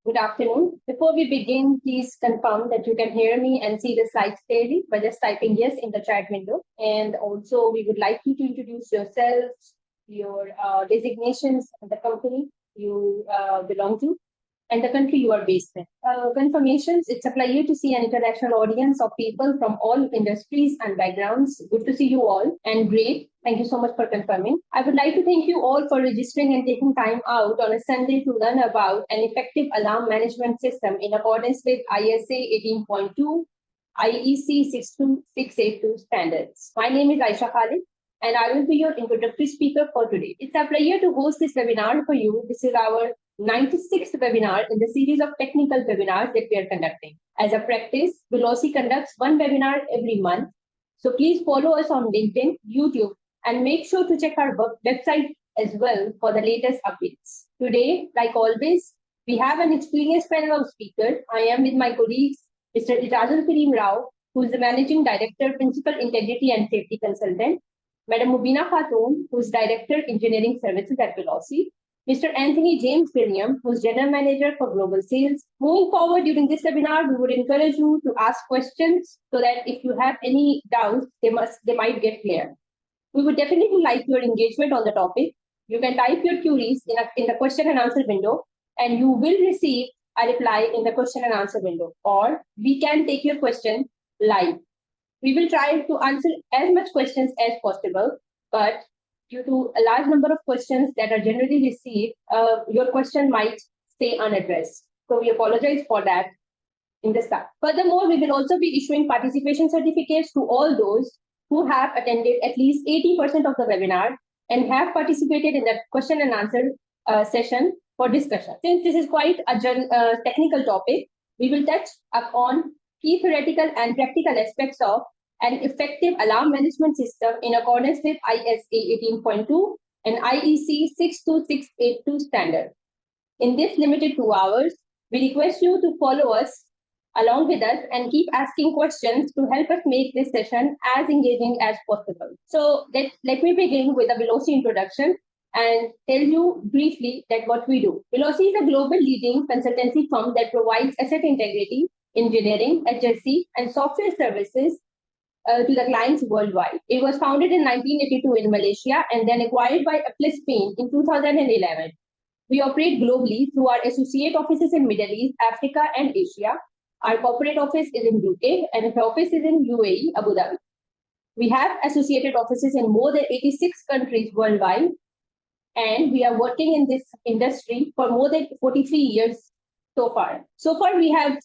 Good afternoon. Before we begin, please confirm that you can hear me and see the slides clearly by just typing yes in the chat window. And also, we would like you to introduce yourselves, your designations, and the company you belong to, and the country you are based in. Confirmations, it's a pleasure to see an international audience of people from all industries and backgrounds. Good to see you all, and great. Thank you so much for confirming. I would like to thank you all for registering and taking time out on a Sunday to learn about an effective alarm management system in accordance with ISA 18.2 IEC 62682 standards. My name is Aisha Khalid, and I will be your introductory speaker for today. It's a pleasure to host this webinar for you. This is our 96th webinar in the series of technical webinars that we are conducting. As a practice, Velosi conducts one webinar every month. So please follow us on LinkedIn, YouTube, and make sure to check our website as well for the latest updates. Today, like always, we have an experienced panel of speakers. I am with my colleagues, Mr. 𝐻𝐬𝐬𝐬𝐬, who is the Managing Director, Principal Integrity and Safety Consultant, Madam Mubina Khatoon, who is Director, Engineering Services at Velosi, Mr. Anthony James William, who is General Manager for Global Sales. Moving forward during this webinar, we would encourage you to ask questions so that if you have any doubts, they might get clear. We would definitely like your engagement on the topic. You can type your queries in the question and answer window, and you will receive a reply in the question and answer window, or we can take your question live. We will try to answer as much questions as possible, but due to a large number of questions that are generally received, your question might stay unaddressed. So we apologize for that in the start. Furthermore, we will also be issuing participation certificates to all those who have attended at least 80% of the webinar and have participated in the question and answer session for discussion. Since this is quite a technical topic, we will touch upon key theoretical and practical aspects of an effective alarm management system in accordance with ISA 18.2 and IEC 62682 standard. In this limited 2 hours, we request you to follow us along with us and keep asking questions to help us make this session as engaging as possible. So let me begin with a Velosi introduction and tell you briefly that what we do. Velosi is a global leading consultancy firm that provides asset integrity, engineering, HSE, and software services to the clients worldwide. It was founded in 1982 in Malaysia and then acquired by Apple Spain in 2011. We operate globally through our associate offices in Middle East, Africa, and Asia. Our corporate office is in UK and our office is in UAE, Abu Dhabi. We have associated offices in more than 86 countries worldwide, and we are working in this industry for more than 43 years so far. So far, we have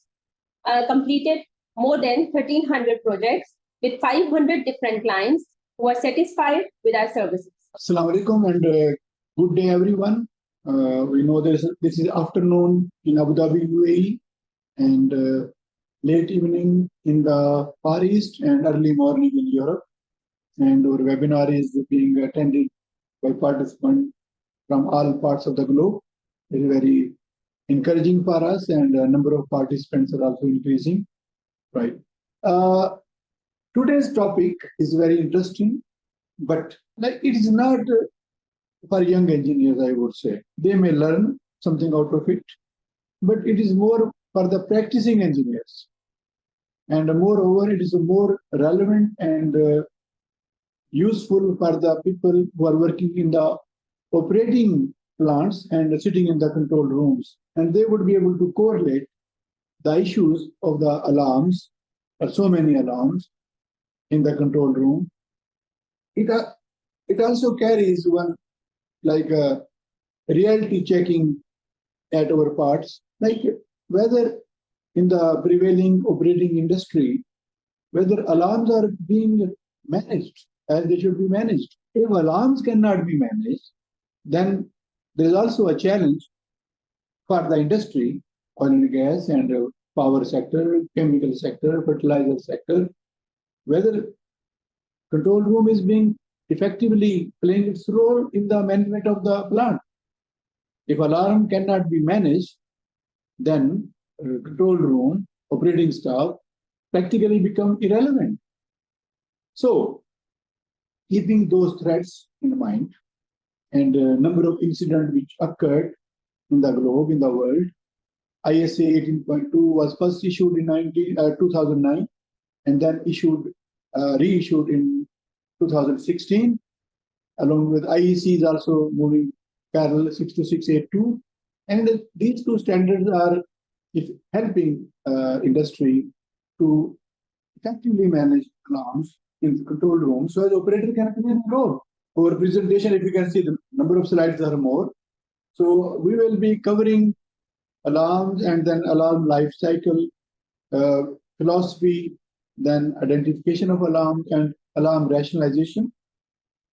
completed more than 1,300 projects with 500 different clients who are satisfied with our services. Assalamu alaikum and good day, everyone. We know this is afternoon in Abu Dhabi, UAE, and late evening in the Far East and early morning in Europe. And our webinar is being attended by participants from all parts of the globe. It is very encouraging for us, and a number of participants are also increasing. Right. Today's topic is very interesting, but it is not for young engineers, I would say. They may learn something out of it, but it is more for the practicing engineers. And moreover, it is more relevant and useful for the people who are working in the operating plants and sitting in the control rooms. And they would be able to correlate the issues of the alarms, or so many alarms in the control room. It also carries one like a reality checking at our parts, like whether in the prevailing operating industry, whether alarms are being managed as they should be managed. If alarms cannot be managed, then there is also a challenge for the industry, oil and gas and power sector, chemical sector, fertilizer sector, whether control room is being effectively playing its role in the management of the plant. If alarm cannot be managed, then control room, operating staff practically become irrelevant. So, keeping those threats in mind and a number of incidents which occurred in the globe, in the world, ISA 18.2 was first issued in 2009 and then reissued in 2016. Along with IEC is also moving parallel 62682. And these two standards are helping industry to effectively manage alarms in the control room so the operator can play a role. Our presentation, if you can see, the number of slides are more. So we will be covering alarms and then alarm life cycle, philosophy, then identification of alarms and alarm rationalization.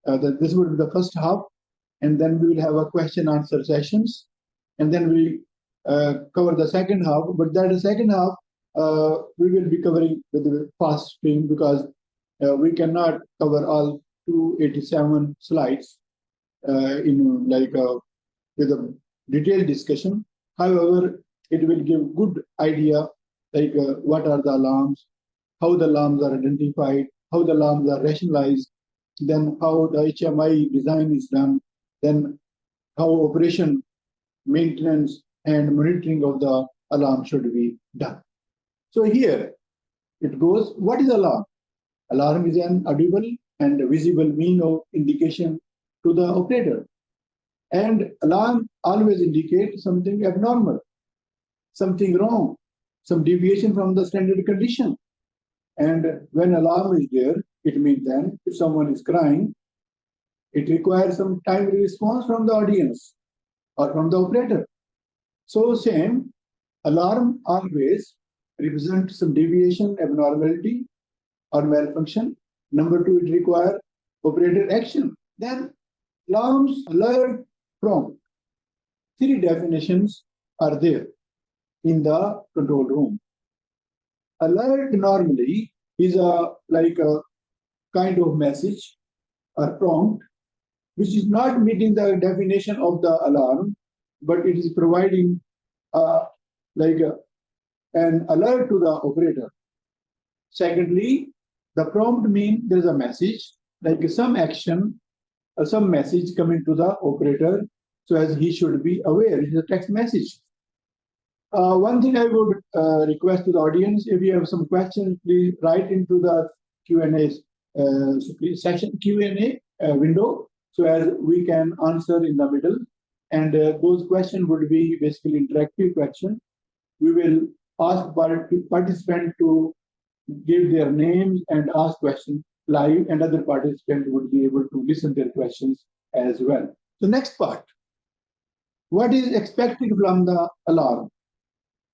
This would be the first half, and then we will have a question answer sessions, and then we cover the second half. But that second half we will be covering with the fast stream because we cannot cover all 287 slides with a detailed discussion. However, it will give good idea what are the alarms, how the alarms are identified, how the alarms are rationalized, then how the HMI design is done, then how operation, maintenance, and monitoring of the alarm should be done. So here it goes, what is alarm? Alarm is an audible and visible mean of indication to the operator. And alarm always indicates something abnormal, something wrong, some deviation from the standard condition. And when alarm is there, it means then if someone is crying, it requires some timely response from the audience or from the operator. So same, alarm always represents some deviation, abnormality, or malfunction. Number two, it requires operator action. Then alarms, alert, prompt. Three definitions are there in the control room. Alert normally is a kind of message or prompt which is not meeting the definition of the alarm, but it is providing an alert to the operator. Secondly, the prompt means there is a message, like some action or some message coming to the operator, so as he should be aware. It is a text message. One thing I would request to the audience, if you have some questions, please write into the Q&A session Q&A window, so as we can answer in the middle. And those questions would be basically interactive questions. We will ask participants to give their names and ask questions live, and other participants would be able to listen their questions as well. The next part, what is expected from the alarm?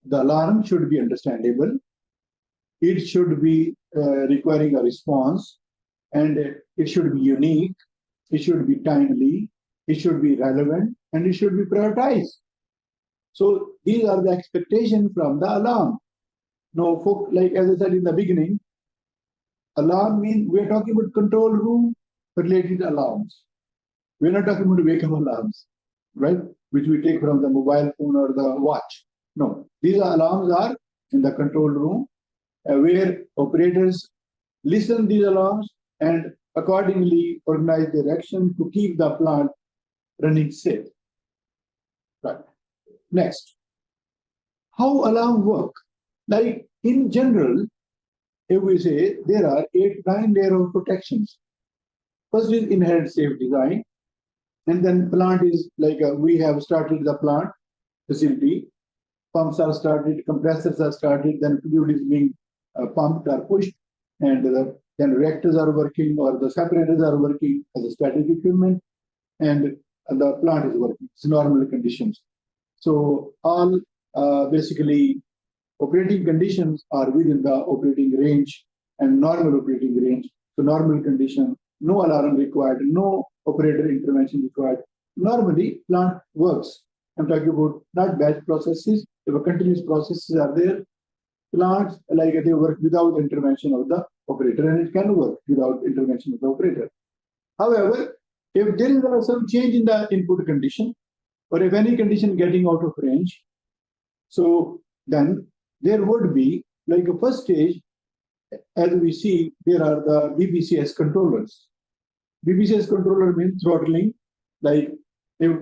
The alarm should be understandable. It should be requiring a response, and it should be unique. It should be timely. It should be relevant, and it should be prioritized. So these are the expectations from the alarm. Now, like as I said in the beginning, alarm means we are talking about control room related alarms. We're not talking about wake-up alarms, right? Which we take from the mobile phone or the watch. No, these alarms are in the control room where operators listen these alarms and accordingly organize their action to keep the plant running safe. Right. Next, how alarm work? Like in general, if we say there are 8-9 layers of protections. First is inherent safe design, and then plant is we have started the plant facility. Pumps are started, compressors are started, then fluid is being pumped or pushed, and then reactors are working or the separators are working as a static equipment, and the plant is working. It's normal conditions. So all basically operating conditions are within the operating range and normal operating range. So normal condition, no alarm required, no operator intervention required. Normally plant works. I'm talking about not batch processes. If continuous processes are there, plants they work without intervention of the operator, and it can work without intervention of the operator. However, if there is some change in the input condition, or if any condition getting out of range, so then there would be a first stage. As we see, there are the BPCS controllers. BPCS controller means throttling, If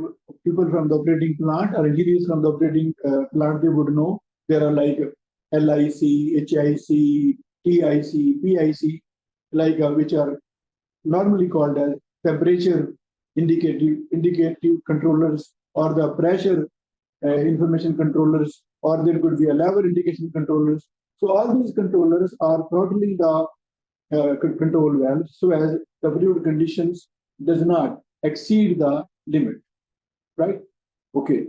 people from the operating plant or engineers from the operating plant, they would know there are like LIC, HIC, TIC, PIC, like which are normally called as temperature indicative controllers or the pressure information controllers, or there could be a level indication controllers. So all these controllers are throttling the control valves so as the fluid conditions does not exceed the limit, right? Okay.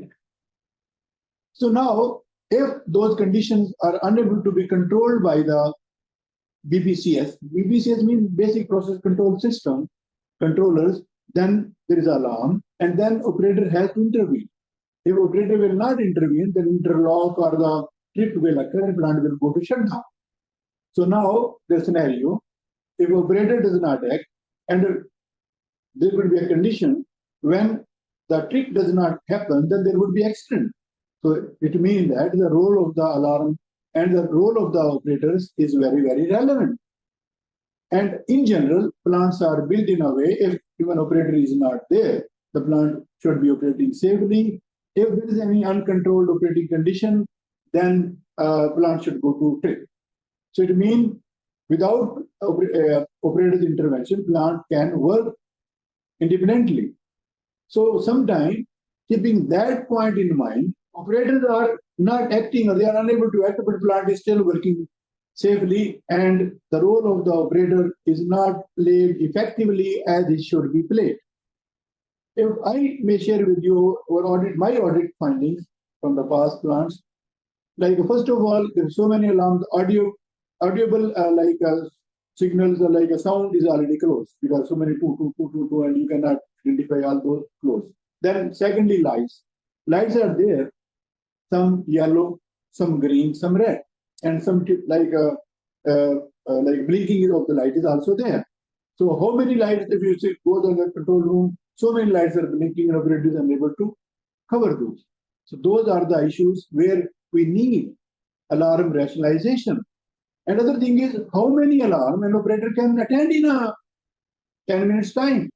So now, if those conditions are unable to be controlled by the BPCS means basic process control system controllers, then there is alarm, and then operator has to intervene. If operator will not intervene, then interlock or the trip will occur and plant will go to shutdown. So now the scenario, if operator does not act, and there will be a condition when the trick does not happen, then there would be accident. So it means that the role of the alarm and the role of the operators is very, very relevant. And in general, plants are built in a way, if human operator is not there, the plant should be operating safely. If there is any uncontrolled operating condition, then plant should go to trip. So it means without operator's intervention, plant can work independently. So sometimes, keeping that point in mind, operators are not acting or they are unable to act, but plant is still working safely, and the role of the operator is not played effectively as it should be played. If I may share with you my audit findings from the past plants, like first of all, there are so many alarms, audible signals, like a sound is already closed because so many 2, and you cannot identify all those close. Then secondly, lights. Lights are there, some yellow, some green, some red, and some like blinking of the light is also there. So how many lights, if you see, go to the control room, so many lights are blinking and operator is unable to cover those. So those are the issues where we need alarm rationalization. Another thing is how many alarm an operator can attend in a 10 minutes time.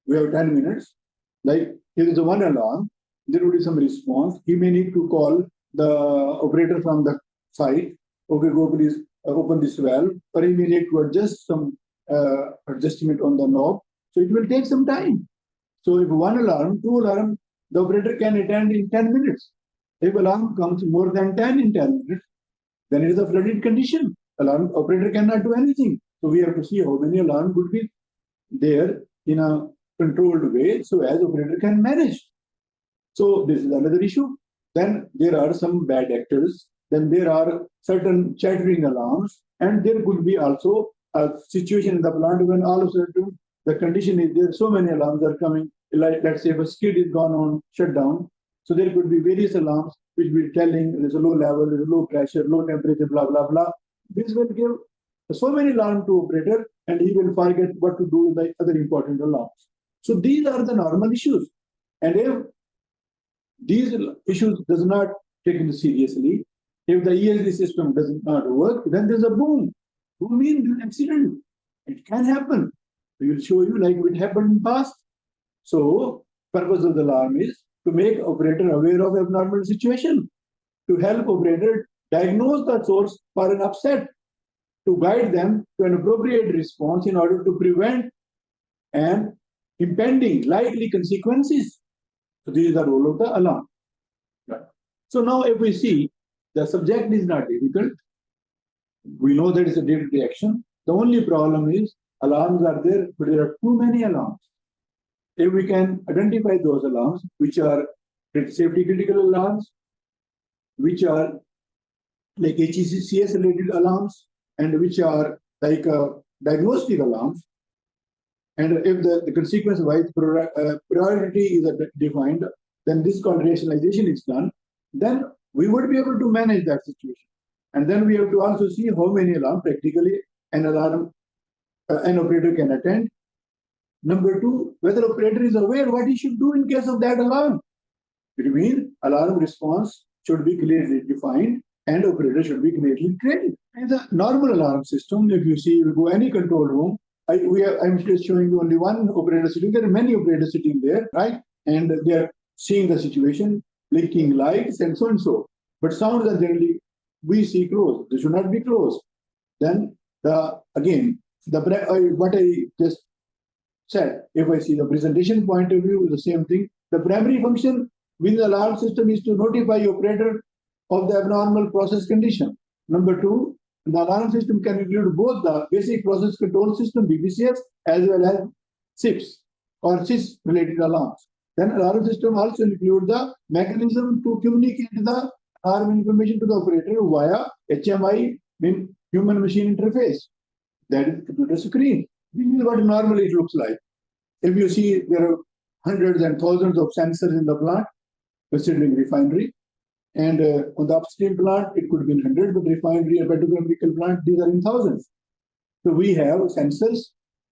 We have 10 minutes. Like here is a one alarm, there will be some response. He may need to call the operator from the site. Okay, go please open this valve, or he may need to adjust some adjustment on the knob. So it will take some time. So if one alarm, two alarm, the operator can attend in 10 minutes. If alarm comes more than 10 in 10 minutes, then it is a flooded condition. Alarm operator cannot do anything. So we have to see how many alarms would be there in a controlled way so as operator can manage. So this is another issue. Then there are some bad actors. Then there are certain chattering alarms, and there could be also a situation in the plant when all of a sudden the condition is there, so many alarms are coming. Like let's say if a skid is gone on, shut down. So there could be various alarms which will be telling there's a low level, there's a low pressure, low temperature, blah, blah, blah. This will give so many alarms to operator, and he will forget what to do with the other important alarms. So these are the normal issues. And if these issues does not taken seriously, if the ESD system does not work, then there's a boom. Boom means an accident. It can happen. We will show you like it happened in the past. So purpose of the alarm is to make operator aware of abnormal situation, to help operator diagnose the source for an upset, to guide them to an appropriate response in order to prevent an impending likely consequences. So this is the role of the alarm. Right. So now if we see, the subject is not difficult. We know that it's a direct reaction. The only problem is alarms are there, but there are too many alarms. If we can identify those alarms, which are safety critical alarms, which are like HECS related alarms, and which are like diagnostic alarms, and if the consequence-wise priority is defined, then this called rationalization is done, then we would be able to manage that situation. And then we have to also see how many alarms practically an operator can attend. Number two, whether operator is aware what he should do in case of that alarm. It means alarm response should be clearly defined and operator should be clearly trained. In the normal alarm system, if you see, you go any control room, I'm just showing you only one operator sitting there, are many operators sitting there, right? and they are seeing the situation, blinking lights and so and so. But sounds are generally we see closed. They should not be closed. Then what I just said, if I see the presentation point of view, the same thing. The primary function within the alarm system is to notify operator of the abnormal process condition. Number two, the alarm system can include both the basic process control system (BPCS) as well as SIPs or SIS related alarms. Then alarm system also include the mechanism to communicate the alarm information to the operator via HMI, human machine interface. That is computer screen. This is what normally it looks like. If you see, there are hundreds and thousands of sensors in the plant, considering refinery. And on the upstream plant, it could be in hundreds, but refinery and petrochemical plant, these are in thousands. So we have sensors,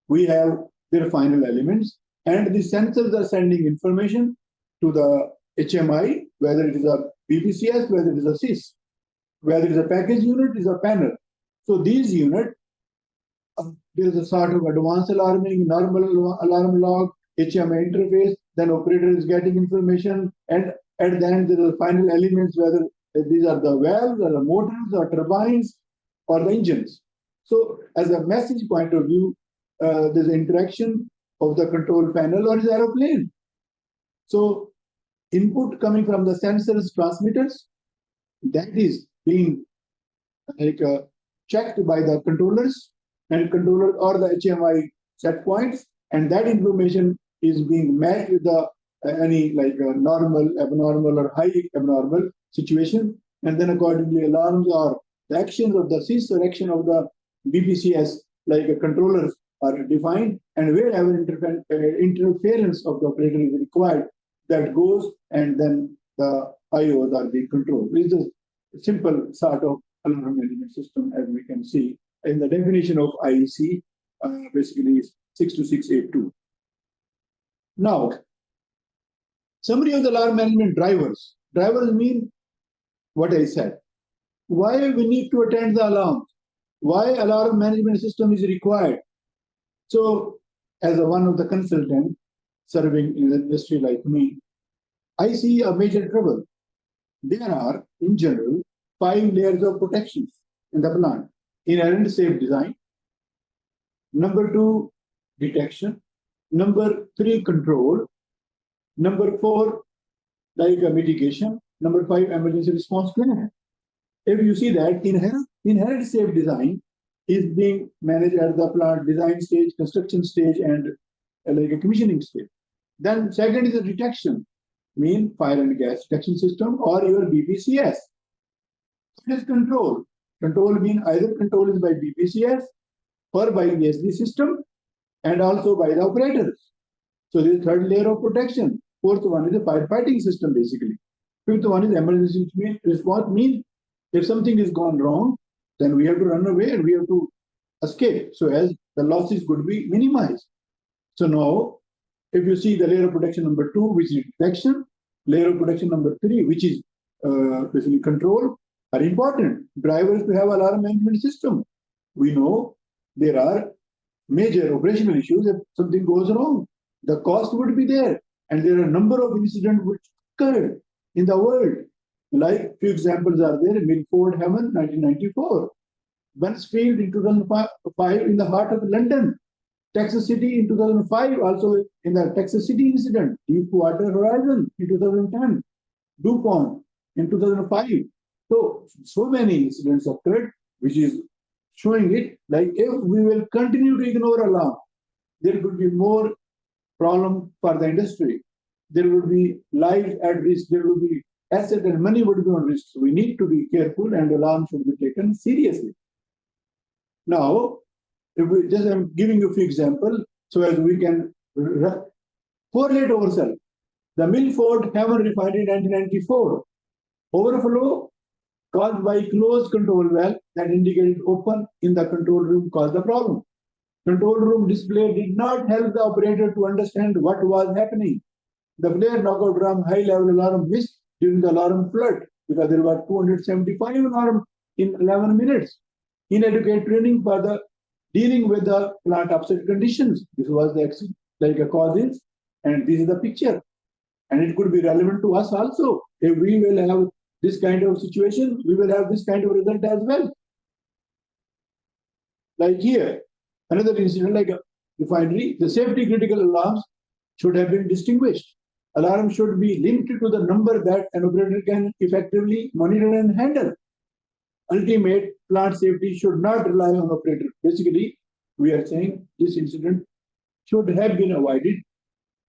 we have their final elements, and the sensors are sending information to the HMI, whether it is a BPCS, whether it is a SIS, whether it is a package unit, it is a panel. So these units, there is a sort of advanced alarming, normal alarm log, HMI interface, then operator is getting information, and at the end there are the final elements, whether these are the valves or the motors or turbines or the engines. So as a message point of view, there's interaction of the control panel or the aeroplane. So input coming from the sensors transmitters, that is being checked by the controllers and controller or the HMI set points, and that information is being matched with the any normal, abnormal, or high abnormal situation, and then accordingly alarms or the actions of the SIS or action of the BPCS controllers are defined, and wherever interference of the operator is required, that goes, and then the IOs are being controlled. This is a simple sort of alarm management system, as we can see in the definition of IEC, basically is 62682. Now, summary of the alarm management drivers. Drivers mean what I said. Why we need to attend the alarm? Why alarm management system is required? So, as one of the consultants serving in the industry like me, I see a major trouble. There are, in general, 5 layers of protections in the plant. Inherent safe design. Number 2, detection. Number 3, control. Number 4, mitigation. Number 5, emergency response plan. If you see that inherent safe design is being managed at the plant design stage, construction stage, and a commissioning stage. Then second is the detection, mean fire and gas detection system or your BPCS. It is control. Control mean either control is by BPCS or by ESD system and also by the operators. So this is third layer of protection. Fourth one is the firefighting system basically. Fifth one is emergency response, means if something is gone wrong, then we have to run away and we have to escape so as the losses could be minimized. So now, if you see the layer of protection number 2, which is detection, layer of protection number 3, which is basically control, are important. Drivers to have alarm management system. We know there are major operational issues if something goes wrong. The cost would be there, and there are a number of incidents which occurred in the world. Like few examples are there: Milford Haven, 1994, Buncefield in 2005 in the heart of London, Texas City in 2005, also in the Texas City incident, Deepwater Horizon in 2010, DuPont in 2005. So many incidents occurred, which is showing it if we will continue to ignore alarm, there could be more problem for the industry. There would be lives at risk, there would be asset and money would be on risk. So we need to be careful and alarm should be taken seriously. Now, if we just I'm giving you a few examples so as we can correlate ourselves. The Milford Haven refinery in 1994, overflow caused by closed control valve that indicated open in the control room caused the problem. Control room display did not help the operator to understand what was happening. The flare knockout drum high level alarm missed during the alarm flood because there were 275 alarms in 11 minutes. Inadequate training for the dealing with the plant upset conditions. This was the causes, and this is the picture. And it could be relevant to us also. If we will have this kind of situation, we will have this kind of result as well. Like here, another incident like a refinery, the safety critical alarms should have been distinguished. Alarm should be linked to the number that an operator can effectively monitor and handle. Ultimate plant safety should not rely on operator. Basically, we are saying this incident should have been avoided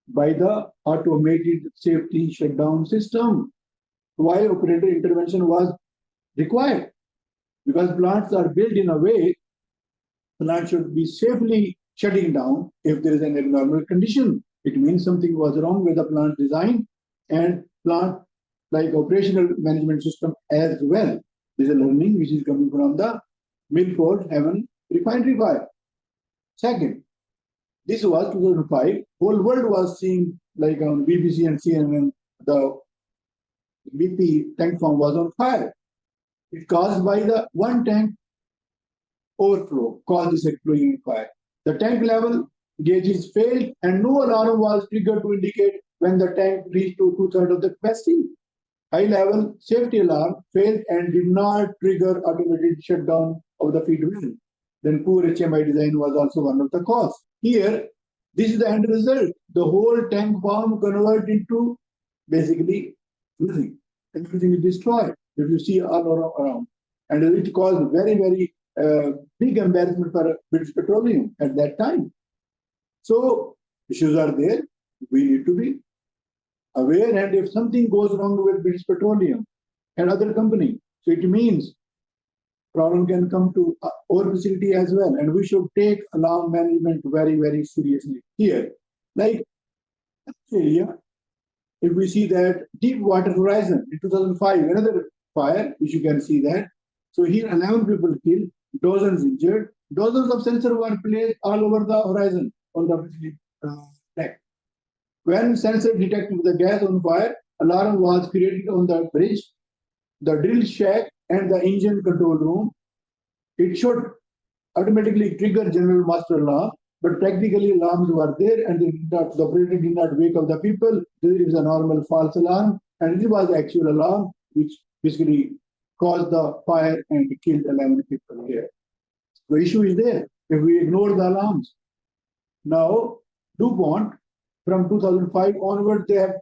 by the automated safety shutdown system. Why operator intervention was required? Because plants are built in a way, plant should be safely shutting down if there is an abnormal condition. It means something was wrong with the plant design and plant like operational management system as well. This is a learning which is coming from the Milford Haven refinery fire. Second, this was 2005. Whole world was seeing like on BBC and CNN, the BP tank farm was on fire. It caused by the one tank overflow caused this explosion fire. The tank level gauges failed and no alarm was triggered to indicate when the tank reached to 2/3 of the capacity. High level safety alarm failed and did not trigger automated shutdown of the feed well. Then poor HMI design was also one of the cause. Here, this is the end result. The whole tank farm converted into basically nothing. Everything is destroyed if you see all around. And it caused very, very big embarrassment for British Petroleum at that time. So issues are there. We need to be aware, and if something goes wrong with British Petroleum and other company, so it means problem can come to our facility as well, and we should take alarm management very, very seriously here. Like Australia, if we see that Deepwater Horizon in 2005, another fire, which you can see that. So here 11 people killed, dozens injured, dozens of sensors were placed all over the horizon on the deck. When sensor detected the gas on fire, alarm was created on the bridge, the drill shack, and the engine control room. It should automatically trigger general master alarm, but practically alarms were there and the operator did not wake up the people. This is a normal false alarm, and it was the actual alarm which basically caused the fire and killed 11 people here. The issue is there if we ignore the alarms. Now, DuPont, from 2005 onward, they have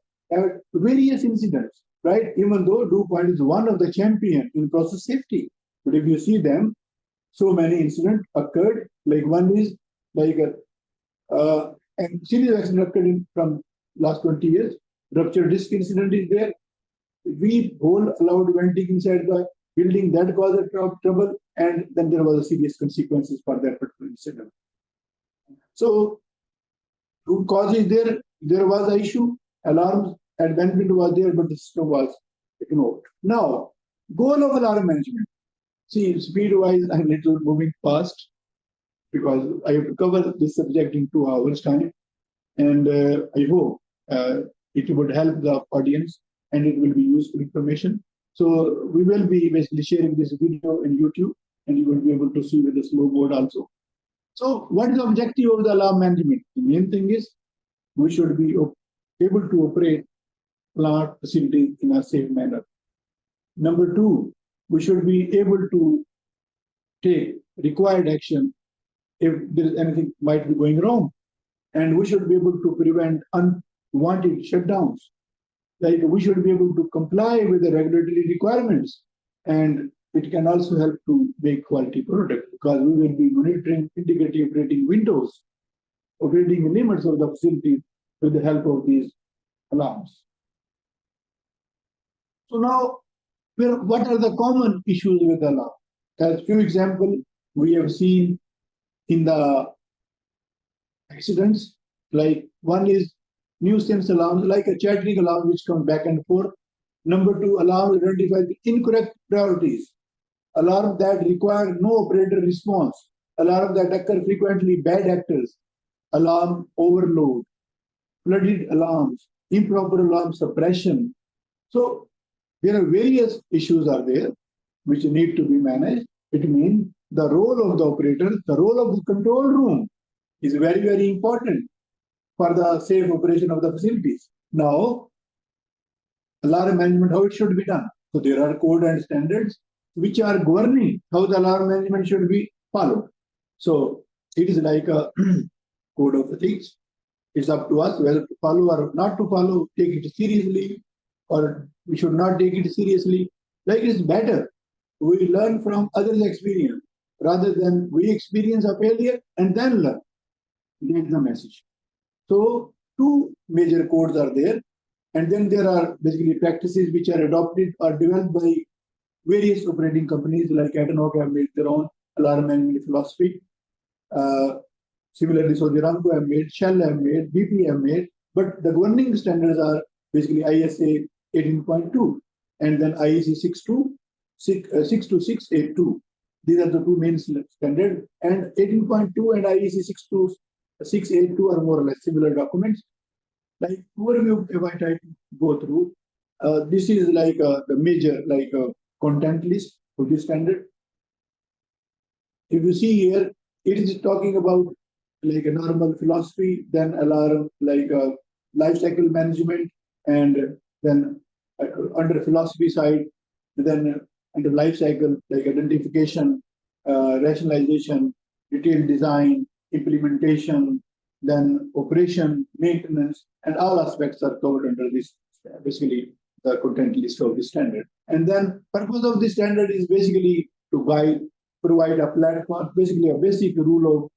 various incidents, right? Even though DuPont is one of the champions in process safety. But if you see them, so many incidents occurred. Like one is like and serious accident occurred from last 20 years. Ruptured disc incident is there. We hole allowed venting inside the building that caused trouble, and then there was a serious consequences for that particular incident. So root cause is there. There was an issue. Alarms and benefit was there, but the system was ignored. Now, goal of alarm management. See, speed-wise, I'm a little moving fast because I have to cover this subject in 2 hours' time, and I hope it would help the audience and it will be useful information. So we will be basically sharing this video in YouTube, and you will be able to see with the slow board also. So what is the objective of the alarm management? The main thing is we should be able to operate plant facilities in a safe manner. Number two, we should be able to take required action if there is anything might be going wrong. And we should be able to prevent unwanted shutdowns. Like we should be able to comply with the regulatory requirements. And it can also help to make quality product because we will be monitoring integrated operating windows, operating limits of the facility with the help of these alarms. So now, what are the common issues with alarm? As few examples we have seen in the accidents, like one is nuisance alarms, like a chattering alarm which comes back and forth. Number two, alarms identify the incorrect priorities. Alarms that require no operator response. Alarms that occur frequently, bad actors. Alarm overload. Flooded alarms. Improper alarm suppression. So there are various issues are there which need to be managed. It means the role of the operator, the role of the control room is very, very important for the safe operation of the facilities. Now, alarm management, how it should be done. So there are code and standards which are governing how the alarm management should be followed. So it is like a code of ethics. It's up to us whether to follow or not to follow, take it seriously, or we should not take it seriously. Like it's better we learn from others' experience rather than we experience a failure and then learn. That's the message. So two major codes are there. And then there are basically practices which are adopted or developed by various operating companies like 𝐻𝐞𝐚𝐫𝐧𝐢 have made their own alarm management philosophy. Similarly, Saudi Aramco have made, Shell have made, BP have made, but the governing standards are basically ISA 18.2 and then IEC 62682. These are the two main standards, and 18.2 and IEC 62682 are more or less similar documents. Like overview, if I try to go through, this is like the major content list of this standard. If you see here, it is talking about like a normal philosophy, then alarm, like life cycle management, and then under philosophy side, then under life cycle, like identification, rationalization, detailed design, implementation, then operation, maintenance, and all aspects are covered under this, basically the content list of the standard. And then purpose of this standard is basically to provide a platform, basically a basic rule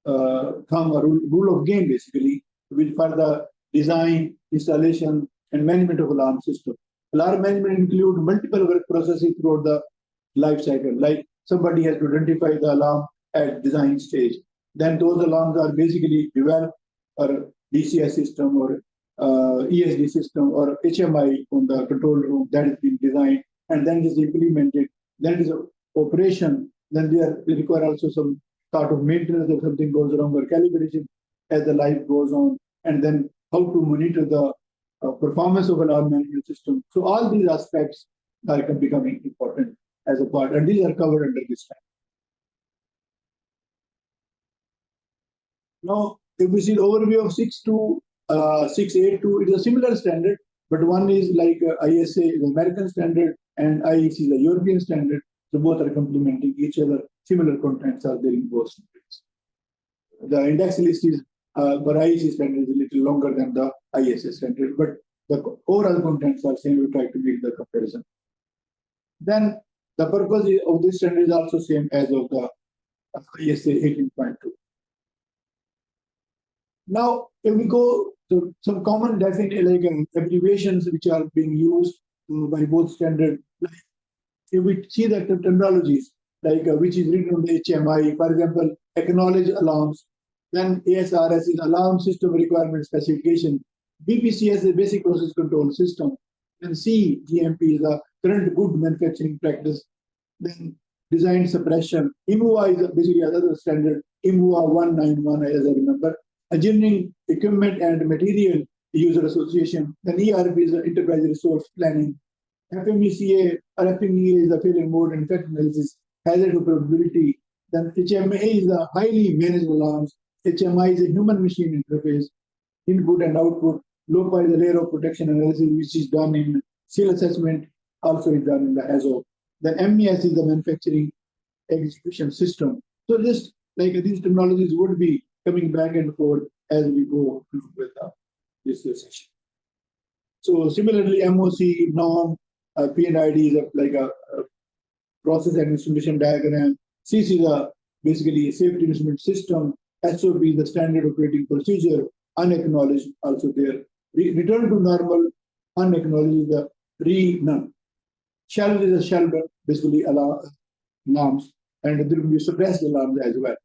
of thumb, or rule of game, basically, which for the design, installation, and management of alarm system. Alarm management includes multiple work processes throughout the life cycle. Like somebody has to identify the alarm at design stage. Then those alarms are basically developed, or DCS system, or ESD system, or HMI on the control room that is being designed, and then it is implemented. Then it is operation. Then they require also some sort of maintenance if something goes wrong, or calibration as the life goes on, and then how to monitor the performance of alarm management system. So all these aspects are becoming important as a part, and these are covered under this standard. Now, if we see the overview of 682, it is a similar standard, but one is like ISA is the American standard and IEC is the European standard. So both are complementing each other. Similar contents are there in both standards. The index list is for IEC standard is a little longer than the ISA standard, but the overall contents are same. We try to make the comparison. Then the purpose of this standard is also same as of the ISA 18.2. Now, if we go to some common definition, abbreviations which are being used by both standards, like if we see the terminologies, like which is written on the HMI, for example, acknowledge alarms, then ASRS is alarm system requirement specification, BPCS is a basic process control system, then CGMP is a current good manufacturing practice, then design suppression, IMUA is basically another standard, IMUA 191 as I remember, engineering equipment and material user association, then ERP is the enterprise resource planning, FMECA or FMEA is the failure mode and effect analysis, hazard probability, then HMA is the highly managed alarms, HMI is a human machine interface, input and output, LOPA is a layer of protection analysis which is done in seal assessment, also is done in the ASO. Then MES is the manufacturing execution system. So just like these terminologies would be coming back and forth as we go with this session. So similarly, MOC, norm, P&ID is like a process and instrumentation diagram. CC is basically a safety instrument system. SOP is the standard operating procedure. Unacknowledged also there. Return to normal. Unacknowledged is the re-none. Shell is a shell basically alarms, and there will be suppressed alarms as well.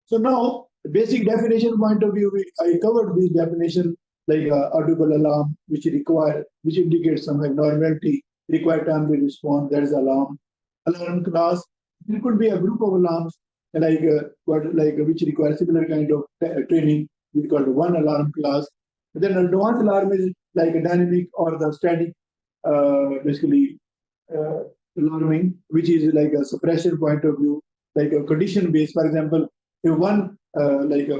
So now, the basic definition point of view, I covered this definition like audible alarm, which indicates some abnormality, require timely response. That is alarm. Alarm class. It could be a group of alarms like which require similar kind of training. We call it one alarm class. And then advanced alarm is like a dynamic or the static, basically alarming, which is like a suppression point of view, like a condition based. For example, if one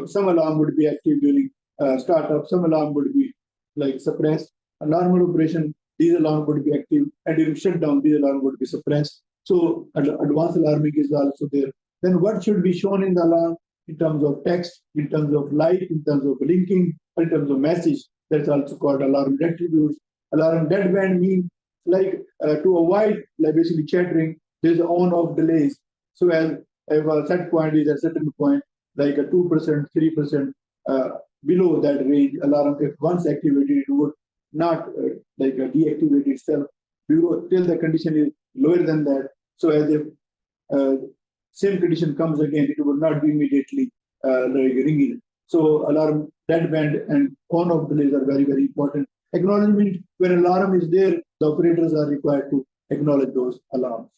some alarm would be active during startup, some alarm would be like suppressed a normal operation, these alarm would be active, and during shutdown, these alarm would be suppressed. So advanced alarming is also there. Then what should be shown in the alarm in terms of text, in terms of light, in terms of blinking, in terms of message? That's also called alarm attributes. Alarm deadband means to avoid basically chattering, there's on-off delays. So as if a set point is a certain point, like a 2%, 3% below that range, alarm, if once activated, it would not deactivate itself till the condition is lower than that. So as if same condition comes again, it will not be immediately ringing. So alarm deadband and on-off delays are very, very important. Acknowledgement, when alarm is there, the operators are required to acknowledge those alarms.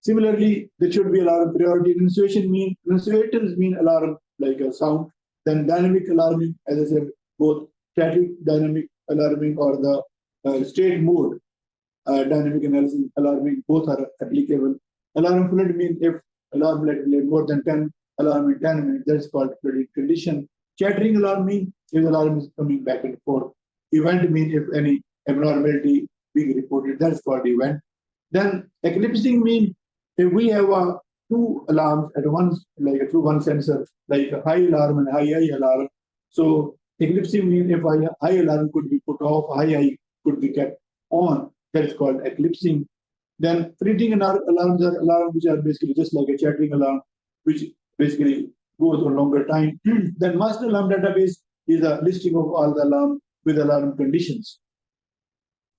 Similarly, there should be alarm priority. Enunciators mean alarm like a sound. Then dynamic alarming, as I said, both static dynamic alarming or the state mode dynamic analysis alarming, both are applicable. Alarm flood means if alarm let more than 10 alarm in 10 minutes, that's called flooding condition. Chattering alarm means if alarm is coming back and forth. Event means if any abnormality being reported, that's called event. Then eclipsing means if we have two alarms at once, like through one sensor, like a high alarm and high alarm. So eclipsing means if a high alarm could be put off, high could be kept on. That is called eclipsing. Then fleeting alarms are alarms which are basically just like a chattering alarm, which basically goes on longer time. Then master alarm database is a listing of all the alarm with alarm conditions.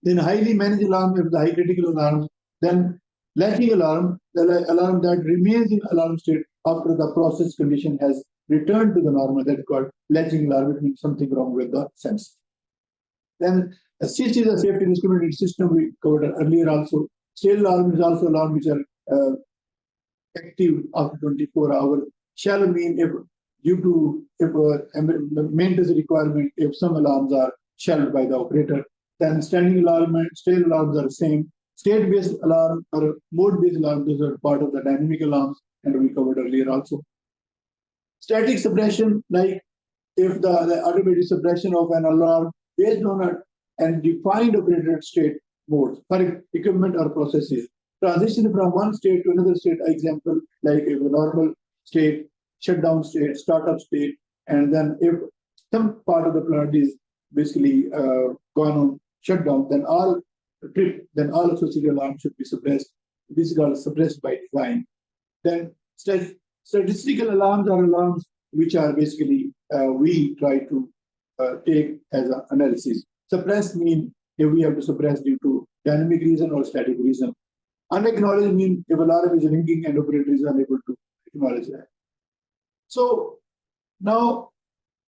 Then highly managed alarm, if the high critical alarm. Then latching alarm, the alarm that remains in alarm state after the process condition has returned to the normal. That is called latching alarm. It means something wrong with the sensor. Then a SIST is a safety discriminated system we covered earlier also. Stale alarm is also alarm which are active after 24 hours. Shall mean if due to maintenance requirement, if some alarms are shelved by the operator. Then standing alarm and stale alarms are the same. State-based alarm or mode-based alarm, those are part of the dynamic alarms, and we covered earlier also. Static suppression, like if the automatic suppression of an alarm based on a defined operator state modes for equipment or processes. Transition from one state to another state, example, like if a normal state, shutdown state, startup state, and then if some part of the plant is basically gone on shutdown, then all associated alarms should be suppressed. This is called suppressed by design. Then statistical alarms are alarms which are basically we try to take as an analysis. Suppressed means if we have to suppress due to dynamic reason or static reason. Unacknowledged means if alarm is ringing and operator is unable to acknowledge that. So now,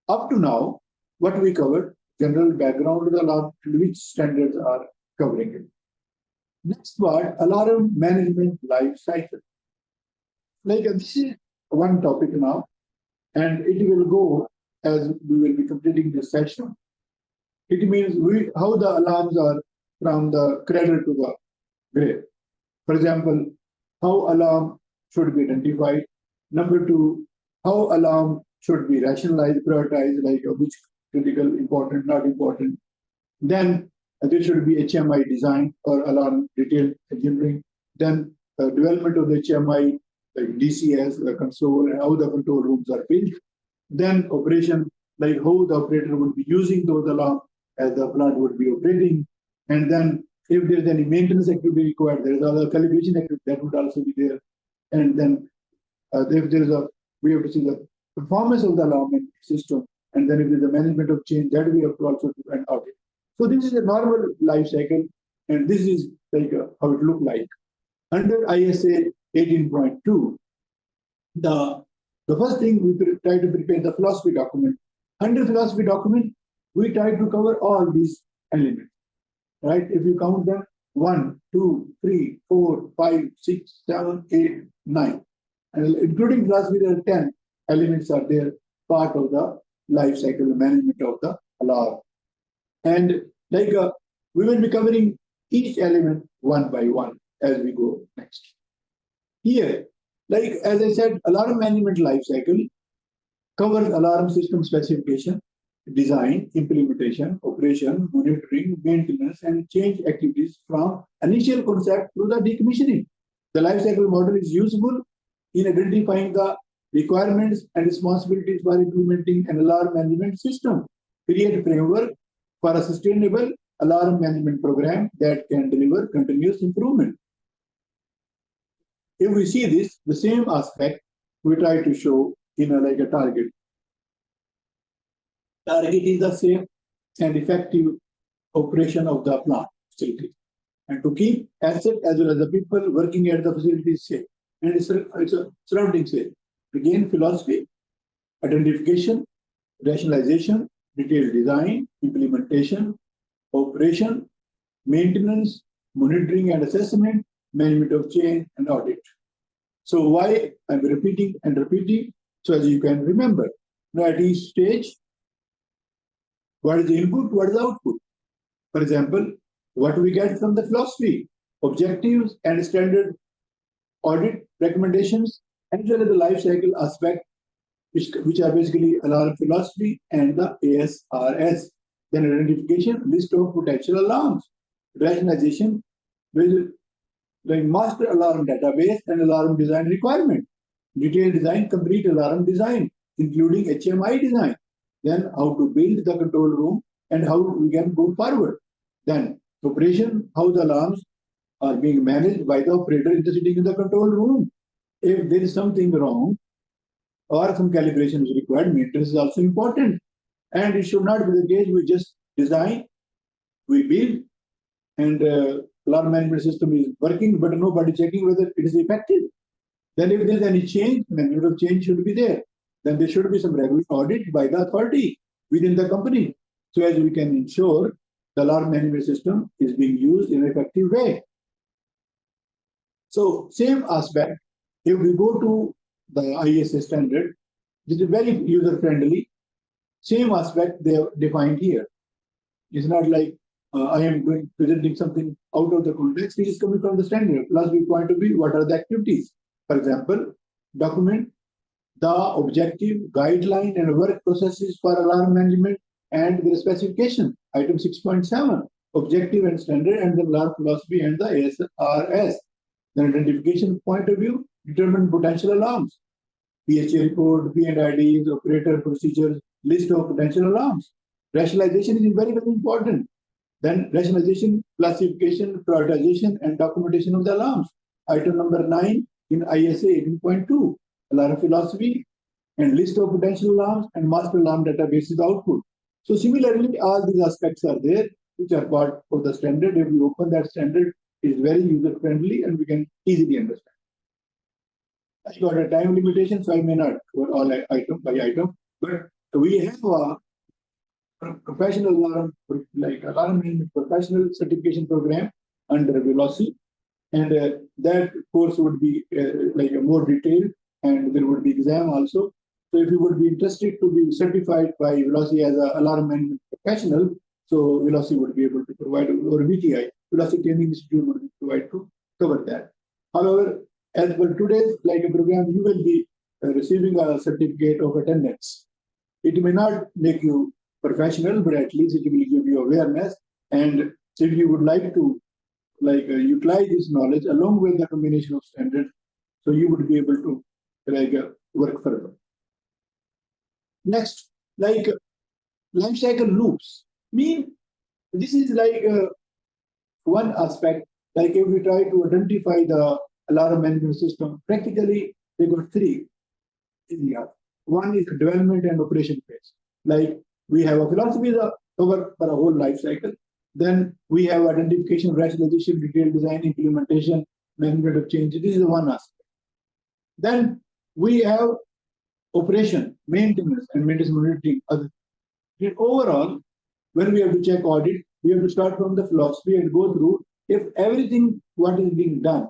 up to now, what we covered, general background of the alarm and which standards are covering it. Next part, alarm management life cycle. Like this is one topic now, and it will go as we will be completing this session. It means how the alarms are from the cradle to the grave. For example, how alarm should be identified. Number two, how alarm should be rationalized, prioritized, like which critical, important, not important. Then there should be HMI design or alarm detailed engineering. Then development of the HMI, like DCS, the console, and how the control rooms are built. Then operation, like how the operator would be using those alarms as the plant would be operating. And then if there's any maintenance activity required, there is other calibration activity that would also be there. And then if there is we have to see the performance of the alarm system. And then if there's a management of change, that we have to also do an audit. So this is a normal life cycle, and this is like how it look like. Under ISA 18.2, the first thing we try to prepare the philosophy document. Under philosophy document, we try to cover all these elements. Right? If you count them, 1, 2, 3, 4, 5, 6, 7, 8, 9. And including philosophy, there are 10 elements are there, part of the life cycle, the management of the alarm. And like we will be covering each element one by one as we go next. Here, like as I said, alarm management life cycle covers alarm system specification, design, implementation, operation, monitoring, maintenance, and change activities from initial concept to the decommissioning. The life cycle model is useful in identifying the requirements and responsibilities for implementing an alarm management system. Create a framework for a sustainable alarm management program that can deliver continuous improvement. If we see this, the same aspect we try to show in a target. Target is the safe and effective operation of the plant facility, and to keep asset as well as the people working at the facility safe and its surrounding safe. Again, philosophy, identification, rationalization, detailed design, implementation, operation, maintenance, monitoring and assessment, management of change, and audit. So why I'm repeating and repeating? So as you can remember, now at each stage, what is the input, what is the output? For example, what we get from the philosophy, objectives and standard audit recommendations, as well as the life cycle aspect, which are basically alarm philosophy and the ASRS. Then identification, list of potential alarms, rationalization, with the master alarm database and alarm design requirement, detailed design, complete alarm design, including HMI design. Then how to build the control room and how we can go forward. Then operation, how the alarms are being managed by the operator sitting in the control room. If there is something wrong or some calibration is required, maintenance is also important. And it should not be the case we just design, we build, and alarm management system is working, but nobody checking whether it is effective. Then if there is any change, management of change should be there. Then there should be some regular audit by the authority within the company, so as we can ensure the alarm management system is being used in an effective way. So same aspect, if we go to the ISA standard, this is very user-friendly. Same aspect they have defined here. It's not like I am presenting something out of the context. It is coming from the standard. Philosophy point of view, what are the activities? For example, document the objective, guideline, and work processes for alarm management and their specification. Item 6.7, objective and standard, and the alarm philosophy and the ASRS. Then identification point of view, determine potential alarms. PHA report, P&IDs, operator procedures, list of potential alarms. Rationalization is very, very important. Then rationalization, classification, prioritization, and documentation of the alarms. Item number 9 in ISA 18.2, alarm philosophy and list of potential alarms and master alarm database is output. So similarly, all these aspects are there, which are part of the standard. If you open that standard, it is very user-friendly and we can easily understand. I got a time limitation, so I may not cover all item by item, but we have a professional alarm, like alarm management professional certification program under Velosi, and that course would be like a more detailed, and there would be exam also. So if you would be interested to be certified by Velosi as an alarm management professional, so Velosi would be able to provide, or VTI, Velosi Training Institute would provide to cover that. However, as per today's like a program, you will be receiving a certificate of attendance. It may not make you professional, but at least it will give you awareness. And if you would like to like utilize this knowledge along with the combination of standards, so you would be able to like work further. Next, like life cycle loops. Mean this is like one aspect. Like if we try to identify the alarm management system, practically they got three areas. One is the development and operation phase. Like we have a philosophy cover for a whole life cycle. Then we have identification, rationalization, detailed design, implementation, management of change. This is one aspect. Then we have operation, maintenance, and maintenance monitoring. And overall, when we have to check audit, we have to start from the philosophy and go through if everything what is being done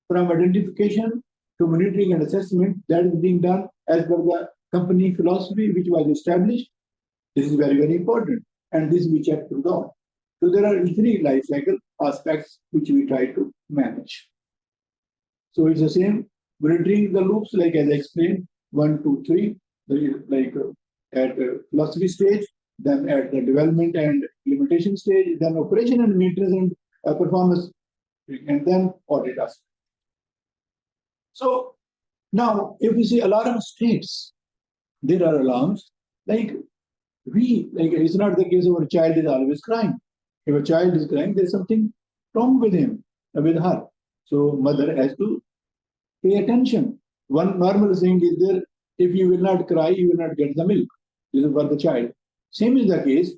from identification to monitoring and assessment, that is being done as per the company philosophy which was established. This is very, very important. And this we check through the audit. So there are three life cycle aspects which we try to manage. So it's the same, monitoring the loops, like as I explained, 1, 2, 3, like at philosophy stage, then at the development and implementation stage, then operation and maintenance and performance, and then audit aspect. So now, if we see alarm states, there are alarms like it's not the case of a child is always crying. If a child is crying, there's something wrong with him, with her. So mother has to pay attention. One normal thing is there, if you will not cry, you will not get the milk. This is for the child. Same is the case.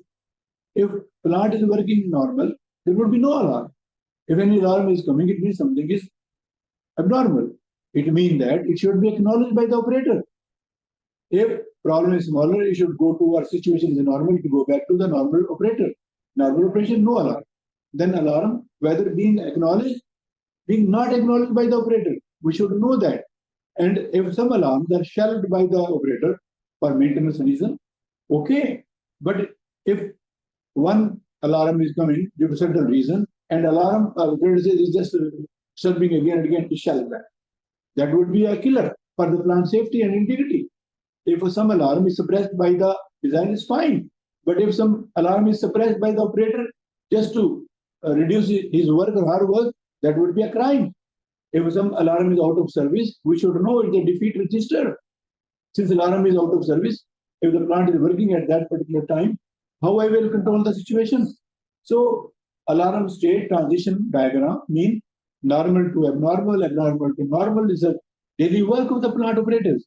If plant is working normal, there would be no alarm. If any alarm is coming, it means something is abnormal. It means that it should be acknowledged by the operator. If problem is smaller, it should go to our situation is normal to go back to the normal operator. Normal operation, no alarm. Then alarm, whether being acknowledged, being not acknowledged by the operator. We should know that. And if some alarms are shelved by the operator for maintenance reason, okay. But if one alarm is coming due to certain reason, and alarm operator says is just serving again and again to shelve that. That would be a killer for the plant safety and integrity. If some alarm is suppressed by the design, is fine. But if some alarm is suppressed by the operator just to reduce his work or her work, that would be a crime. If some alarm is out of service, we should know it's a defeat register. Since alarm is out of service, if the plant is working at that particular time, how I will control the situation? So alarm state transition diagram mean normal to abnormal, abnormal to normal is a daily work of the plant operators.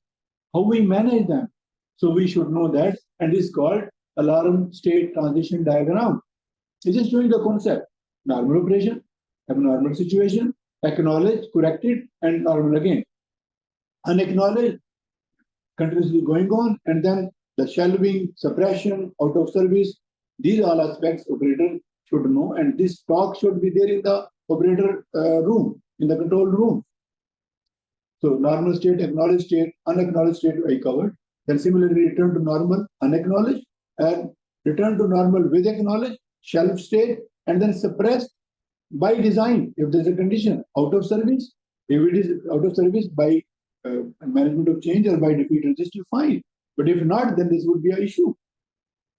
How we manage them. So we should know that, and this is called alarm state transition diagram. This is showing the concept. Normal operation, abnormal situation, acknowledge, corrected, and normal again. Unacknowledged, continuously going on, and then the shelving, suppression, out of service, these all aspects operator should know, and this talk should be there in the operator room, in the control room. So normal state, acknowledged state, unacknowledged state I covered. Then similarly return to normal, unacknowledged, and return to normal with acknowledged, shelf state, and then suppressed by design if there's a condition, out of service. If it is out of service by management of change or by defeat register, fine. But if not, then this would be an issue.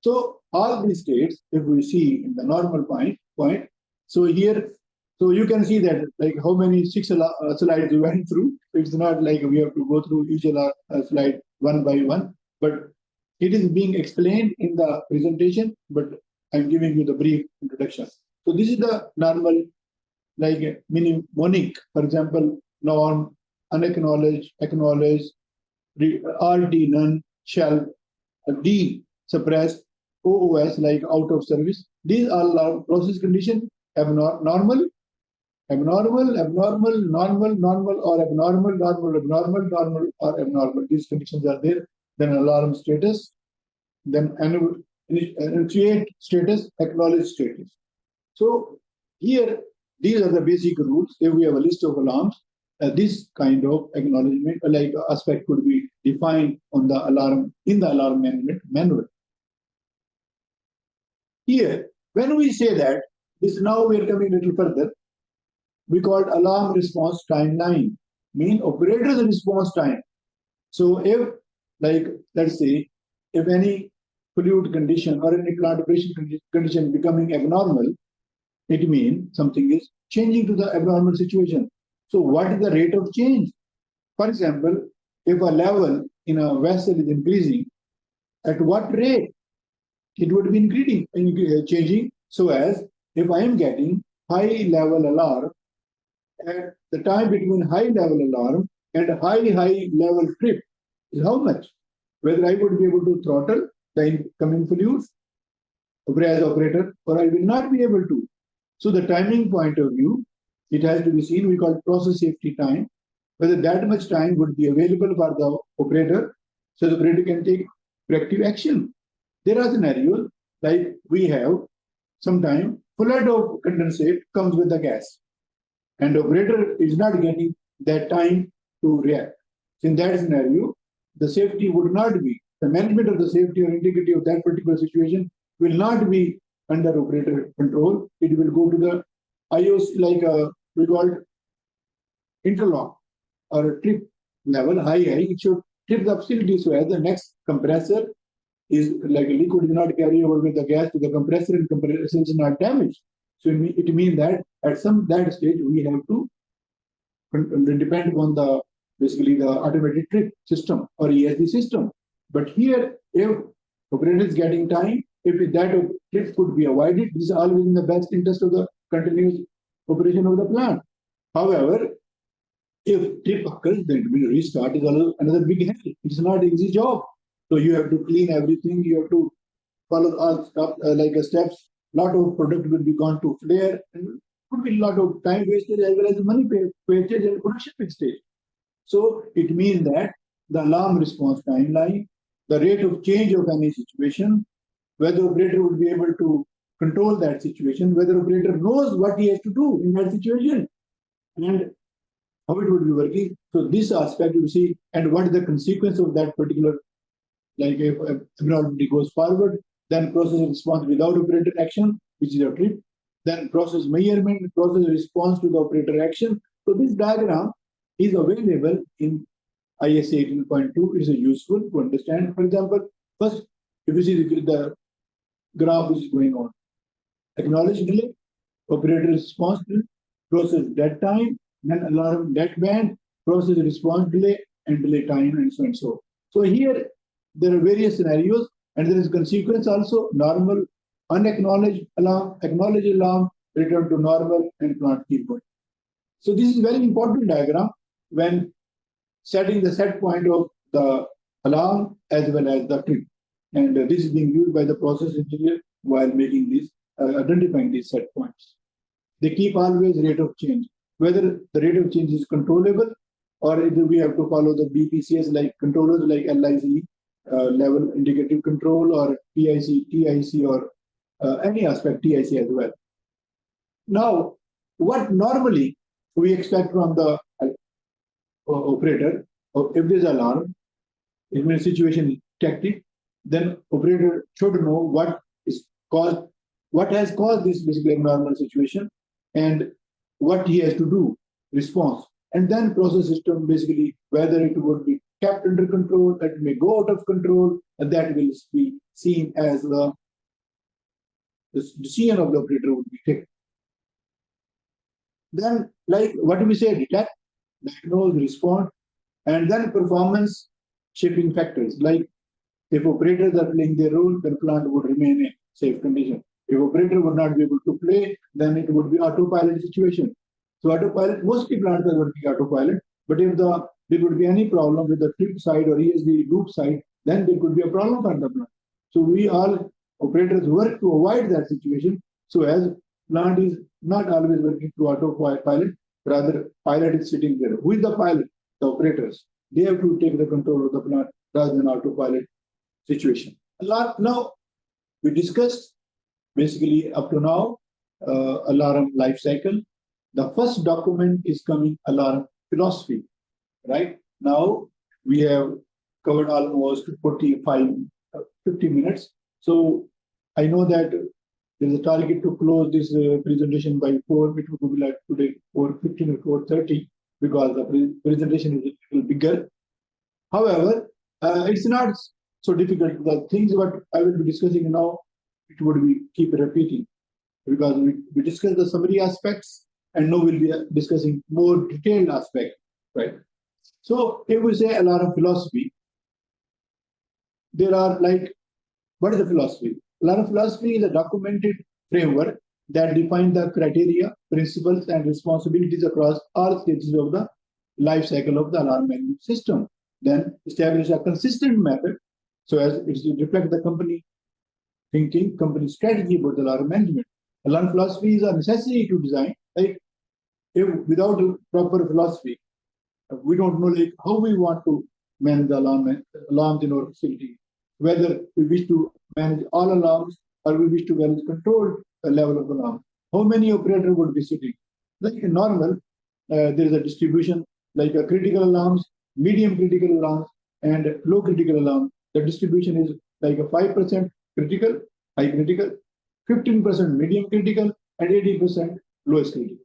So all these states, if we see in the normal point, so here, so you can see that like how many 6 slides we went through. It's not like we have to go through each slide one by one, but it is being explained in the presentation, but I'm giving you the brief introduction. So this is the normal, like mnemonic, for example, norm, unacknowledged, acknowledged, RD, none, shall, D, suppressed, OOS, like out of service. These are process condition, normal, abnormal, normal, normal, or abnormal, normal, or abnormal. These conditions are there. Then alarm status, then initiate status, acknowledge status. So here, these are the basic rules. If we have a list of alarms, this kind of acknowledgement, like aspect, could be defined on the alarm in the alarm management manual. Here, when we say that, this now we are coming a little further. We call it alarm response timeline, mean operator's response time. So if, like, let's say, if any fluid condition or any plant operation condition becoming abnormal, it means something is changing to the abnormal situation. So what is the rate of change? For example, if a level in a vessel is increasing, at what rate it would be changing, so as if I am getting high level alarm, at the time between high level alarm and high level trip is how much? Whether I would be able to throttle the incoming fluids as operator, or I will not be able to. So the timing point of view, it has to be seen, we call process safety time, whether that much time would be available for the operator, so the operator can take corrective action. There are scenarios like we have sometime flood of condensate comes with the gas, and the operator is not getting that time to react. In that scenario, the safety would not be, the management of the safety or integrity of that particular situation will not be under operator control. It will go to the IOC, like we call it interlock or trip level, high. It should trip the facility so as the next compressor is like a liquid is not carried over with the gas to the compressor and compressor is not damaged. So it means that at that stage we have to depend on the basically the automated trip system or ESD system. But here, if operator is getting time, if that trip could be avoided, this is always in the best interest of the continuous operation of the plant. However, if trip occurs, then restart is another big help. It's not an easy job. So you have to clean everything. You have to follow all stuff like steps. Lot of product will be gone to flare, and could be a lot of time wasted as well as money wasted and production wastage. So it means that the alarm response timeline, the rate of change of any situation, whether operator would be able to control that situation, whether operator knows what he has to do in that situation, and how it would be working. So this aspect you see, and what is the consequence of that particular, like if abnormality goes forward, then process response without operator action, which is a trip, then process measurement, process response to the operator action. So this diagram is available in ISA 18.2. It's useful to understand. For example, first, if you see the graph which is going on, acknowledge delay, operator response delay, process dead time, then alarm dead band, process response delay, and delay time, and so and so. So here there are various scenarios, and there is consequence also: normal, unacknowledged alarm, acknowledged alarm, return to normal, and plant keep going. So this is very important diagram when setting the set point of the alarm as well as the trip. And this is being used by the process engineer while making these, identifying these set points. They keep always rate of change, whether the rate of change is controllable or either we have to follow the BPCS like controllers like LIC, level indicative control, or PIC, TIC, or any aspect TIC as well. Now, what normally we expect from the operator, if there's alarm, if the situation is detected, then operator should know what has caused this basically abnormal situation, and what he has to do, response, and then process system basically whether it would be kept under control, that may go out of control, and that will be seen as the decision of the operator would be taken. Then, like what do we say? Detect, diagnose, respond, and then performance shaping factors. Like if operators are playing their role, the plant would remain in safe condition. If operator would not be able to play, then it would be autopilot situation. So autopilot, mostly plants are working autopilot, but if there would be any problem with the trip side or ESD loop side, then there could be a problem for the plant. So we all operators work to avoid that situation. So as plant is not always working through autopilot, rather pilot is sitting there. Who is the pilot? The operators. They have to take the control of the plant rather than autopilot situation. Now we discussed basically up to now alarm life cycle. The first document is coming alarm philosophy. Right now we have covered almost 50 minutes. So I know that there is a target to close this presentation by 4, which would be like today 4:15 or 4:30, because the presentation is a little bigger. However, it's not so difficult. The things what I will be discussing now, it would be keep repeating, because we discussed the summary aspects, and now we'll be discussing more detailed aspects, right? So if we say alarm philosophy, there are like, what is the philosophy? Alarm philosophy is a documented framework that defines the criteria, principles, and responsibilities across all stages of the life cycle of the alarm management system. Then establish a consistent method so as it reflects the company thinking, company strategy about the alarm management. Alarm philosophy is a necessity to design. Like if without a proper philosophy, we don't know like how we want to manage the alarms in our facility. Whether we wish to manage all alarms or we wish to manage controlled level of alarm. How many operators would be sitting? Like in normal, there is a distribution like a critical alarms, medium critical alarms, and low critical alarm. The distribution is like a 5% critical, high critical, 15% medium critical, and 80% lowest critical.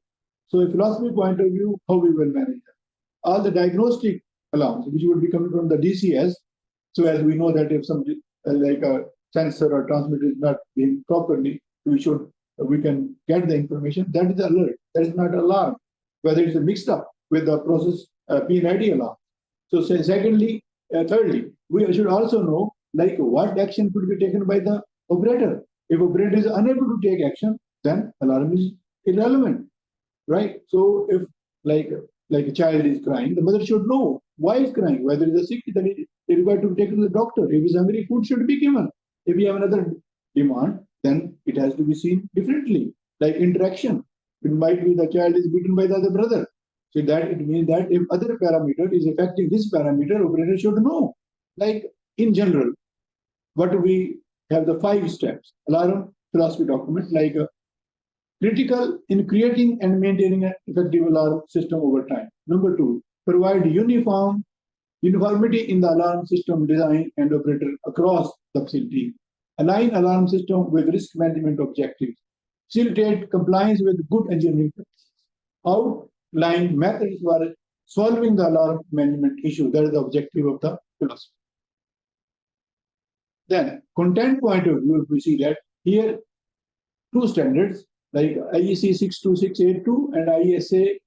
So, a philosophy point of view, how we will manage that. All the diagnostic alarms, which would be coming from the DCS. So, as we know that if some like a sensor or transmitter is not being properly, we can get the information. That is the alert. That is not alarm. Whether it's mixed up with the process PNID alarm. So thirdly, we should also know like what action could be taken by the operator. If operator is unable to take action, then alarm is irrelevant, right? So if like a child is crying, the mother should know why he's crying, whether he's sick, then he is required to take to the doctor. If he's hungry, food should be given. If you have another demand, then it has to be seen differently, like interaction. It might be the child is beaten by the other brother. So that it means that if other parameter is affecting this parameter, operator should know. Like in general, what we have the 5 steps alarm philosophy document, like critical in creating and maintaining an effective alarm system over time. Number 2, provide uniformity in the alarm system design and operator across the facility. Align alarm system with risk management objectives. Facilitate compliance with good engineering practices. Outline methods for solving the alarm management issue. That is the objective of the philosophy. Then, content point of view, if we see that here, 2 standards like IEC 62682 and ISA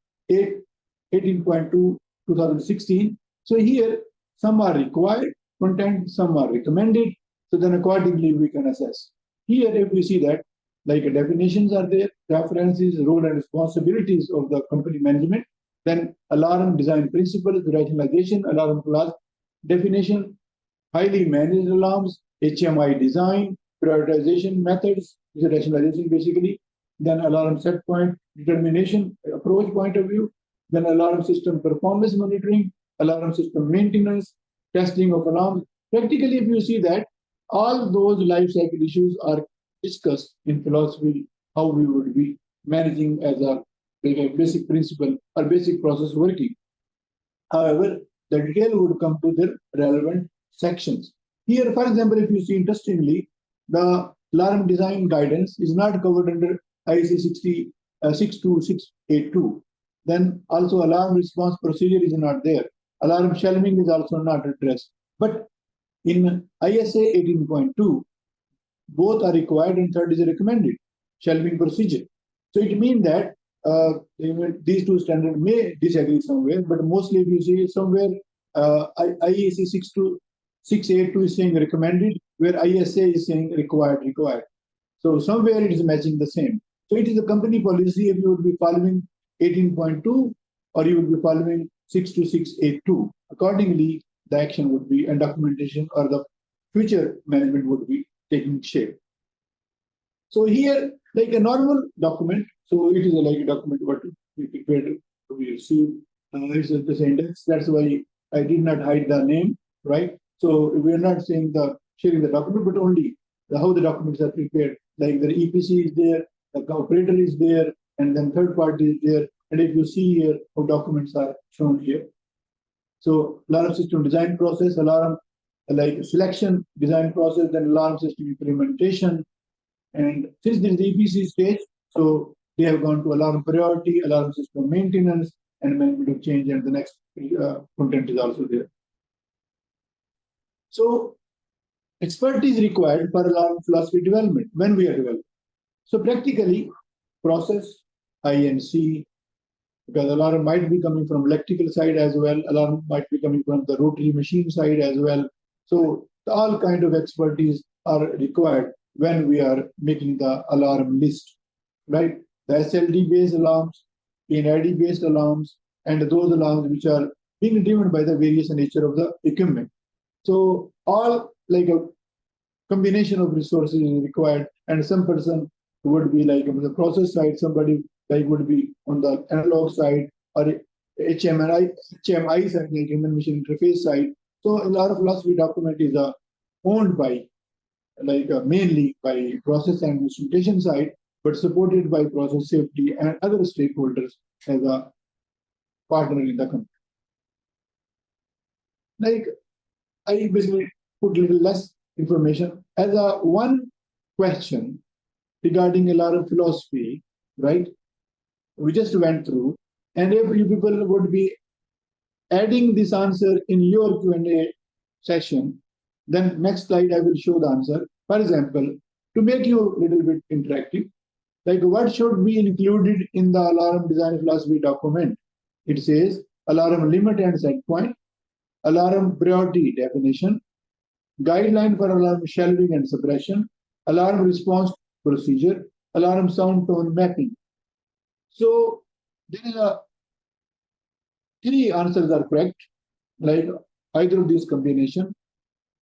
18.2-2016. So here, some are required content, some are recommended. So then accordingly, we can assess. Here, if we see that, like definitions are there, references, role and responsibilities of the company management, then alarm design principles, rationalization, alarm class, definition, highly managed alarms, HMI design, prioritization methods, this is rationalization basically, then alarm set point, determination, approach point of view, then alarm system performance monitoring, alarm system maintenance, testing of alarms. Practically, if you see that, all those life cycle issues are discussed in philosophy, how we would be managing as a basic principle or basic process working. However, the detail would come to their relevant sections. Here, for example, if you see interestingly, the alarm design guidance is not covered under IEC 62682. Then also alarm response procedure is not there. Alarm shelving is also not addressed. But in ISA 18.2, both are required and third is recommended, shelving procedure. So it means that these 2 standards may disagree somewhere, but mostly if you see somewhere IEC 682 is saying recommended, where ISA is saying required. So somewhere it is matching the same. So it is a company policy if you would be following 18.2 or you would be following 62682. Accordingly, the action would be and documentation or the future management would be taking shape. So here, like a normal document, so it is like a document what we prepared to be received. It's this index. That's why I did not hide the name, right? So we are not saying sharing the document, but only how the documents are prepared. Like the EPC is there, the operator is there, and then third party is there. And if you see here, how documents are shown here. So alarm system design process, alarm like selection design process, then alarm system implementation. And since there is the EPC stage, so they have gone to alarm priority, alarm system maintenance, and management of change, and the next content is also there. So expertise required for alarm philosophy development when we are developing. So practically, process, INC, because alarm might be coming from electrical side as well, alarm might be coming from the rotary machine side as well. So all kind of expertise are required when we are making the alarm list, right? The SLD-based alarms, PNID-based alarms, and those alarms which are being driven by the various nature of the equipment. So all like a combination of resources is required, and some person would be like on the process side, somebody like would be on the analog side, or HMI side, like human machine interface side. So a lot of philosophy document is owned by mainly by process and instrumentation side, but supported by process safety and other stakeholders as a partner in the company. Like I basically put a little less information as a one question regarding alarm philosophy, right? We just went through, and if you people would be adding this answer in your Q&A session, Then next slide, I will show the answer. For example, to make you a little bit interactive, like what should be included in the alarm design philosophy document? It says alarm limit and set point, alarm priority definition, guideline for alarm shelving and suppression, alarm response procedure, alarm sound tone mapping. So there is a three answers are correct, like either of these combination.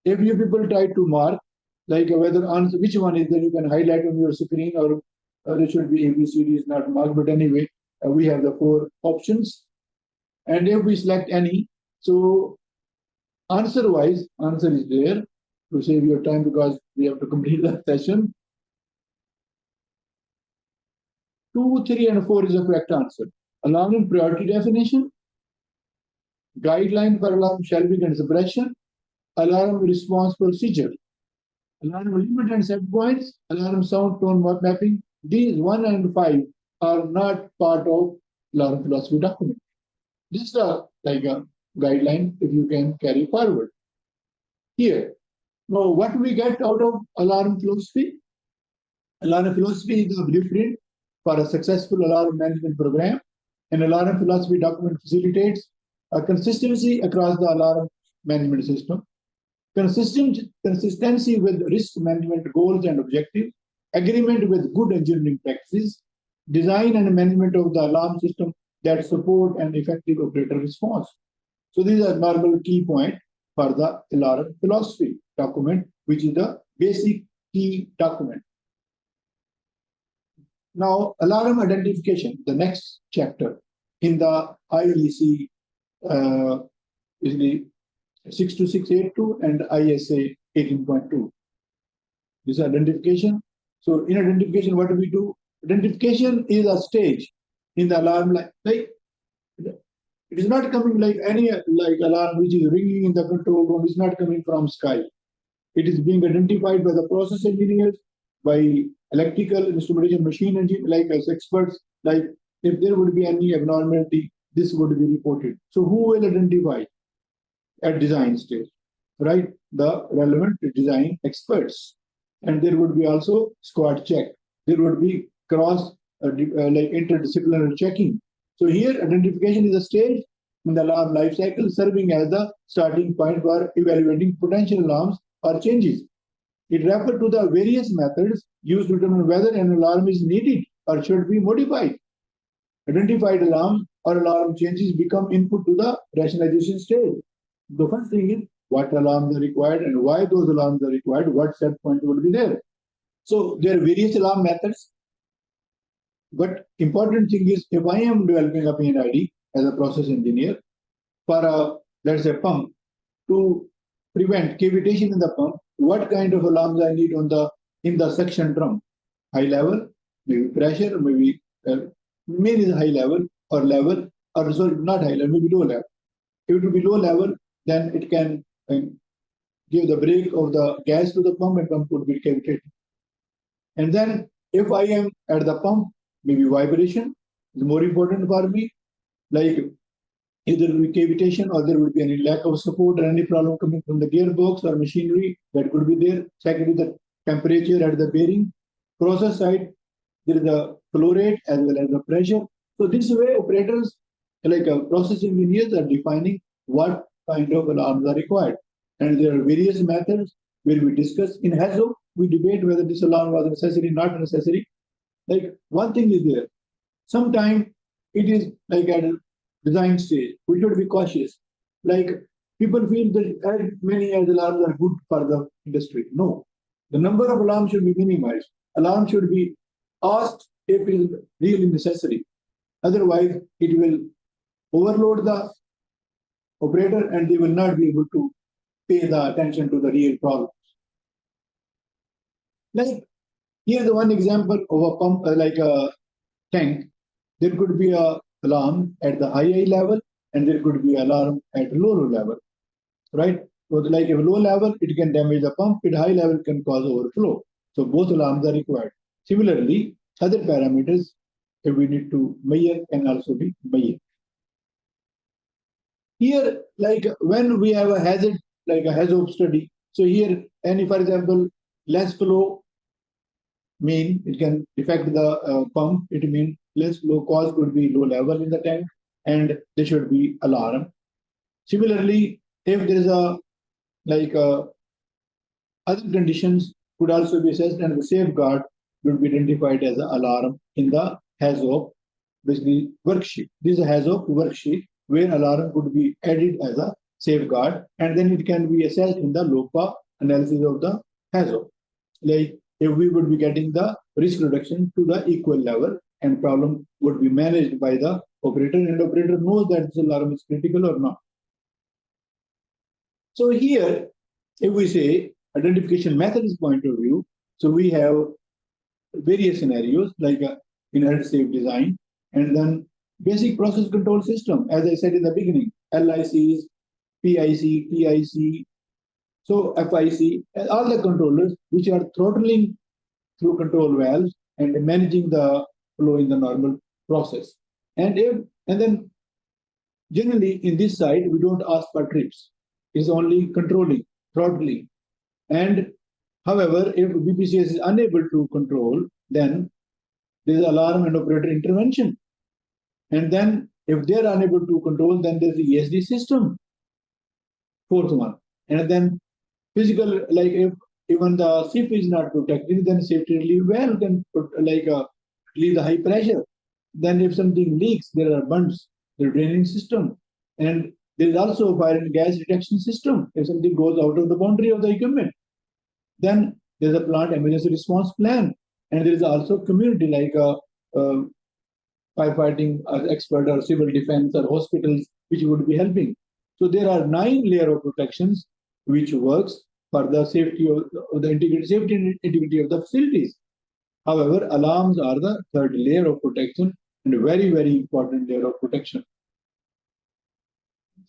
If you people try to mark, like whether answer which one is, then you can highlight on your screen, or there should be ABCD is not marked, but anyway, we have the four options. And if we select any, so answer wise, answer is there to save your time because we have to complete the session. 2, 3, and 4 is the correct answer. Alarm priority definition, guideline for alarm shelving and suppression, alarm response procedure, alarm limit and set points, alarm sound tone mapping. These 1 and 5 are not part of alarm philosophy document. This is like a guideline if you can carry forward. Here, now what we get out of alarm philosophy? Alarm philosophy is a blueprint for a successful alarm management program. An alarm philosophy document facilitates a consistency across the alarm management system, consistency with risk management goals and objectives, agreement with good engineering practices, design and management of the alarm system that support an effective operator response. So these are normal key points for the alarm philosophy document, which is the basic key document. Now, alarm identification, the next chapter in the IEC is the 62682 and ISA 18.2. This is identification. So in identification, what do we do? Identification is a stage in the alarm line. Like it is not coming like any like alarm which is ringing in the control room. It's not coming from sky. It is being identified by the process engineers, by electrical instrumentation machine engineers, like as experts. Like if there would be any abnormality, this would be reported. So who will identify at design stage? Right, the relevant design experts. And there would be also squad check. There would be cross like interdisciplinary checking. So here identification is a stage in the alarm life cycle, serving as the starting point for evaluating potential alarms or changes. It refers to the various methods used to determine whether an alarm is needed or should be modified. Identified alarm or alarm changes become input to the rationalization stage. The first thing is what alarms are required and why those alarms are required, what set point would be there. So there are various alarm methods. But important thing is if I am developing a PNID as a process engineer for a, let's say, pump to prevent cavitation in the pump, what kind of alarms I need on the in the suction drum? High level, maybe pressure, maybe main is high level, or sorry, not high level, maybe low level. If it will be low level, then it can give the break of the gas to the pump and pump would be cavitated. And then if I am at the pump, maybe vibration is more important for me, like either there will be cavitation or there would be any lack of support or any problem coming from the gearbox or machinery that could be there. Second is the temperature at the bearing. Process side, there is the flow rate as well as the pressure. So this way operators like process engineers are defining what kind of alarms are required. And there are various methods where we discuss. In HAZO, we debate whether this alarm was necessary, not necessary. Like one thing is there. Sometimes it is like at a design stage, we should be cautious. Like people feel that as many as alarms are good for the industry. No, the number of alarms should be minimized. Alarm should be asked if it is really necessary. Otherwise, it will overload the operator and they will not be able to pay the attention to the real problems. Like here's the one example of a pump, like a tank. There could be a alarm at the high level and there could be alarm at low level, right? So like at low level, it can damage the pump, at high level can cause overflow. So both alarms are required. Similarly, other parameters that we need to measure can also be measured. Here, like when we have a hazard, like a hazard study, So here, and for example, less flow mean it can affect the pump. It means less flow cause could be low level in the tank, and there should be alarm. Similarly, if there is a like other conditions could also be assessed, and the safeguard would be identified as an alarm in the HAZOP, basically worksheet. This is a HAZOP worksheet where alarm could be added as a safeguard, and then it can be assessed in the LOPA analysis of the HAZOP. Like if we would be getting the risk reduction to the equal level, and problem would be managed by the operator, and operator knows that this alarm is critical or not. So here, if we say identification methods point of view, so we have various scenarios like inherent safe design, and then basic process control system, as I said in the beginning, LICs, PIC, TIC, so FIC, and all the controllers which are throttling through control valves and managing the flow in the normal process. And then generally in this side, we don't ask for trips. It's only controlling, throttling. And however, if BPCS is unable to control, then there is alarm and operator intervention. And then if they are unable to control, then there's the ESD system, fourth one. And then physical, like if even the ship is not protected, then safety relief valve can relieve the high pressure. Then if something leaks, there are bunds, the draining system. And there is also a fire and gas detection system if something goes out of the boundary of the equipment. Then there's a plant emergency response plan. And there is also community like firefighting expert or civil defense or hospitals which would be helping. So there are 9 layers of protections which works for the safety of the integrity, safety and integrity of the facilities. However, alarms are the third layer of protection and a very, very important layer of protection.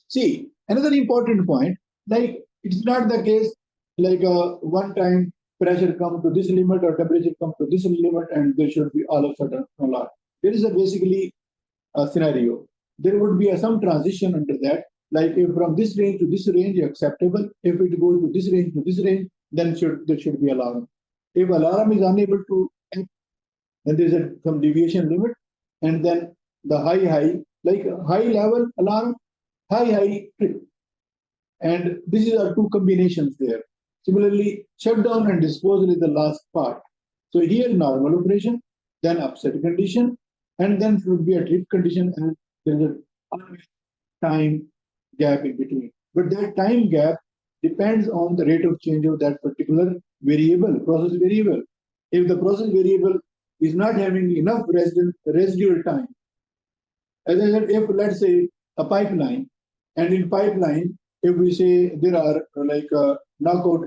See, another important point, like it's not the case like one time pressure come to this limit or temperature come to this limit and there should be all of a sudden alarm. There is basically a scenario. There would be some transition under that. Like if from this range to this range acceptable, if it goes to this range, then there should be alarm. If alarm is unable to act, then there is some deviation limit, and then the high, like high level alarm, high trip. And this is our two combinations there. Similarly, shutdown and disposal is the last part. So here normal operation, then upset condition, and then should be a trip condition, and there is a time gap in between. But that time gap depends on the rate of change of that particular variable, process variable. If the process variable is not having enough residual time, as I said, if let's say a pipeline, and in pipeline, if we say there are like knockout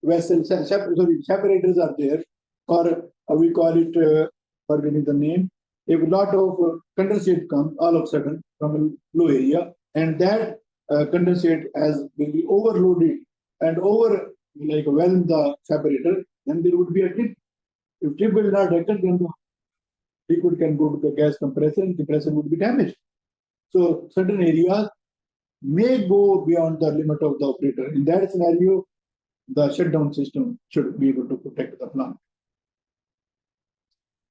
vessels, separators are there, or we call it, forgetting the name, if a lot of condensate comes all of a sudden from a low area, and that condensate has maybe overloaded and overwhelmed the separator, then there would be a trip. If trip will not occur, then the liquid can go to the gas compressor, and compressor would be damaged. So certain areas may go beyond the limit of the operator. In that scenario, the shutdown system should be able to protect the plant.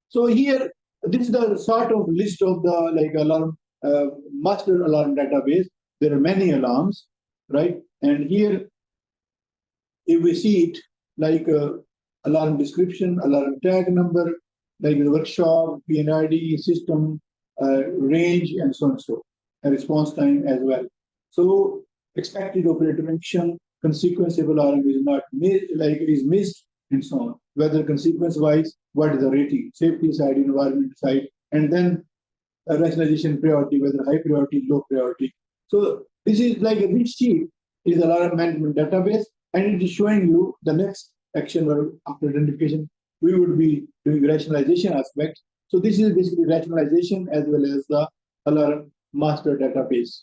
So here, this is the sort of list of the alarm, master alarm database. There are many alarms, right? And here, if we see it like alarm description, alarm tag number, like the workshop, PNID, system, range, and so on and so, and response time as well. So expected operator action, consequence if alarm is not is missed, and so on. Whether consequence-wise, what is the rating, safety side, environment side, and then rationalization priority, whether high priority, low priority. So this is like a bit sheet is alarm management database, and it is showing you the next action or after identification we would be doing rationalization aspect. So this is basically rationalization as well as the alarm master database.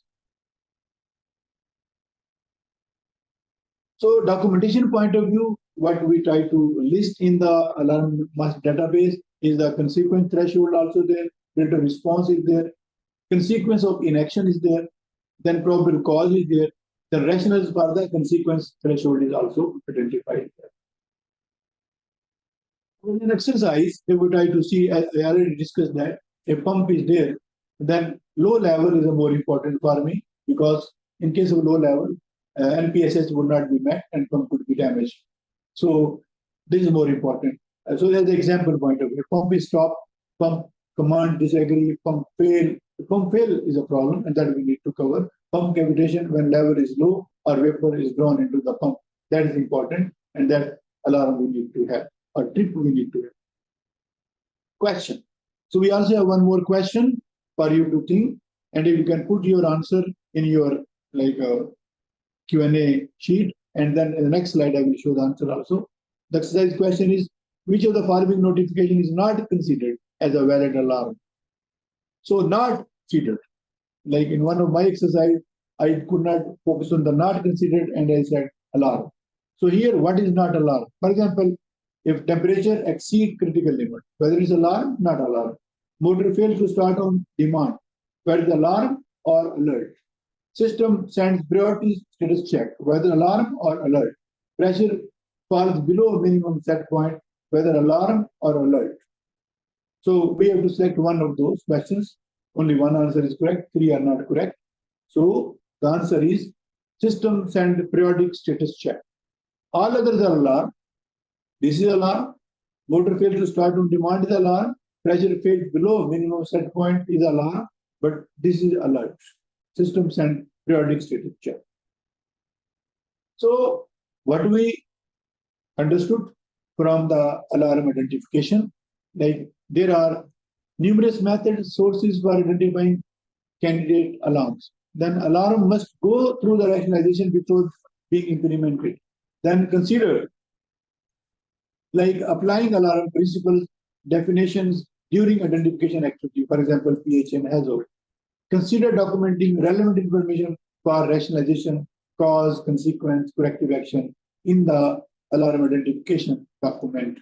So documentation point of view, what we try to list in the alarm master database is the consequence threshold also there, rate of response is there, consequence of inaction is there, then probable cause is there, The rationale for the consequence threshold is also identified. In an exercise, if we try to see, I already discussed that a pump is there, then low level is more important for me, because in case of low level, NPSS would not be met and pump could be damaged. So this is more important. So there's the example point of view. Pump is stopped, pump command disagree, pump fail. Pump fail is a problem, and that we need to cover. Pump cavitation when level is low or vapor is drawn into the pump. That is important, and that alarm we need to have, or trip we need to have. Question. So we also have one more question for you to think, and if you can put your answer in your Q&A sheet, and then in the next slide I will show the answer also. The exercise question is, which of the following notification is not considered as a valid alarm? So not considered. Like in one of my exercise, I could not focus on the not considered, and I said alarm. So here, what is not alarm? For example, if temperature exceed critical limit, whether it's alarm, not alarm. Motor fails to start on demand, whether it's alarm or alert. System sends priority status check, whether alarm or alert. Pressure falls below minimum set point, whether alarm or alert. So we have to select one of those questions. Only one answer is correct, three are not correct. So the answer is system send periodic status check. All others are alarm. This is alarm. Motor fails to start on demand is alarm. Pressure fails below minimum set point is alarm. But this is alert. System send periodic status check. So what we understood from the alarm identification, like there are numerous methods, sources for identifying candidate alarms. Then alarm must go through the rationalization before being implemented. Then consider like applying alarm principles, definitions during identification activity, for example, PHM HAZO. Consider documenting relevant information for rationalization, cause, consequence, corrective action in the alarm identification document.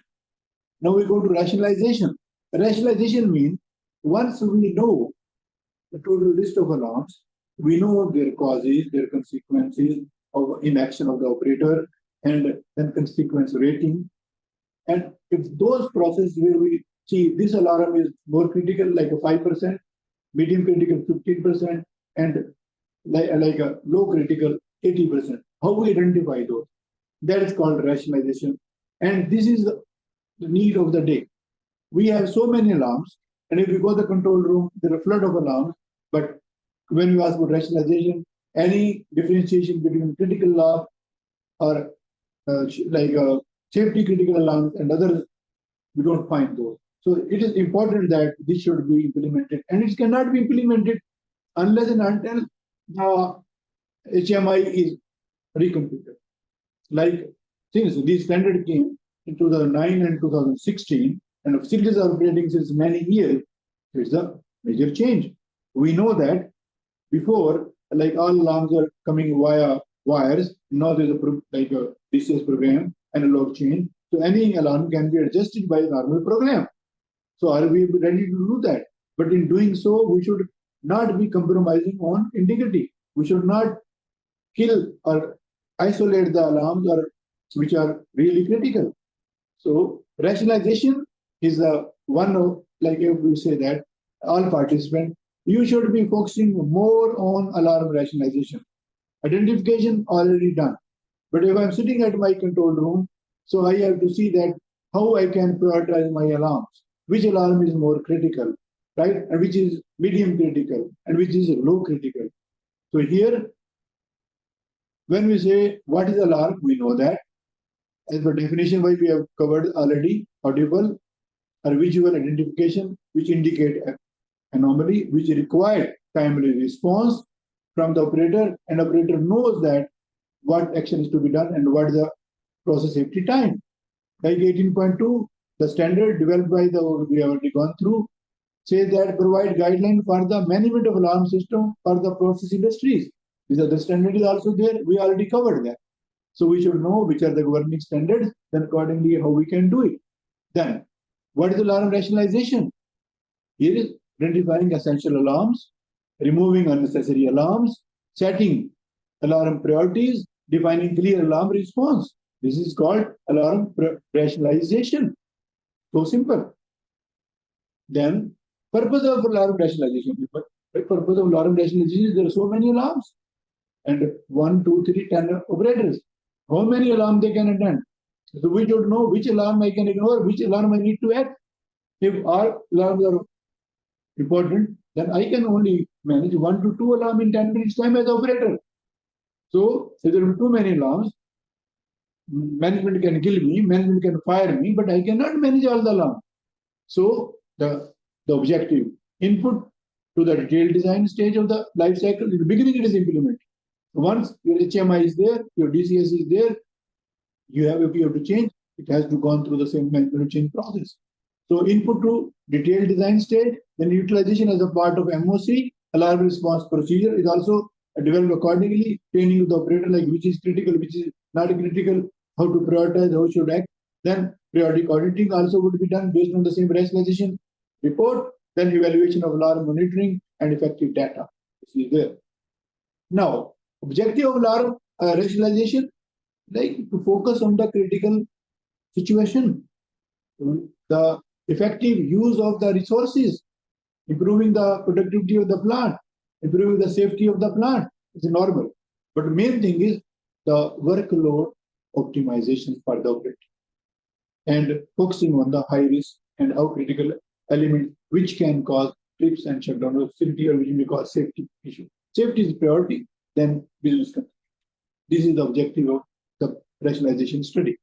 Now we go to rationalization. Rationalization means once we know the total list of alarms, we know their causes, their consequences of inaction of the operator, and then consequence rating. And if those processes where we see this alarm is more critical, like a 5%, medium critical 15%, and like a low critical 80%, how we identify those? That is called rationalization. And this is the need of the day. We have so many alarms, and if you go to the control room, there are a flood of alarms. But when you ask for rationalization, any differentiation between critical alarm or safety critical alarms and others, we don't find those. So it is important that this should be implemented, and it cannot be implemented unless and until the HMI is reconfigured. Like since this standard came in 2009 and 2016, and facilities are operating since many years, it's a major change. We know that before, like all alarms are coming via wires. Now there's a DCS program and a log chain. So any alarm can be adjusted by a normal program. So are we ready to do that? But in doing so, we should not be compromising on integrity. We should not kill or isolate the alarms which are really critical. So rationalization is the one of, like if we say that all participants, you should be focusing more on alarm rationalization. Identification already done. But if I'm sitting at my control room, so I have to see that how I can prioritize my alarms. Which alarm is more critical, right? And which is medium critical, and which is low critical. So here, when we say what is alarm, we know that. As per definition wise, we have covered already audible or visual identification, which indicate anomaly, which require timely response from the operator, and operator knows that what action is to be done and what is the process safety time. Like 18.2, the standard developed by we have already gone through, says that provide guideline for the management of alarm system for the process industries. These are the standard is also there. We already covered that. So we should know which are the governing standards, then accordingly how we can do it. Then, what is alarm rationalization? Here is identifying essential alarms, removing unnecessary alarms, setting alarm priorities, defining clear alarm response. This is called alarm rationalization. So simple. Then, purpose of alarm rationalization. The purpose of alarm rationalization is there are so many alarms, and 1, 2, 3, 10 operators. How many alarms they can attend? So we don't know which alarm I can ignore, which alarm I need to add. If all alarms are important, then I can only manage 1 to 2 alarms in 10 minutes time as operator. So if there are too many alarms, management can kill me, management can fire me, but I cannot manage all the alarms. So the objective input to the detailed design stage of the life cycle. In the beginning, it is implemented. Once your HMI is there, your DCS is there, if you have to change, it has to go through the same management change process. So input to detailed design stage, then utilization as a part of MOC, alarm response procedure is also developed accordingly, training of the operator, like which is critical, which is not critical, how to prioritize, how should act. Then periodic auditing also would be done based on the same rationalization report, then evaluation of alarm monitoring and effective data. This is there. Now, objective of alarm rationalization, like to focus on the critical situation, the effective use of the resources, improving the productivity of the plant, improving the safety of the plant. It's normal. But the main thing is the workload optimization for the operator and focusing on the high risk and how critical element which can cause trips and shutdown of facility, or which may cause safety issue. Safety is priority, then business continuity. This is the objective of the rationalization study.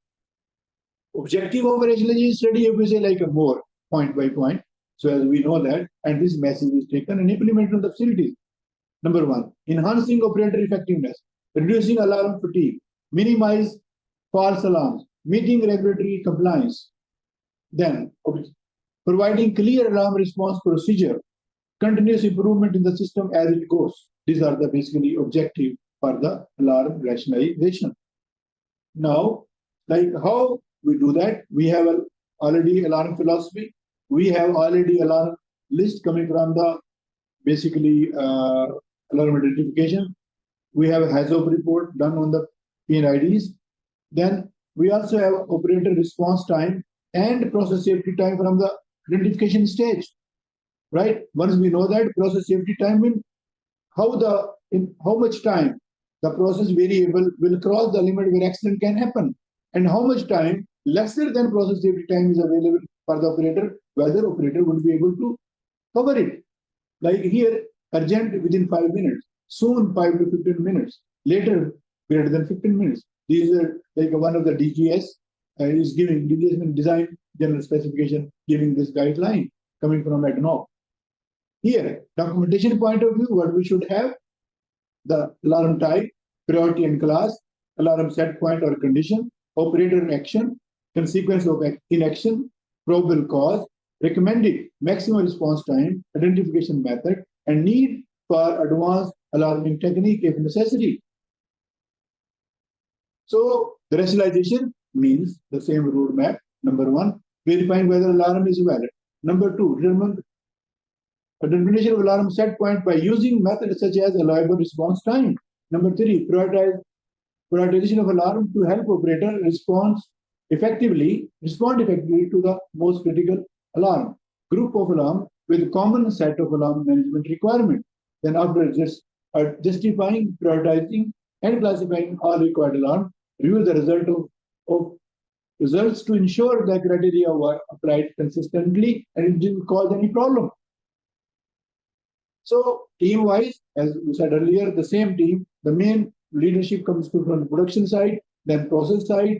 Objective of a rationalization study, if we say like a more point by point, so as we know that, and this message is taken and implemented on the facilities. Number 1, enhancing operator effectiveness, reducing alarm fatigue, minimize false alarms, meeting regulatory compliance. Then, providing clear alarm response procedure, continuous improvement in the system as it goes. These are the basically objective for the alarm rationalization. Now, like how we do that, we have already alarm philosophy. We have already alarm list coming from the basically alarm identification. We have a HAZOP report done on the PNIDs. Then we also have operator response time and process safety time from the identification stage, right? Once we know that process safety time means in how much time the process variable will cross the limit where accident can happen, and how much time lesser than process safety time is available for the operator, whether operator would be able to cover it. Like here, urgent within 5 minutes, soon 5 to 15 minutes, later greater than 15 minutes. These are like one of the DGS is giving DGS design general specification, giving this guideline coming from ADNOC. Here, documentation point of view, what we should have: the alarm type, priority and class, alarm set point or condition, operator action, consequence of inaction, probable cause, recommended maximum response time, identification method, and need for advanced alarming technique if necessary. So the rationalization means the same roadmap. Number 1, verifying whether alarm is valid. Number 2, determination of alarm set point by using methods such as allowable response time. Number 3, prioritization of alarm to help operator respond effectively to the most critical alarm. Group of alarm with common set of alarm management requirement. Then after justifying, prioritizing, and classifying all required alarm, review the result of results to ensure the criteria were applied consistently and it didn't cause any problem. So team-wise, as we said earlier, the same team, the main leadership comes from the production side, then process side,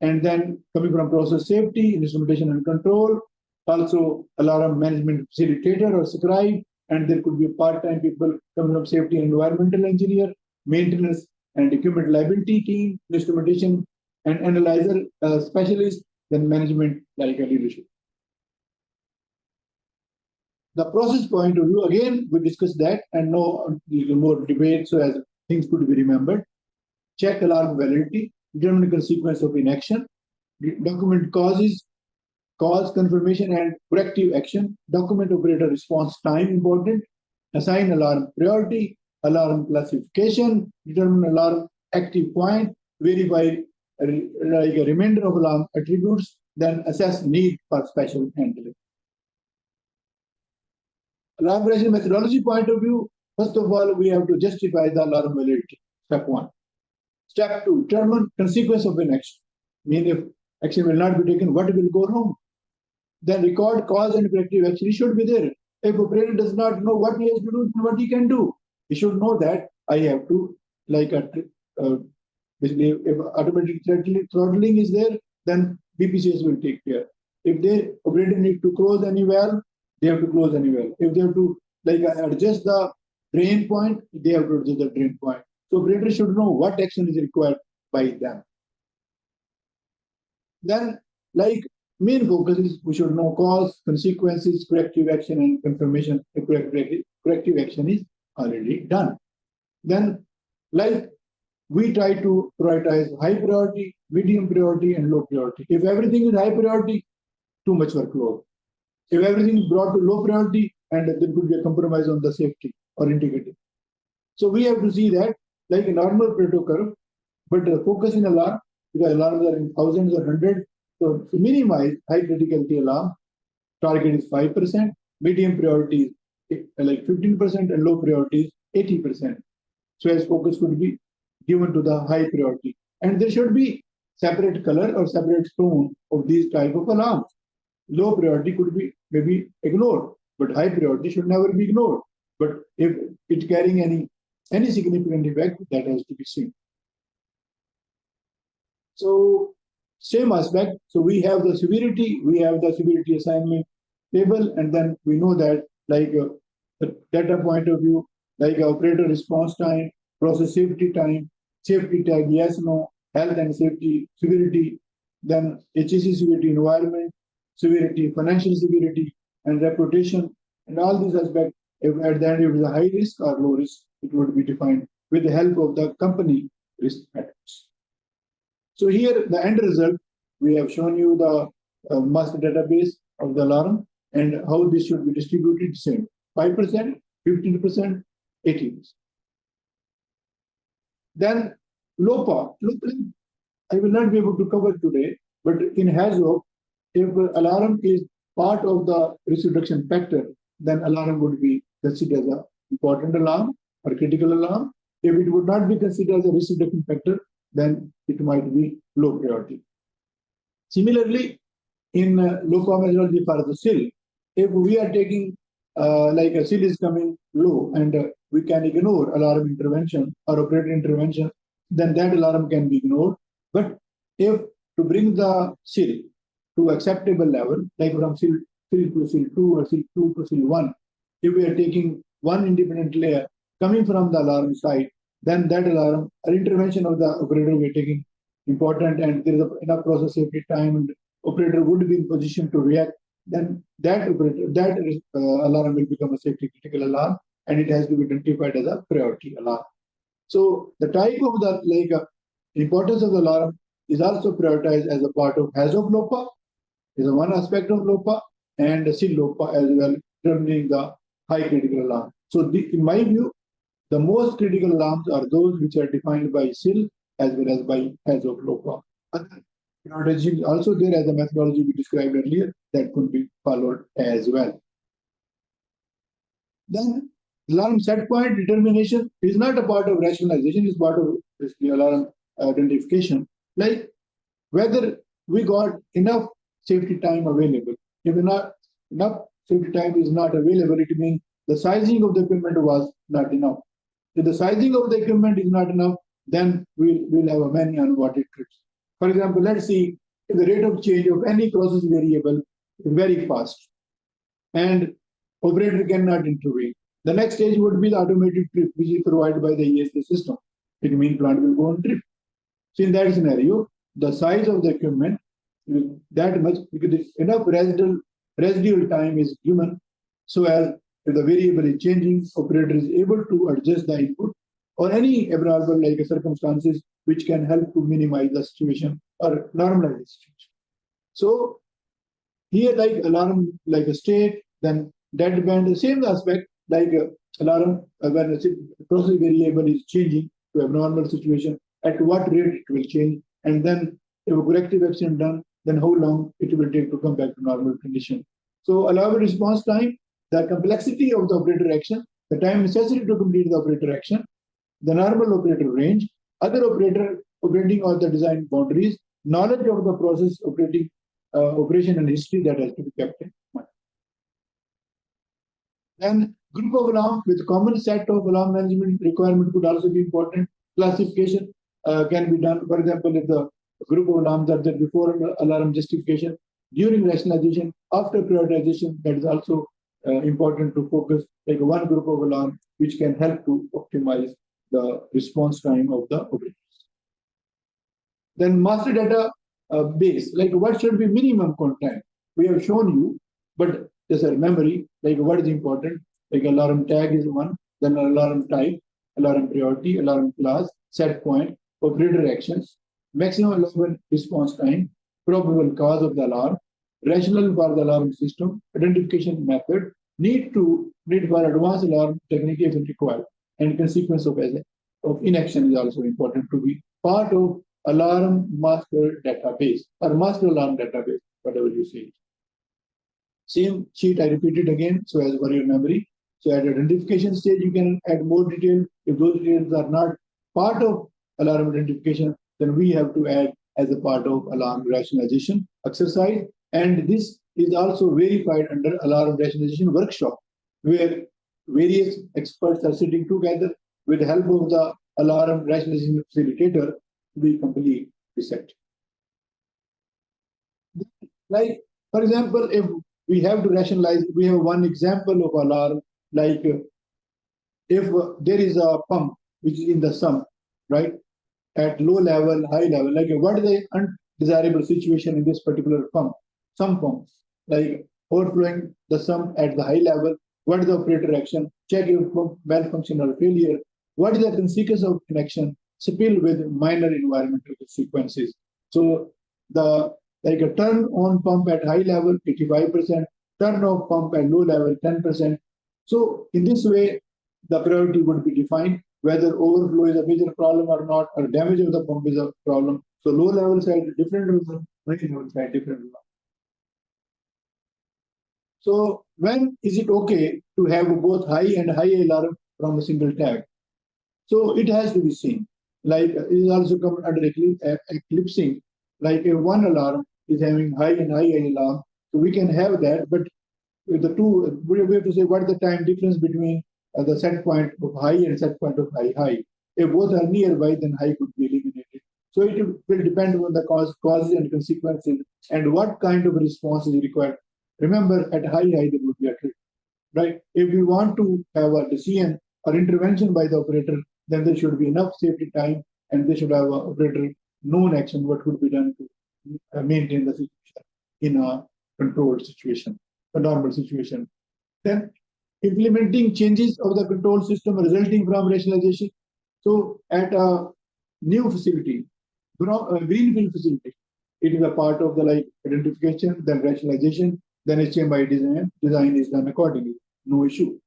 and then coming from process safety, instrumentation and control, also alarm management facilitator or scribe, and there could be part-time people coming from safety and environmental engineer, maintenance and equipment liability team, instrumentation and analyzer specialist, then management like a leadership. The process point of view, again, we discussed that and no more debate so as things could be remembered. Check alarm validity, determine consequence of inaction, document cause confirmation and corrective action, document operator response time important, assign alarm priority, alarm classification, determine alarm active point, verify like a remainder of alarm attributes, then assess need for special handling. Alarm creation methodology point of view, first of all, we have to justify the alarm validity. Step 1. Step 2, determine consequence of an action. Mean if action will not be taken, what will go wrong? Then record cause and corrective action should be there. If operator does not know what he has to do and what he can do, he should know that I have to, like, basically, if automatic throttling is there, then BPCS will take care. If the operator need to close any valve, they have to close any valve. If they have to, like, adjust the drain point, they have to adjust the drain point. So operator should know what action is required by them. Then, like, main focus is we should know cause, consequences, corrective action, and confirmation if corrective action is already done. Then, like, we try to prioritize high priority, medium priority, and low priority. If everything is high priority, too much workload. If everything is brought to low priority, and there could be a compromise on the safety or integrity. So we have to see that like a normal Pareto curve, but the focus in alarm, because alarms are in thousands or hundreds. So to minimize high criticality alarm, target is 5%, medium priority is like 15%, and low priority is 80%. So as focus could be given to the high priority. And there should be separate color or separate tone of these type of alarms. Low priority could be maybe ignored, but high priority should never be ignored. But if it's carrying any significant effect, that has to be seen. So same aspect. So we have the severity assignment table, and then we know that like the data point of view, like operator response time, process safety time, safety tag, yes, no, health and safety, severity, then HSE severity, environment, severity, financial severity, and reputation, and all these aspects, if at the end it is a high risk or low risk, it would be defined with the help of the company risk matrix. So here, the end result, we have shown you the master database of the alarm and how this should be distributed same, 5%, 15%, 80%. Then LOPA, I will not be able to cover today, but in HAZOP, if alarm is part of the risk reduction factor, then alarm would be considered as an important alarm or critical alarm. If it would not be considered as a risk reduction factor, then it might be low priority. Similarly, in LOPA methodology for the SIL, if we are taking like a SIL is coming low and we can ignore alarm intervention or operator intervention, then that alarm can be ignored. But if to bring the SIL to acceptable level, like from SIL to SIL 2 or SIL 2 to SIL 1, if we are taking one independent layer coming from the alarm side, then that alarm or intervention of the operator we are taking important, and there is enough process safety time and operator would be in position to react, then that alarm will become a safety critical alarm, and it has to be identified as a priority alarm. So the type of the importance of the alarm is also prioritized as a part of HAZOP LOPA, is a one aspect of LOPA, and SIL LOPA as well, determining the high critical alarm. So in my view, the most critical alarms are those which are defined by SIL as well as by HAZOP LOPA. Prioritization is also there as a methodology we described earlier that could be followed as well. Then alarm set point determination is not a part of rationalization, it's part of the alarm identification. Like whether we got enough safety time available. If not enough safety time is not available, it means the sizing of the equipment was not enough. If the sizing of the equipment is not enough, then we'll have many unwanted trips. For example, let's see if the rate of change of any process variable is very fast and operator cannot intervene. The next stage would be the automated trip, which is provided by the ISA system. It means plant will go on trip. So in that scenario, the size of the equipment is that much because enough residual time is given so as if the variable is changing, operator is able to adjust the input or any abnormal like circumstances which can help to minimize the situation or normalize the situation. So here like alarm like a state, then dead band, the same aspect, like alarm when a process variable is changing to abnormal situation, at what rate it will change, and then if a corrective action done, then how long it will take to come back to normal condition. So allowable response time, the complexity of the operator action, the time necessary to complete the operator action, the normal operator range, other operator operating on the design boundaries, knowledge of the process operating operation and history that has to be kept in mind. Then group of alarm with common set of alarm management requirement could also be important. Classification can be done. For example, if the group of alarms are there before alarm justification, during rationalization, after prioritization, that is also important to focus like one group of alarm which can help to optimize the response time of the operators. Then master data base, like what should be minimum content? We have shown you, but just a memory, like what is important, like alarm tag is one, then alarm type, alarm priority, alarm class, set point, operator actions, maximum allowable response time, probable cause of the alarm, rationale for the alarm system, identification method, need for advanced alarm technique if required, and consequence of inaction is also important to be part of alarm master database or master alarm database, whatever you say. Same sheet I repeated again, so as for your memory. So at identification stage, you can add more detail. If those details are not part of alarm identification, then we have to add as a part of alarm rationalization exercise. And this is also verified under alarm rationalization workshop, where various experts are sitting together with the help of the alarm rationalization facilitator to complete the set. Like, for example, if we have to rationalize, we have one example of alarm, like if there is a pump which is in the sump, right, at low level, high level, like what is the undesirable situation in this particular pump? Some pumps, like overflowing the sump at the high level, what is the operator action? Check if pump malfunction or failure. What is the consequence of connection? Spill with minor environmental consequences. So the like a turn on pump at high level, 85%, turn off pump at low level, 10%. So in this way, the priority would be defined, whether overflow is a major problem or not, or damage of the pump is a problem. So low level side, different reason, high level side, different reason. So when is it okay to have both high and high alarm from a single tag? So it has to be seen. Like it is also come under eclipsing. Like if one alarm is having high and high alarm, so we can have that. But with the two, we have to say what is the time difference between the set point of high and set point of high. If both are nearby, then high could be eliminated. So it will depend on the causes and consequences and what kind of response is required. Remember, at high, there would be a trick, right? If we want to have a decision or intervention by the operator, then there should be enough safety time and they should have an operator known action what could be done to maintain the situation in a controlled situation, a normal situation. Then implementing changes of the control system resulting from rationalization. So at a new facility, greenfield facility, it is a part of the like identification, then rationalization, then HMI design is done accordingly, no issue.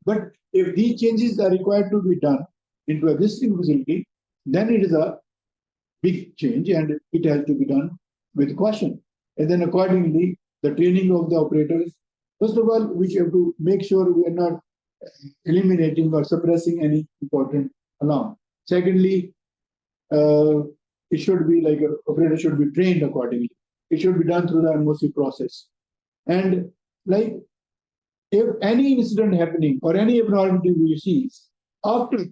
But if these changes are required to be done into existing facility, then it is a big change and it has to be done with caution. And then accordingly, the training of the operators, first of all, we have to make sure we are not eliminating or suppressing any important alarm. Secondly, it should be like an operator should be trained accordingly. It should be done through the MOC process. And like if any incident happening or any abnormality we see after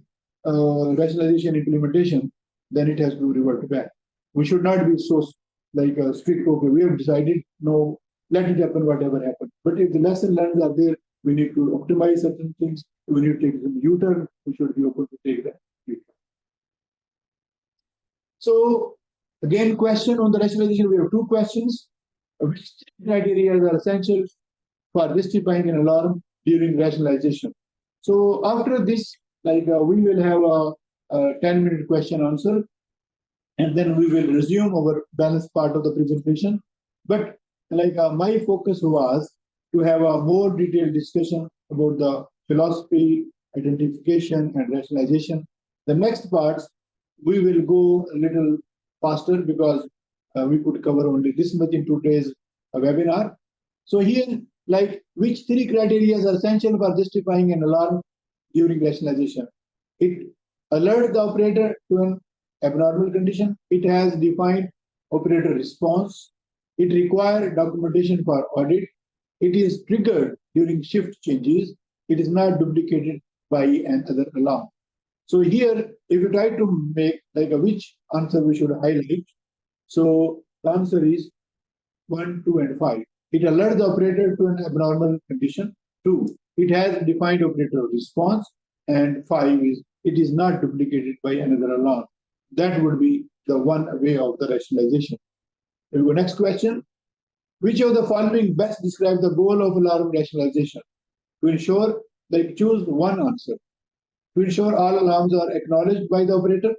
rationalization implementation, then it has to revert back. We should not be so like strict. Okay, we have decided no, let it happen whatever happens. But if the lesson learned are there, we need to optimize certain things. We need to take some U-turn. We should be open to take that U-turn. So again, question on the rationalization. We have two questions. Which criteria are essential for justifying an alarm during rationalization? So after this, like we will have a 10-minute question answer, and then we will resume our balanced part of the presentation. But like my focus was to have a more detailed discussion about the philosophy, identification, and rationalization. The next parts, we will go a little faster because we could cover only this much in today's webinar. So here, like which three criteria are essential for justifying an alarm during rationalization? It alerts the operator to an abnormal condition. It has defined operator response. It requires documentation for audit. It is triggered during shift changes. It is not duplicated by another alarm. So here, if you try to make like which answer we should highlight, so the answer is 1, 2, and 5. It alerts the operator to an abnormal condition. 2, it has defined operator response. And 5 is it is not duplicated by another alarm. That would be the one way of the rationalization. We go next question. Which of the following best describe the goal of alarm rationalization? To ensure, like choose one answer. To ensure all alarms are acknowledged by the operator.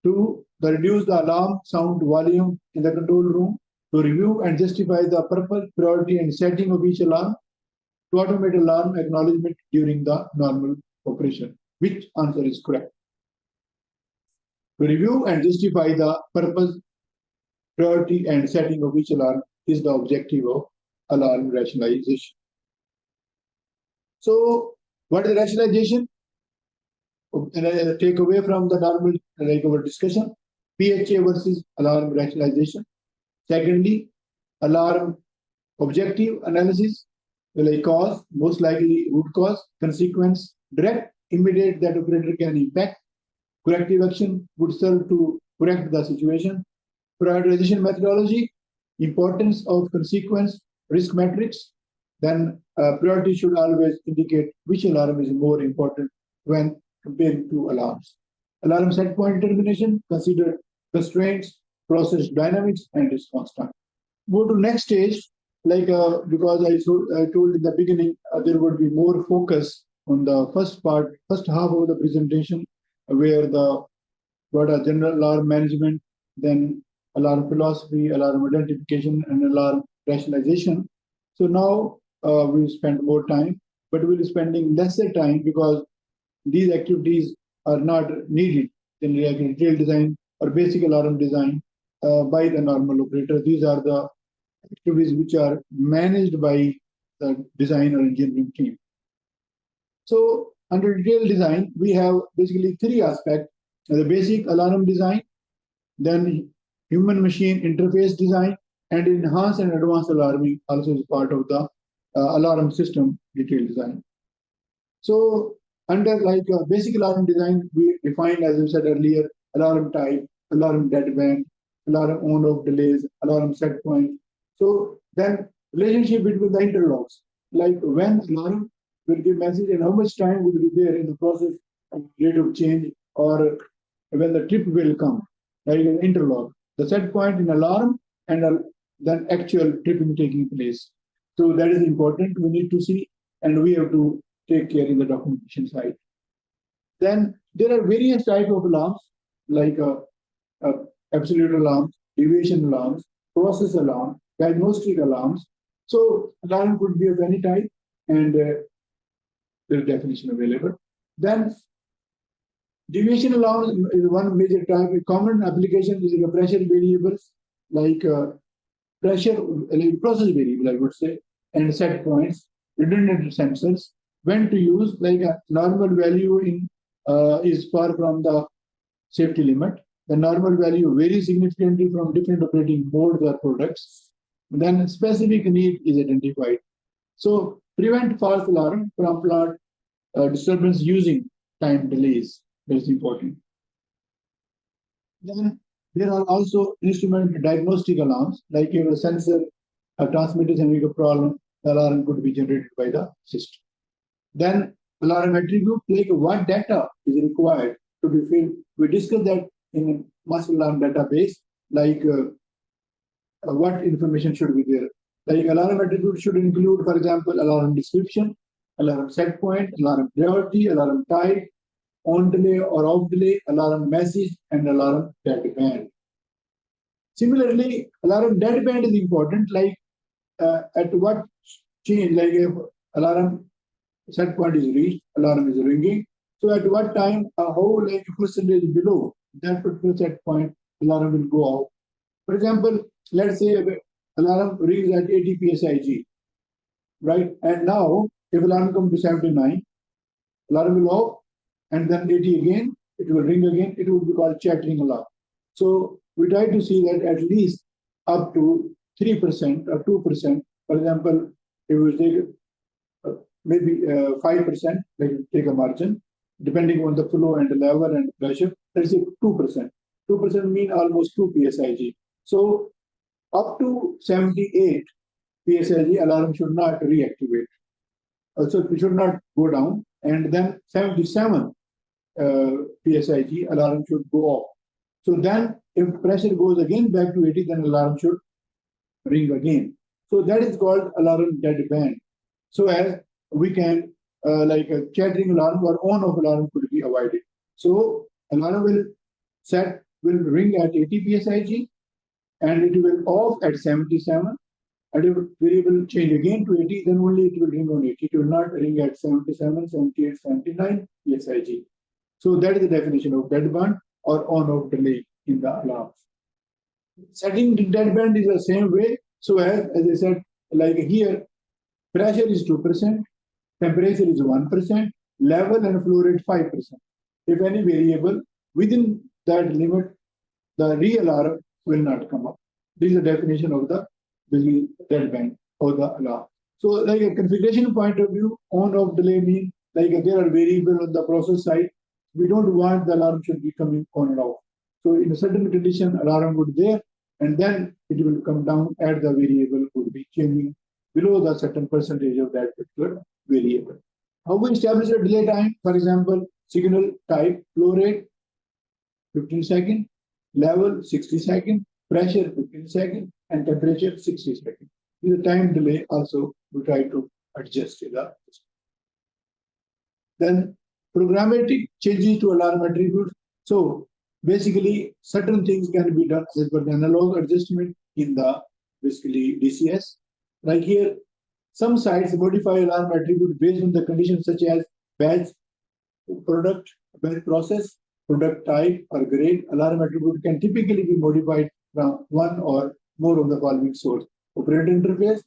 2, reduce the alarm sound volume in the control room. To review and justify the purpose, priority, and setting of each alarm. To automate alarm acknowledgement during the normal operation. Which answer is correct? To review and justify the purpose, priority, and setting of each alarm is the objective of alarm rationalization. So, what is rationalization? Take away from the normal like our discussion, PHA versus alarm rationalization. Secondly, alarm objective analysis, like cause, most likely root cause, consequence, direct, immediate that operator can impact. Corrective action would serve to correct the situation. Prioritization methodology, importance of consequence, risk matrix. Then priority should always indicate which alarm is more important when compared to alarms. Alarm set point determination, consider constraints, process dynamics, and response time. Go to next stage, like because I told in the beginning, there would be more focus on the first half of the presentation, where the what are general alarm management, then alarm philosophy, alarm identification, and alarm rationalization. So now we spend more time, but we'll be spending lesser time because these activities are not needed in retail design or basic alarm design by the normal operator. These are the activities which are managed by the design or engineering team. So under detailed design, we have basically three aspects: the basic alarm design, then human-machine interface design, and enhanced and advanced alarming also is part of the alarm system detailed design. So under like basic alarm design, we define, as I said earlier, alarm type, alarm deadband, alarm on-off delays, alarm set point. So then relationship between the interlocks, like when alarm will give message and how much time will be there in the process of rate of change, or when the trip will come, like an interlock. The set point in alarm and then actual tripping taking place. So that is important. We need to see, and we have to take care in the documentation side. Then there are various types of alarms, like absolute alarms, deviation alarms, process alarm, diagnostic alarms. So alarm could be of any type, and there's definition available. Then deviation alarm is one major type. A common application is like pressure variables, like pressure like process variable, I would say, and set points, redundant sensors. When to use, like a normal value in is far from the safety limit. The normal value varies significantly from different operating modes or products. Then specific need is identified. So prevent false alarm from plant disturbance using time delays. That is important. Then there are also instrument diagnostic alarms, like if a sensor, a transmitter sending a problem, the alarm could be generated by the system. Then alarm attribute, like what data is required to be filled. We discussed that in master alarm database, like what information should be there. Like alarm attribute should include, for example, alarm description, alarm set point, alarm priority, alarm type, on delay or off delay, alarm message, and alarm deadband. Similarly, alarm deadband is important, like at what change, like if alarm set point is reached, alarm is ringing. So at what time, how like percentage below that particular set point, alarm will go off. For example, let's say alarm rings at 80 psig, right? And now if alarm comes to 79, alarm will off, and then 80 again, it will ring again. It will be called chattering alarm. So we try to see that at least up to 3% or 2%. For example, if we take maybe 5%, like take a margin, depending on the flow and the level and pressure, let's say 2%. 2% mean almost 2 psig. So up to 78 psig, alarm should not reactivate. Also, it should not go down. And then 77 psig, alarm should go off. So then if pressure goes again back to 80, then alarm should ring again. So that is called alarm dead band. So as we can, like a chattering alarm or on-off alarm could be avoided. So alarm will ring at 80 psig, and it will off at 77. And if variable change again to 80, then only it will ring on 80. It will not ring at 77, 78, 79 psig. So that is the definition of dead band or on-off delay in the alarms. Setting the dead band is the same way. So as I said, like here, pressure is 2%, temperature is 1%, level and flow rate 5%. If any variable within that limit, the re-alarm will not come up. This is the definition of the dead band or the alarm. So like a configuration point of view, on-off delay means like there are variables on the process side. We don't want the alarm should be coming on and off. So in a certain condition, alarm would be there, and then it will come down as the variable would be changing below the certain percentage of that particular variable. How we establish a delay time? For example, signal type, flow rate, 15 seconds, level 60 seconds, pressure 15 seconds, and temperature 60 seconds. This is time delay also we try to adjust in the system. Then programmatic changes to alarm attributes. So basically certain things can be done as per the analog adjustment in the basically DCS. Like here, some sites modify alarm attribute based on the conditions such as batch product, batch process, product type or grade. Alarm attribute can typically be modified from one or more of the following source: operator interface,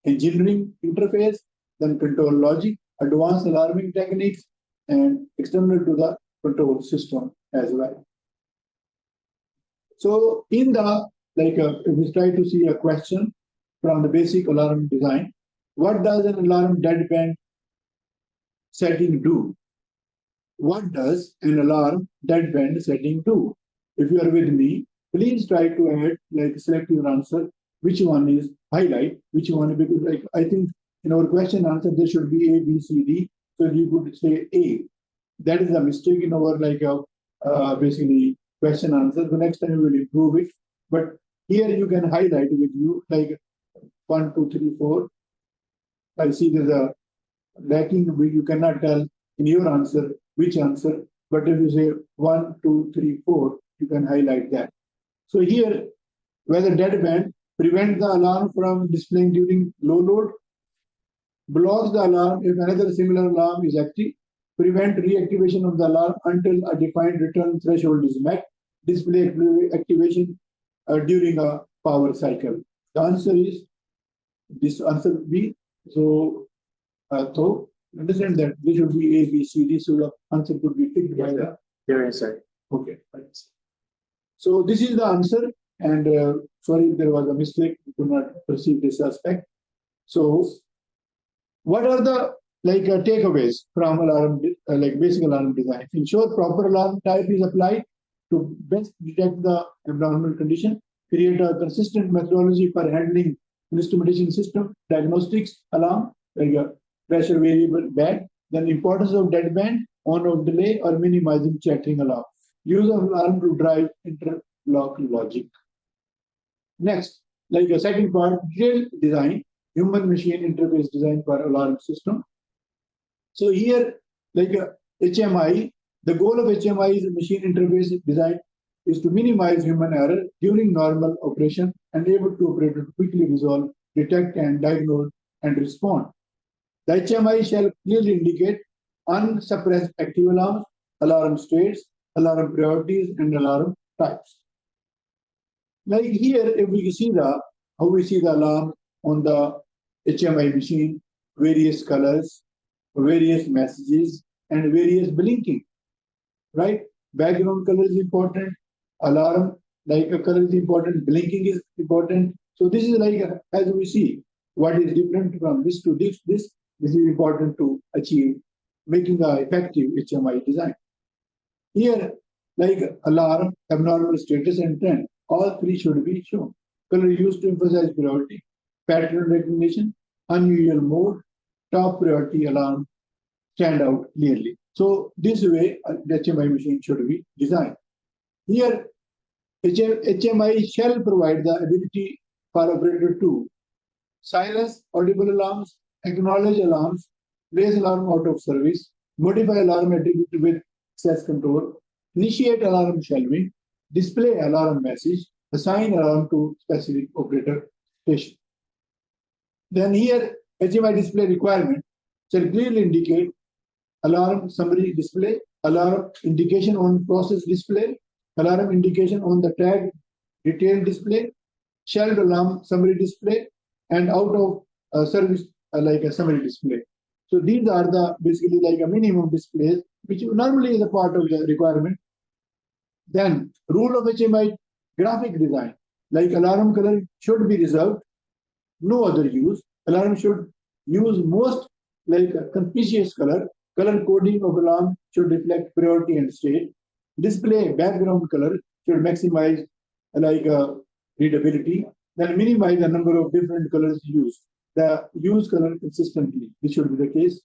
engineering interface, then control logic, advanced alarming techniques, and external to the control system as well. So in the, if we try to see a question from the basic alarm design, what does an alarm deadband setting do? What does an alarm deadband setting do? If you are with me, please try to add select your answer, which one is highlight, which one, because I think in our question answer there should be A, B, C, D. So you could say A. That is a mistake in our basically question answer. The next time we will improve it. But here you can highlight with you 1, 2, 3, 4. I see there's a lacking. You cannot tell in your answer which answer. But if you say 1, 2, 3, 4, you can highlight that. So here, whether deadband prevent the alarm from displaying during low load, blocks the alarm if another similar alarm is active, prevent reactivation of the alarm until a defined return threshold is met, display activation during a power cycle. The answer is this answer B. So understand that this should be A, B, C, D. So the answer could be picked by the Your answer. okay. So this is the answer. And sorry, there was a mistake. We could not perceive this aspect. So, what are the takeaways from alarm, basic alarm design? Ensure proper alarm type is applied to best detect the abnormal condition. Create a consistent methodology for handling instrumentation system, diagnostics, alarm, pressure variable, bad. Then importance of deadband, on-off delay, or minimizing chattering alarm. Use of alarm to drive interlock logic. Next, a second part, detailed design, human-machine interface design for alarm system. So here, HMI, the goal of HMI is machine interface design is to minimize human error during normal operation and able to operator to quickly resolve, detect, and diagnose and respond. The HMI shall clearly indicate unsuppressed active alarms, alarm states, alarm priorities, and alarm types. Like here, if we see how we see the alarm on the HMI machine, various colors, various messages, and various blinking, right? Background color is important, alarm like a color is important, blinking is important. So this is like as we see what is different from this to this is important to achieve making the effective HMI design. Here, like alarm, abnormal status, and trend, all three should be shown. Color used to emphasize priority, pattern recognition, unusual mode, top priority alarm stand out clearly. So this way, the HMI machine should be designed. Here, HMI shall provide the ability for operator to silence audible alarms, acknowledge alarms, place alarm out of service, modify alarm attribute with access control, initiate alarm shelving, display alarm message, assign alarm to specific operator station. Then here, HMI display requirement shall clearly indicate alarm summary display, alarm indication on process display, alarm indication on the tag detail display, shelled alarm summary display, and out of service like a summary display. So these are the basically like a minimum displays, which normally is a part of the requirement. Then rule of HMI graphic design, like alarm color should be reserved, no other use. Alarm should use most like a conspicuous color. Color coding of alarm should reflect priority and state. Display background color should maximize like readability. Then minimize the number of different colors used. The use color consistently. This should be the case.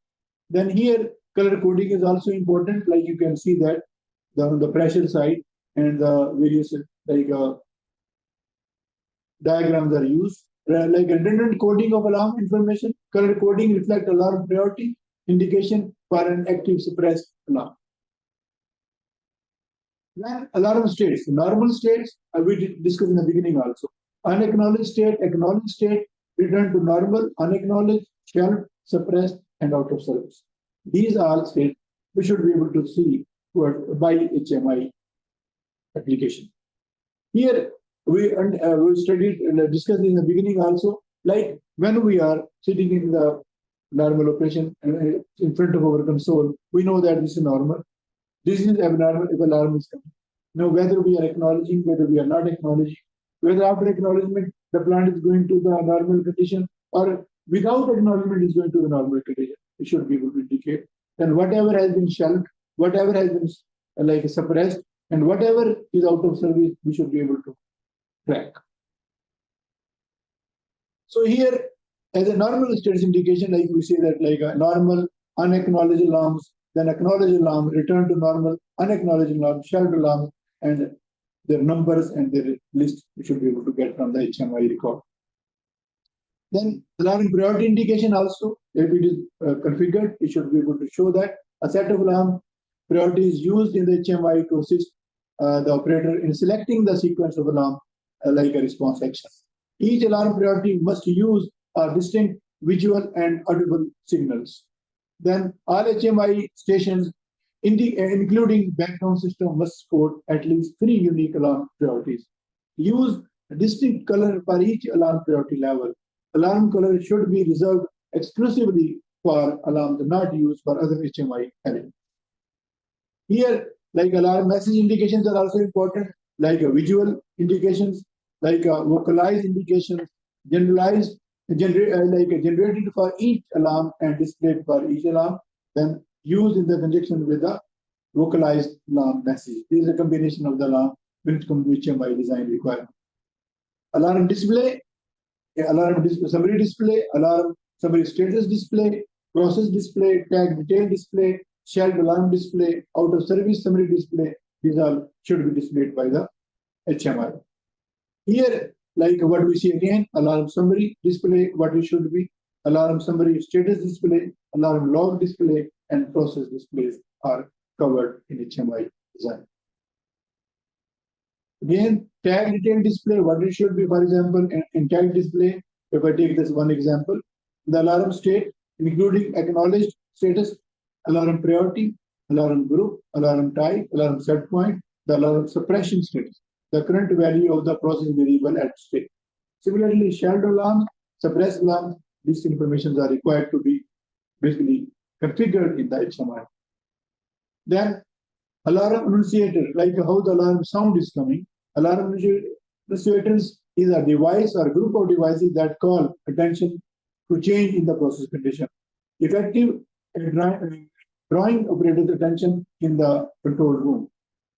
Then here color coding is also important. Like you can see that the pressure side and the various like diagrams are used. Like redundant coding of alarm information, color coding reflect alarm priority, indication for an active suppressed alarm. Then alarm states, normal states, we discussed in the beginning also. Unacknowledged state, acknowledged state, return to normal, unacknowledged, shelved, suppressed, and out of service. These are states we should be able to see by HMI application. Here we studied and discussed in the beginning also, like when we are sitting in the normal operation in front of our console, we know that this is normal. This is abnormal if alarm is coming. Now, whether we are acknowledging, whether we are not acknowledging, whether after acknowledgement the plant is going to the normal condition or without acknowledgement is going to the normal condition, we should be able to indicate. Then whatever has been shelved, whatever has been like suppressed, and whatever is out of service, we should be able to track. So here, as a normal status indication, like we say that like a normal unacknowledged alarms, then acknowledged alarm, return to normal, unacknowledged alarm, shelved alarm, and their numbers and their list we should be able to get from the HMI record. Then alarm priority indication also, if it is configured, we should be able to show that a set of alarm priority is used in the HMI to assist the operator in selecting the sequence of alarm like a response action. Each alarm priority must use a distinct visual and audible signals. Then all HMI stations, including background system, must support at least 3 unique alarm priorities. Use a distinct color for each alarm priority level. Alarm color should be reserved exclusively for alarms not used for other HMI elements. Here, like alarm message indications are also important, like visual indications, like vocalized indications, generalized, generated for each alarm and displayed for each alarm, then used in the conjunction with the vocalized alarm message. This is a combination of the alarm when it comes to HMI design requirement. Alarm display, summary display, alarm summary status display, process display, tag detail display, shelved alarm display, out of service summary display. These all should be displayed by the HMI. Here, like what we see again, alarm summary display, what it should be, alarm summary status display, alarm log display, and process displays are covered in HMI design. Again, tag detail display, what it should be, for example, in tag display, if I take this one example, the alarm state, including acknowledged status, alarm priority, alarm group, alarm type, alarm set point, the alarm suppression status, the current value of the process variable at stake. Similarly, shared alarms, suppressed alarms, these informations are required to be basically configured in the HMI. Then alarm annunciator, like how the alarm sound is coming. Alarm annunciators is a device or group of devices that call attention to change in the process condition. Effective drawing operator's attention in the control room.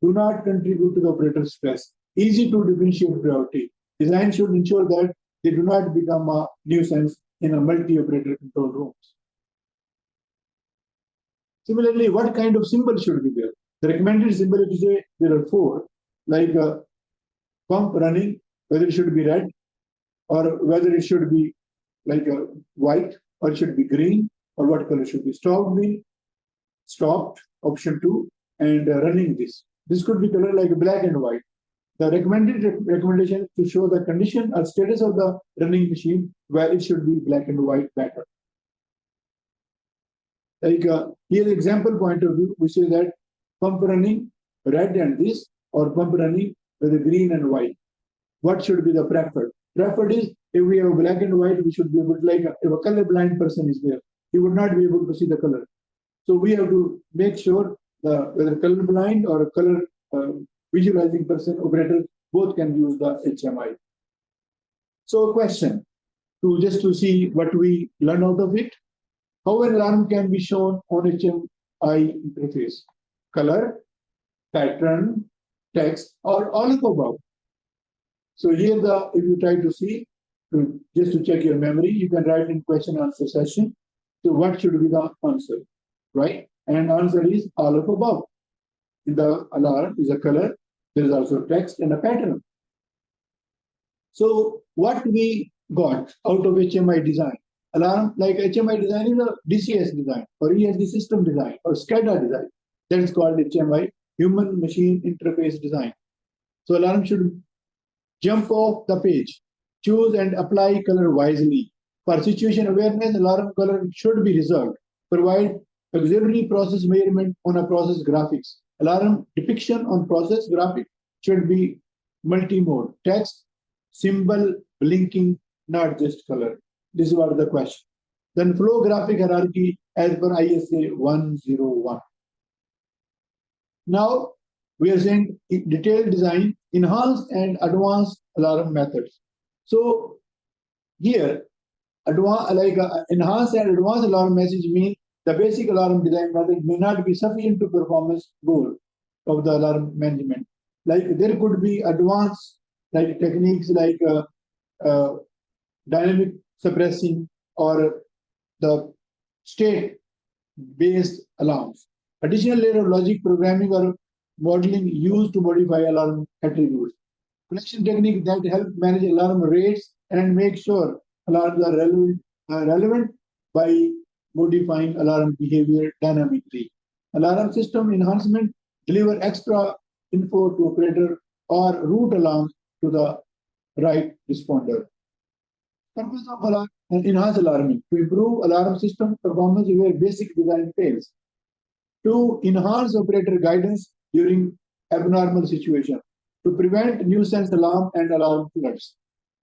Do not contribute to the operator's stress. Easy to differentiate priority. Design should ensure that they do not become a nuisance in a multi-operator control rooms. Similarly, what kind of symbol should be there? The recommended symbol, if you say there are four, like a pump running, whether it should be red or whether it should be like a white or it should be green or what color should be stopped, option 2, and running this. This could be color like black and white. The recommended recommendation to show the condition or status of the running machine where it should be black and white pattern. Like here, example point of view, we say that pump running red and this, or pump running with the green and white. What should be the preferred? Preferred is if we have black and white, we should be able to, like if a color blind person is there, he would not be able to see the color. So we have to make sure whether color blind or a color visualizing person, operator, both can use the HMI. So question, just to see what we learn out of it. How an alarm can be shown on HMI interface? Color, pattern, text, or all of the above. So here, if you try to see, just to check your memory, you can write in question answer session. So what should be the answer, right? And answer is all of above. In the alarm is a color, there is also text and a pattern. So what we got out of HMI design? Alarm, like HMI design is a DCS design or ESD system design or SCADA design. That is called HMI, human machine interface design. So alarm should jump off the page, choose and apply color wisely. For situation awareness, alarm color should be reserved. Provide auxiliary process measurement on a process graphics. Alarm depiction on process graphic should be multi-mode, text, symbol, blinking, not just color. This was the question. Then flow graphic hierarchy as per ISA 101. Now we are saying detailed design, enhanced and advanced alarm methods. So here, enhanced and advanced alarm message mean the basic alarm design method may not be sufficient to performance goal of the alarm management. Like there could be advanced like techniques like dynamic suppressing or the state-based alarms. Additional layer of logic programming or modeling used to modify alarm attributes. Connection technique that help manage alarm rates and make sure alarms are relevant by modifying alarm behavior dynamically. Alarm system enhancement deliver extra info to operator or route alarms to the right responder. Purpose of alarm and enhance alarming to improve alarm system performance where basic design fails. To enhance operator guidance during abnormal situation. To prevent nuisance alarm and alarm floods.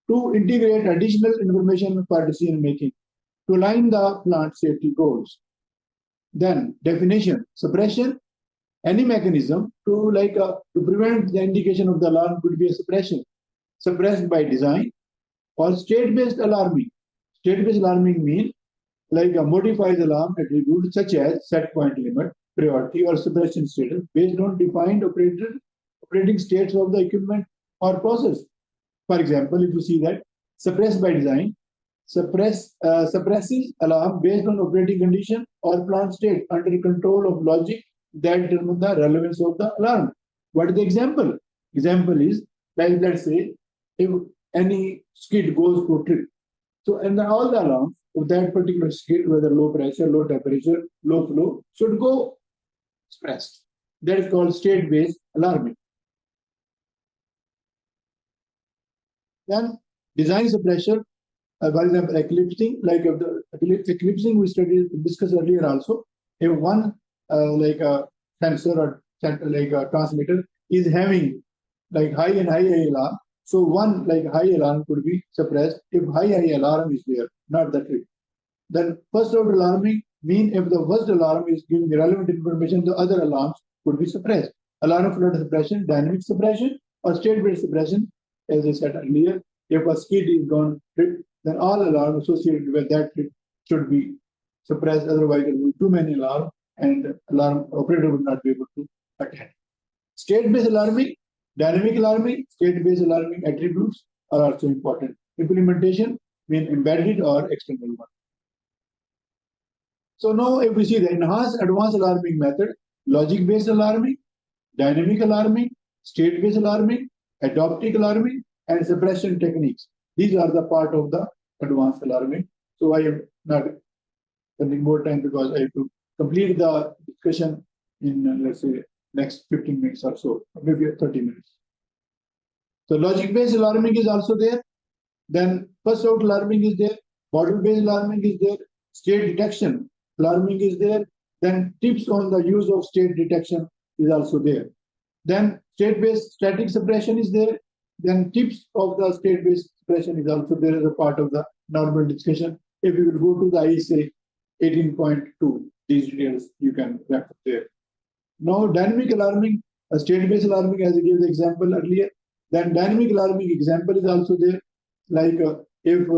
To integrate additional information for decision making. To align the plant safety goals. Then definition, suppression, any mechanism to prevent the indication of the alarm could be a suppression. Suppressed by design or state-based alarming. State-based alarming means like a modifies alarm attribute such as set point limit, priority, or suppression status based on defined operating states of the equipment or process. For example, if you see that suppressed by design, suppresses alarm based on operating condition or plant state under control of logic that determine the relevance of the alarm. What is the example? Example is like let's say if any skid goes to trip. So and all the alarms of that particular skid, whether low pressure, low temperature, low flow, should go suppressed. That is called state-based alarming. Then design suppression For example, eclipsing, like the eclipsing we discussed earlier also. If one like a sensor or like a transmitter is having like high and high alarm, so one like high alarm could be suppressed if high alarm is there, not that way. Then first order alarming mean if the first alarm is giving relevant information, the other alarms could be suppressed. Alarm flood suppression, dynamic suppression, or state-based suppression, as I said earlier. If a skid is gone trip, then all alarms associated with that trip should be suppressed. Otherwise, there will be too many alarms, and alarm operator would not be able to attend. State-based alarming, dynamic alarming, state-based alarming attributes are also important. Implementation mean embedded or external one. So now if we see the enhanced advanced alarming method, logic-based alarming, dynamic alarming, state-based alarming, adaptive alarming, and suppression techniques. These are the part of the advanced alarming. So I am not spending more time because I have to complete the discussion in, let's say, next 15 minutes or so, maybe 30 minutes. So logic-based alarming is also there. Then first out alarming is there. Model-based alarming is there. State detection alarming is there. Then tips on the use of state detection is also there. Then state-based static suppression is there. Then tips of the state-based suppression is also there as a part of the normal discussion. If you will go to the ISA 18.2, these details you can refer there. Now dynamic alarming, state-based alarming, as I gave the example earlier. Then dynamic alarming example is also there, like if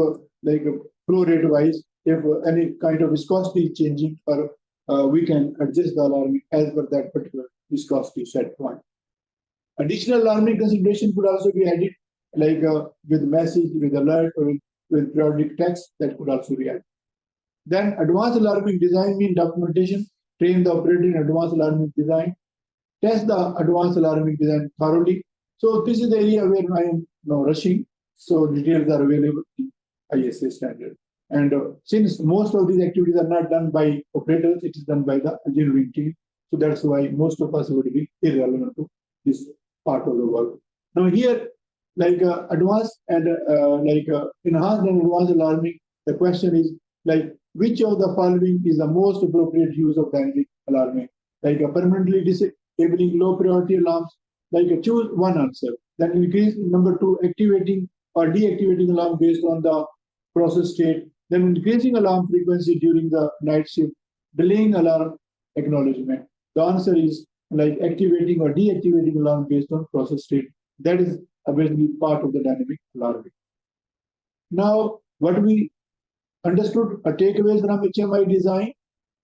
like flow rate wise, if any kind of viscosity is changing, or we can adjust the alarming as per that particular viscosity set point. Additional alarming consideration could also be added, like with message, with alert, or with periodic text, that could also be added. Then advanced alarming design mean documentation, train the operator in advanced alarming design, test the advanced alarming design thoroughly. So this is the area where I am now rushing. So details are available in ISA standard. And since most of these activities are not done by operators, it is done by the engineering team. So that's why most of us would be irrelevant to this part of the work. Now here, like advanced and enhanced and advanced alarming, the question is like which of the following is the most appropriate use of dynamic alarming? Like permanently disabling low priority alarms, like choose one answer. Then increase number two, activating or deactivating alarm based on the process state. Then increasing alarm frequency during the night shift, delaying alarm acknowledgement. The answer is like activating or deactivating alarm based on process state. That is obviously part of the dynamic alarming. Now, what we understood takeaways from HMI design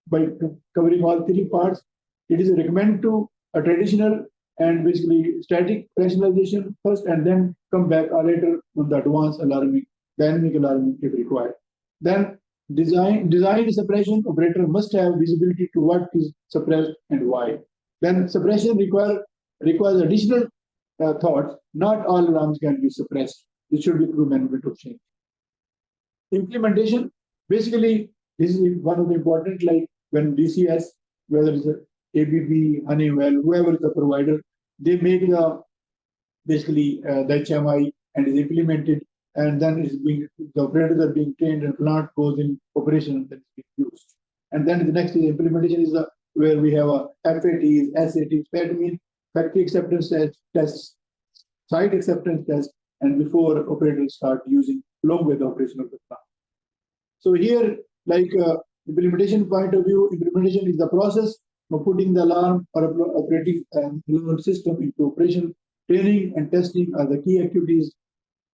by covering all three parts. It is recommended to a traditional and basically static rationalization first, and then come back later on the advanced alarming, dynamic alarming if required. Then design suppression operator must have visibility to what is suppressed and why. Then suppression requires additional thoughts. Not all alarms can be suppressed. This should be through management of change. Implementation, basically, this is one of the important, like when DCS, whether it's ABB, Honeywell, whoever is the provider, they make the basically the HMI and is implemented, and then the operators are being trained and plant goes in operation and then it's being used. And then the next is implementation is where we have a FATs, SATs, that means factory acceptance tests, site acceptance tests, and before operators start using along with the operation of the plant. So here, like implementation point of view, implementation is the process of putting the alarm or operating alarm system into operation. Training and testing are the key activities.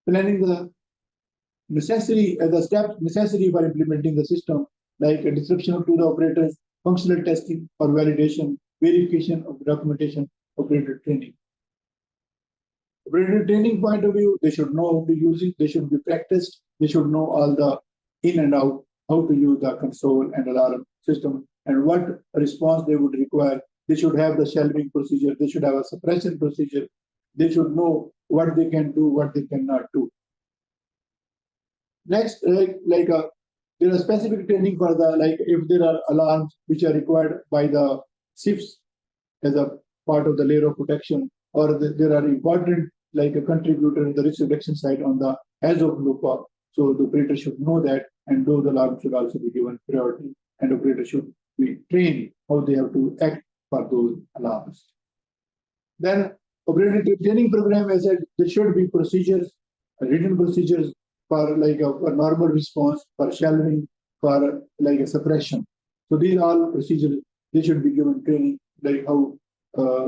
Planning the steps necessary for implementing the system, like a description to the operators, functional testing or validation, verification of the documentation, operator training. Operator training point of view, they should know how to use it, they should be practiced, they should know all the in and out, how to use the console and alarm system, and what response they would require. They should have the shelving procedure, they should have a suppression procedure, they should know what they can do, what they cannot do. Next, there are specific training for the, like if there are alarms which are required by the SIFs as a part of the layer of protection, or there are important like a contributor in the risk reduction side on the as of lookup. So the operator should know that, and those alarms should also be given priority, and operator should be trained how they have to act for those alarms. Then operator training program, as I said, there should be procedures, written procedures for like a normal response, for shelving, for like a suppression. So these are all procedures. They should be given training, like how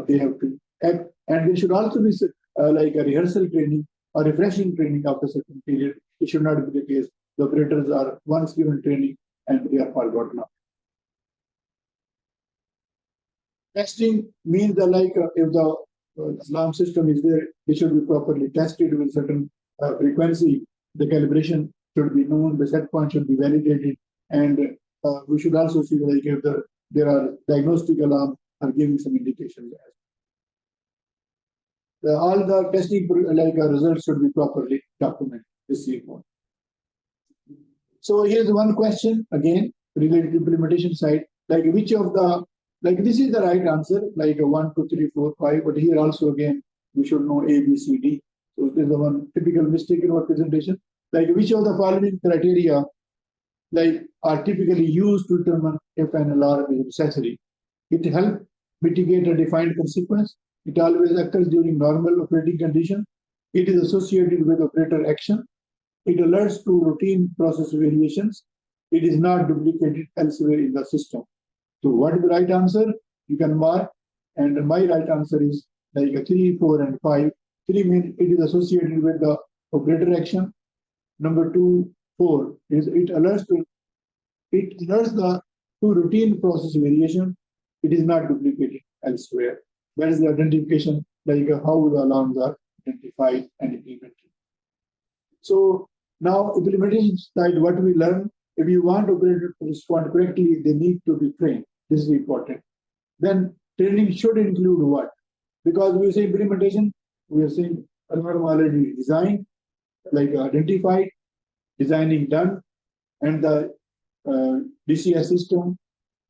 they have to act, and there should also be like a rehearsal training or refreshing training after a certain period. It should not be the case. The operators are once given training and they are forgotten. Testing means that like if the alarm system is there, it should be properly tested with certain frequency. The calibration should be known, the set point should be validated, and we should also see like if there are diagnostic alarms are giving some indications. All the testing like results should be properly documented. This is important. So here's one question again related to implementation side, like which of the, like this is the right answer, like 1, 2, 3, 4, 5, but here also again we should know A, B, C, D. So this is the one typical mistake in our presentation. Like which of the following criteria like are typically used to determine if an alarm is necessary? It helps mitigate a defined consequence. It always occurs during normal operating conditions. It is associated with operator action. It alerts to routine process variations. It is not duplicated elsewhere in the system. So what is the right answer? You can mark, and my right answer is like a 3, 4, and 5. 3 means it is associated with the operator action. Number 2, 4 is it alerts the to routine process variation. It is not duplicated elsewhere. That is the identification, like how the alarms are identified and implemented. So now implementation side, what we learn, if you want operator to respond correctly, they need to be trained. This is important. Then training should include what? Because we say implementation, we are saying alarm already designed, like identified, designing done, and the DCS system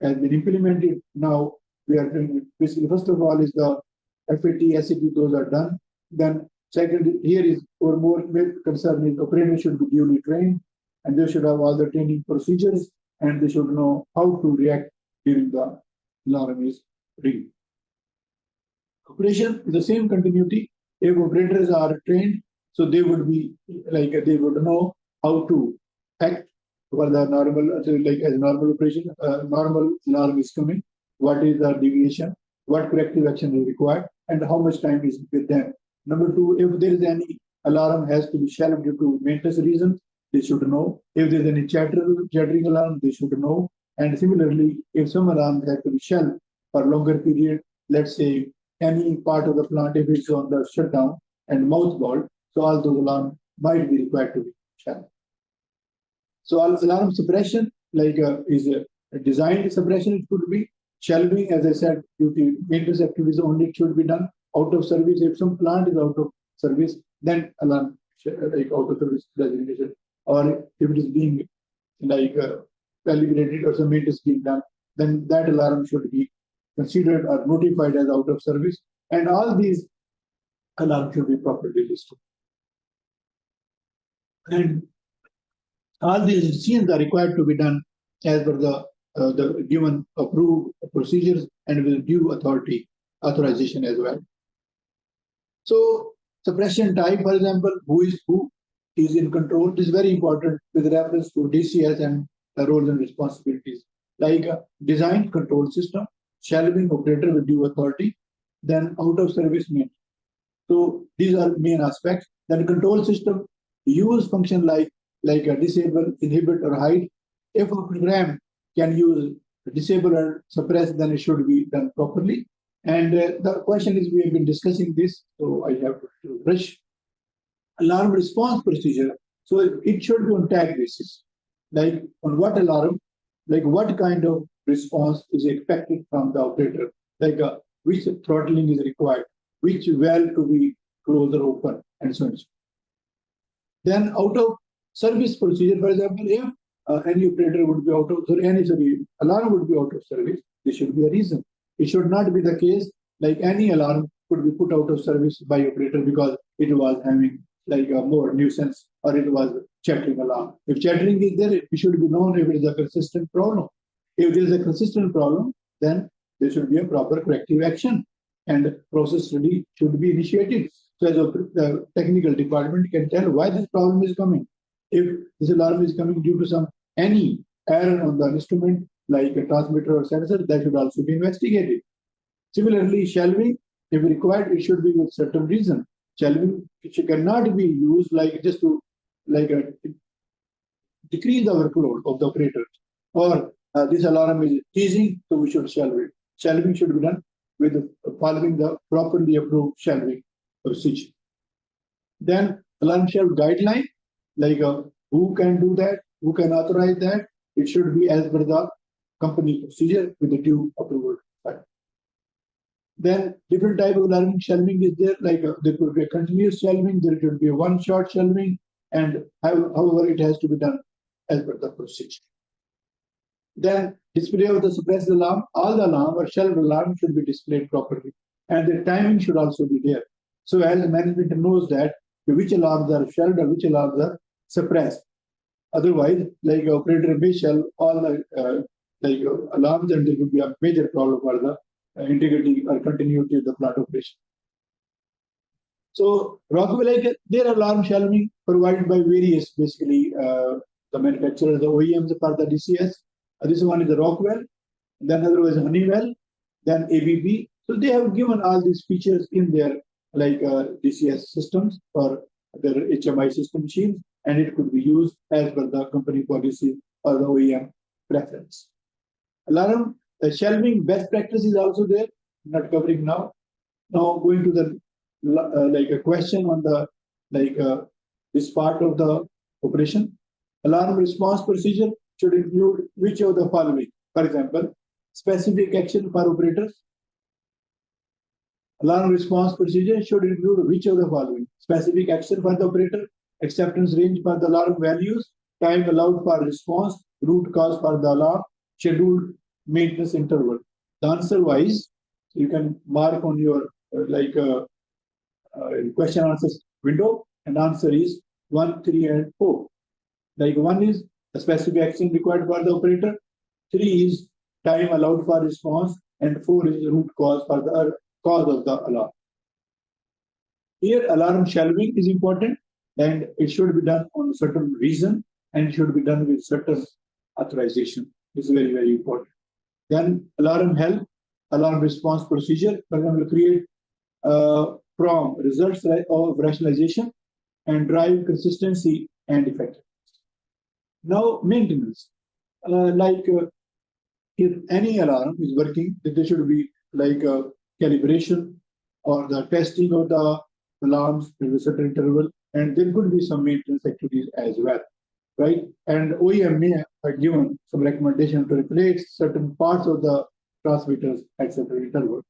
has been implemented. Now we are doing basically, first of all, is the FAT, SAT, those are done. Then second, here is our more concern is operators should be duly trained, and they should have all the training procedures, and they should know how to react during the alarm is read. Operation is the same continuity. If operators are trained, so they would be like they would know how to act for the normal, like as normal operation, normal alarm is coming. What is the deviation? What corrective action is required, and how much time is with them. Number 2, if there is any alarm has to be shelved due to maintenance reasons, they should know. If there is any chattering alarm, they should know. And similarly, if some alarms have to be shelved for longer period, let's say any part of the plant, if it's on the shutdown and mothballed, so all those alarms might be required to be shelved. So alarm suppression, like is a designed suppression, it could be shelving, as I said, due to maintenance activities only it should be done. Out of service, if some plant is out of service, then alarm like out of service designation, or if it is being like calibrated or some maintenance being done, then that alarm should be considered or notified as out of service, and all these alarms should be properly listed. And all these decisions are required to be done as per the given approved procedures and with due authorization as well. So suppression type, for example, who is in control, this is very important with reference to DCS and the roles and responsibilities, like a designed control system, shelving operator with due authority, then out of service maintenance. So these are main aspects. Then control system use function like a disable, inhibit, or hide. If a program can use disable or suppress, then it should be done properly. And the question is, we have been discussing this, so I have to rush. Alarm response procedure. So it should be on tag basis. Like on what alarm, like what kind of response is expected from the operator, like which throttling is required, which valve to be closed or open, and so on. Then out of service procedure, for example, if any operator would be out of, alarm would be out of service, there should be a reason. It should not be the case like any alarm could be put out of service by operator because it was having like a more nuisance or it was chattering alarm. If chattering is there, it should be known if it is a consistent problem. If there is a consistent problem, then there should be a proper corrective action and process study should be initiated. So as the technical department can tell why this problem is coming. If this alarm is coming due to some any error on the instrument like a transmitter or sensor, that should also be investigated. Similarly, shelving, if required, it should be with certain reason. Shelving cannot be used like just to decrease the workload of the operator, or this alarm is teasing, so we should shelve it. Shelving should be done with following the properly approved shelving procedure. Then alarm shelf guideline, like who can do that, who can authorize that. It should be as per the company procedure with the due approval. Then different type of alarm shelving is there, like there could be a continuous shelving, there could be a one-shot shelving, and however it has to be done as per the procedure. Then display of the suppressed alarm, all the alarm or shelved alarm should be displayed properly, and the timing should also be there. So as the management knows that which alarms are shelved or which alarms are suppressed. Otherwise, like operator may shelve all the alarms, and there could be a major problem for the integrity or continuity of the plant operation. So Rockwell, like their alarm shelving provided by various basically the manufacturers, the OEMs for the DCS. This one is the Rockwell, then other was Honeywell, then ABB. So they have given all these features in their DCS systems or their HMI system machines, and it could be used as per the company policy or the OEM preference. Alarm shelving best practice is also there, not covering now. Now going to the a question on the this part of the operation. Alarm response procedure should include which of the following? For example, specific action for operators. Alarm response procedure should include which of the following? Specific action for the operator, acceptance range for the alarm values, time allowed for response, root cause for the alarm, scheduled maintenance interval. The answer wise, you can mark on your question answers window, and answer is 1, 3, and 4. Like 1 is the specific action required for the operator, 3 is time allowed for response, and 4 is root cause for the cause of the alarm. Here, alarm shelving is important, and it should be done on a certain reason, and it should be done with certain authorization. This is very, very important. Then alarm help, alarm response procedure, for example, create from results of rationalization and drive consistency and effectiveness. Now, maintenance. If any alarm is working, there should be calibration or the testing of the alarms in a certain interval, and there could be some maintenance activities as well, right? And OEM may have given some recommendation to replace certain parts of the transmitters at certain interval.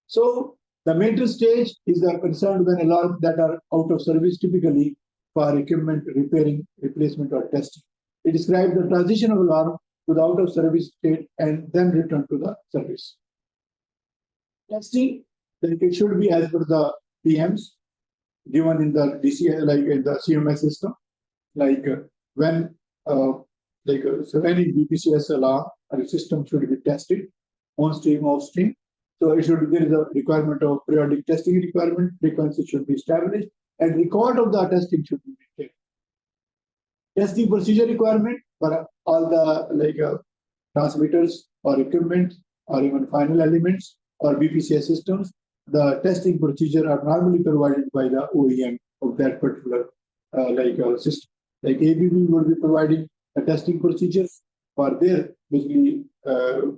So the maintenance stage is concerned when alarms that are out of service, typically for equipment repairing, replacement, or testing. It describes the transition of alarm to the out of service state and then return to the service. Testing, then it should be as per the PMs given in the DCI, like in the CMS system, when so any BPCS alarm or system should be tested on stream, off stream. So it should be, there is a requirement of periodic testing requirement, frequency should be established, and record of the testing should be maintained. Testing procedure requirement for all the transmitters or equipment or even final elements or BPCS systems. The testing procedure are normally provided by the OEM of that particular system. Like ABB will be providing a testing procedures for their basically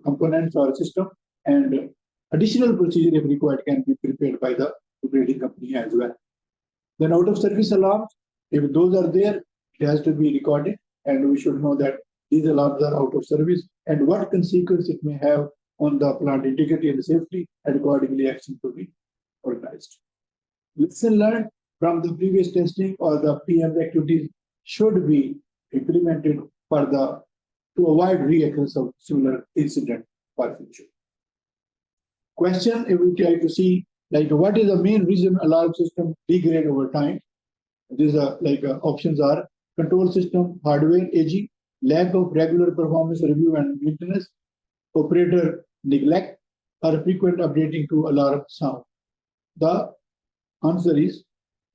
components or system, and additional procedure if required can be prepared by the operating company as well. Then out of service alarms, if those are there, it has to be recorded, and we should know that these alarms are out of service and what consequence it may have on the plant integrity and safety, and accordingly action to be organized. Lesson learned from the previous testing or the PM activities should be implemented to avoid reoccurrence of similar incident for future. Question, if we try to see what is the main reason alarm system degrade over time? These are options are control system hardware aging, lack of regular performance review and maintenance, operator neglect, or frequent updating to alarm sound? The answer is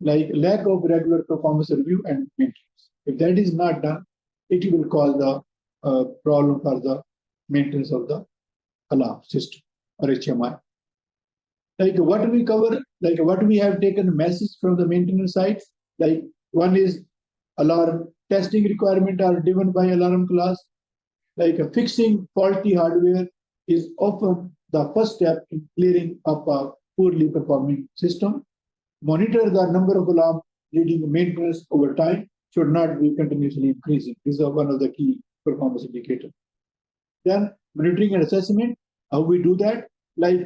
like lack of regular performance review and maintenance. If that is not done, it will cause the problem for the maintenance of the alarm system or HMI. Like what we cover, like what we have taken message from the maintenance sites, like one is alarm testing requirement are driven by alarm class, like fixing faulty hardware is often the first step in clearing up a poorly performing system. Monitor the number of alarms needing maintenance over time should not be continuously increasing. These are one of the key performance indicators. Then monitoring and assessment, how we do that, like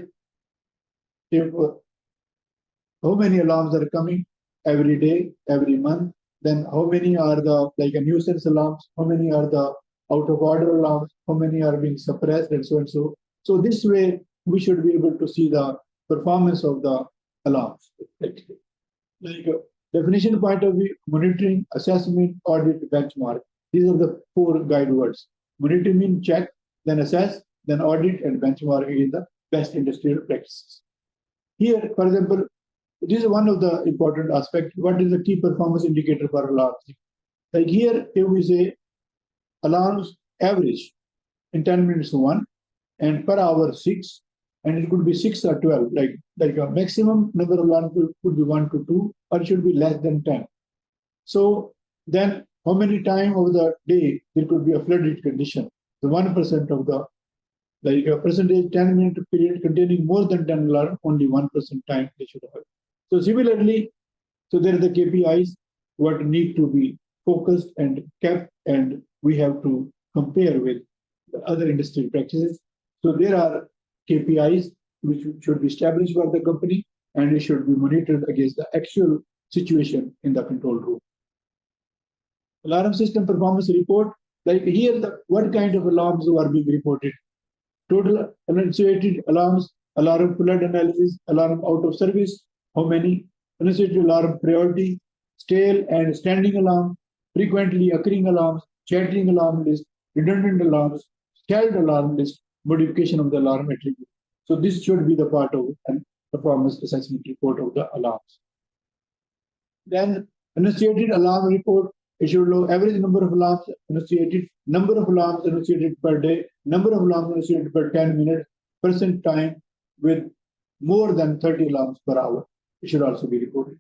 if how many alarms are coming every day, every month, then how many are the like a nuisance alarms, how many are the out of order alarms, how many are being suppressed, and so and so. So this way we should be able to see the performance of the alarms. Like definition point of view, monitoring, assessment, audit, benchmark. These are the four guide words. Monitoring means check, then assess, then audit, and benchmark is the best industrial practices. Here, for example, this is one of the important aspects. What is the key performance indicator for alarms? Like here, if we say alarms average in 10 minutes 1 and per hour 6, and it could be 6 or 12, like a maximum number of alarms could be 1 to 2, or it should be less than 10. So then how many times of the day there could be a flooded condition? The 1% of the like a percentage 10-minute period containing more than 10 alarm, only 1% time they should have. So similarly, so there are the KPIs what need to be focused and kept, and we have to compare with the other industry practices. So there are KPIs which should be established by the company, and it should be monitored against the actual situation in the control room. Alarm system performance report, like here, what kind of alarms are being reported? Total enunciated alarms, alarm flood analysis, alarm out of service, how many, enunciated alarm priority, stale and standing alarm, frequently occurring alarms, chattering alarm list, redundant alarms, scaled alarm list, modification of the alarm attribute. So this should be the part of an performance assessment report of the alarms. Then enunciated alarm report, it should show average number of alarms enunciated, number of alarms enunciated per day, number of alarms enunciated per 10 minutes, percent time with more than 30 alarms per hour. It should also be reported.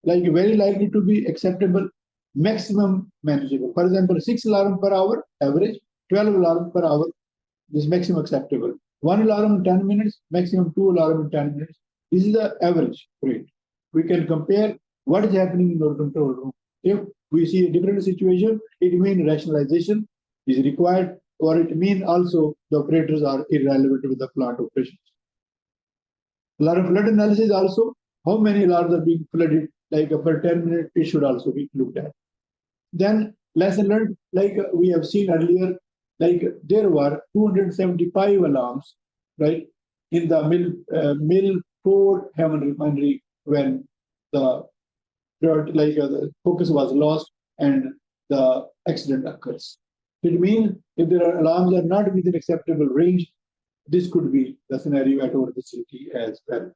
Like very likely to be acceptable, maximum manageable. For example, 6 alarms per hour, average, 12 alarms per hour, this maximum acceptable. 1 alarm in 10 minutes, maximum 2 alarms in 10 minutes. This is the average rate. We can compare what is happening in our control room. If we see a different situation, it means rationalization is required, or it means also the operators are irrelevant with the plant operations. Alarm flood analysis also, how many alarms are being flooded, like per 10 minutes, it should also be looked at. Then lesson learned, like we have seen earlier, like there were 275 alarms, right, in the mill Ford Hammond refinery when the the focus was lost and the accident occurs. It means if there are alarms that are not within acceptable range, this could be the scenario at our facility as well.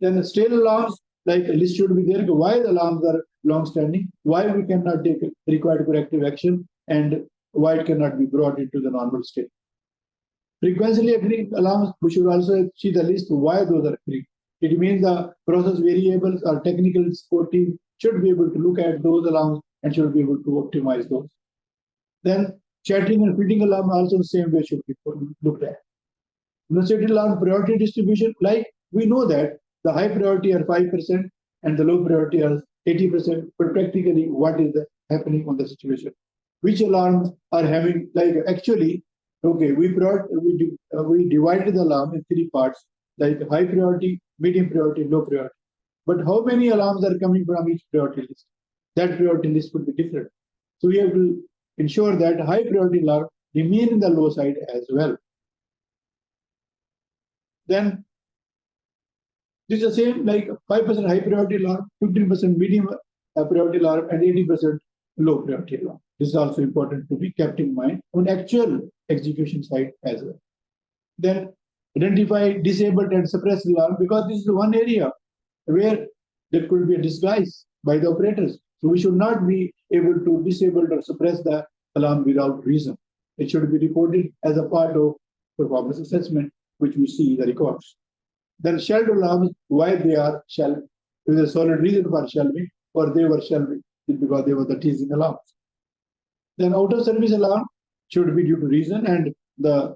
Then the stale alarms, like a list should be there. Why the alarms are long-standing? Why we cannot take required corrective action, and why it cannot be brought into the normal state? Frequently occurring alarms, we should also see the list why those are occurring. It means the process variables or technical support team should be able to look at those alarms and should be able to optimize those. Then chattering and feeding alarm also the same way should be looked at. Enunciated alarm priority distribution, like we know that the high priority are 5% and the low priority are 80%, but practically what is happening on the situation? Which alarms are having, like actually, okay, we divided the alarm in 3 parts, like high priority, medium priority, low priority. But how many alarms are coming from each priority list? That priority list could be different. So we have to ensure that high priority alarm remain in the low side as well. Then this is the same, like 5% high priority alarm, 15% medium priority alarm, and 80% low priority alarm. This is also important to be kept in mind on actual execution side as well. Then identify disabled and suppressed alarm, because this is the one area where there could be a disguise by the operators. So we should not be able to disable or suppress the alarm without reason. It should be reported as a part of performance assessment, which we see in the records. Then shelved alarms, why they are shelved. There is a solid reason for shelving, or they were shelved because they were the teasing alarms. Then out of service alarm should be due to reason, and the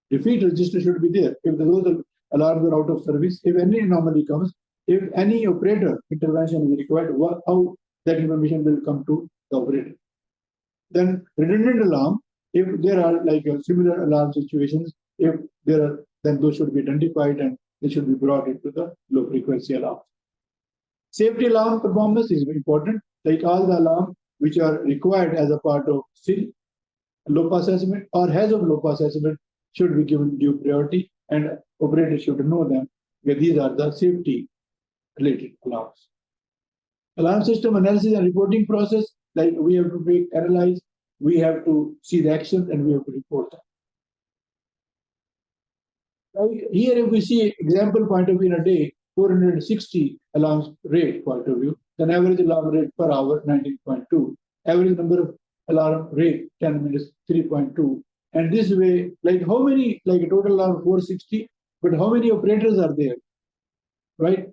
defeat register should be there. If those alarms are out of service, if any anomaly comes, if any operator intervention is required, how that information will come to the operator. Then redundant alarm, if there are like similar alarm situations, if there are, then those should be identified and they should be brought into the low frequency alarm. Safety alarm performance is very important, like all the alarms which are required as a part of SIL, low pass assessment or has of low pass assessment should be given due priority, and operators should know them, because these are the safety related alarms. Alarm system analysis and reporting process, like we have to analyze, we have to see the actions, and we have to report them. Here, if we see example point of view in a day, 460 alarms rate point of view, then average alarm rate per hour 19.2, average number of alarm rate 10 minutes 3.2, and this way, like how many, like a total alarm 460, but how many operators are there, right?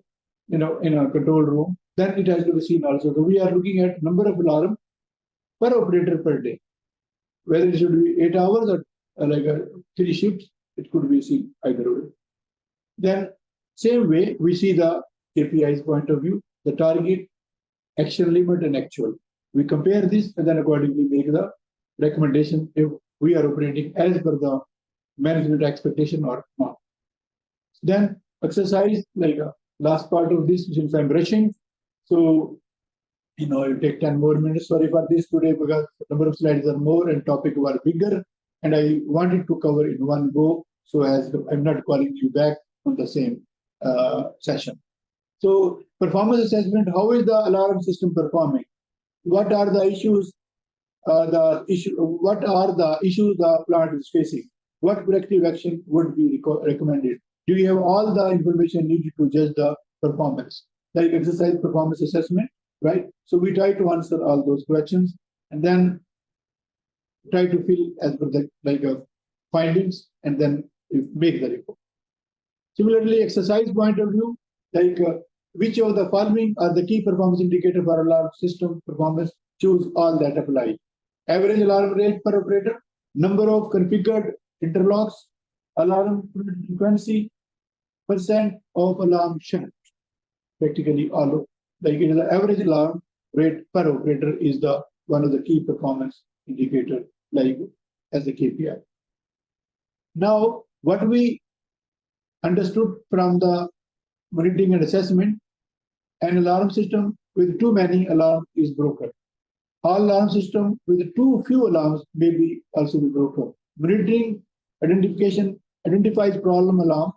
In a control room, then it has to be seen also. So we are looking at number of alarm per operator per day, whether it should be 8 hours or like 3 shifts, it could be seen either way. Then same way we see the KPIs point of view, the target, action limit, and actual. We compare this and then accordingly make the recommendation if we are operating as per the management expectation or not. Then exercise, like last part of this, since I'm rushing, so it'll take 10 more minutes. Sorry for this today, because the number of slides are more and topic were bigger, and I wanted to cover in one go, so as I'm not calling you back on the same session. So performance assessment, how is the alarm system performing? What are the issues? What are the issues the plant is facing? What corrective action would be recommended? Do you have all the information needed to judge the performance? Like exercise performance assessment, right? So we try to answer all those questions and then try to fill as per the findings, and then make the report. Similarly, exercise point of view, like which of the following are the key performance indicator for alarm system performance? Choose all that apply. Average alarm rate per operator, number of configured interlocks, alarm frequency, percent of alarm shut. Practically all of, like it is the average alarm rate per operator is the one of the key performance indicator, like as a KPI. Now, what we understood from the monitoring and assessment, an alarm system with too many alarms is broken. All alarm system with too few alarms may be also be broken. Monitoring identification identifies problem alarm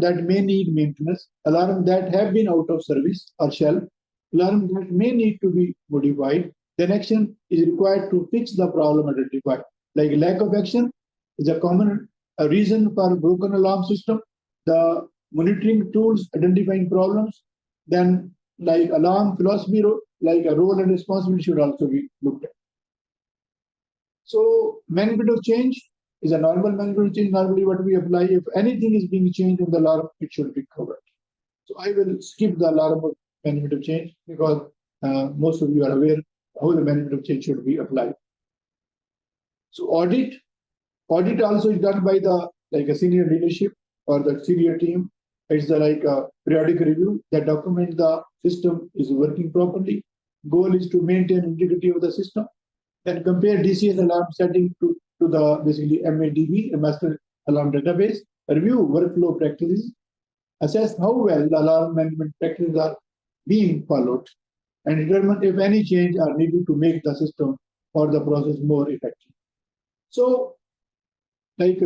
that may need maintenance, alarm that have been out of service or shelved, alarm that may need to be modified. Then action is required to fix the problem identified. Like lack of action is a common reason for broken alarm system. The monitoring tools identifying problems, then like alarm philosophy, like a role and responsibility should also be looked at. So management of change is a normal management of change. Normally what we apply, if anything is being changed in the alarm, it should be covered. So I will skip the alarm of management of change, because most of you are aware how the management of change should be applied. So audit also is done by the like a senior leadership or the senior team. It's like a periodic review that documents the system is working properly. Goal is to maintain integrity of the system. Then compare DCS alarm setting to the basically MADB, a master alarm database. Review workflow practices. Assess how well the alarm management practices are being followed, and determine if any change are needed to make the system or the process more effective. So, like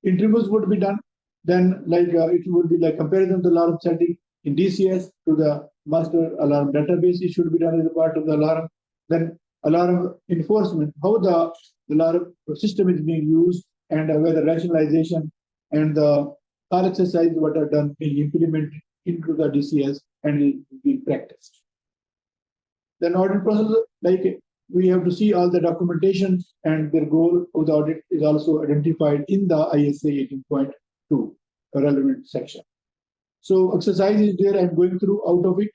interviews would be done. Then, like it would be like comparison of the alarm setting in DCS to the master alarm database. It should be done as a part of the alarm. Then alarm enforcement, how the alarm system is being used, and whether rationalization and the all exercises what are done being implemented into the DCS and being practiced. Then audit process, like we have to see all the documentation, and their goal of the audit is also identified in the ISA 18.2 relevant section. So exercise is there, I'm going through out of it.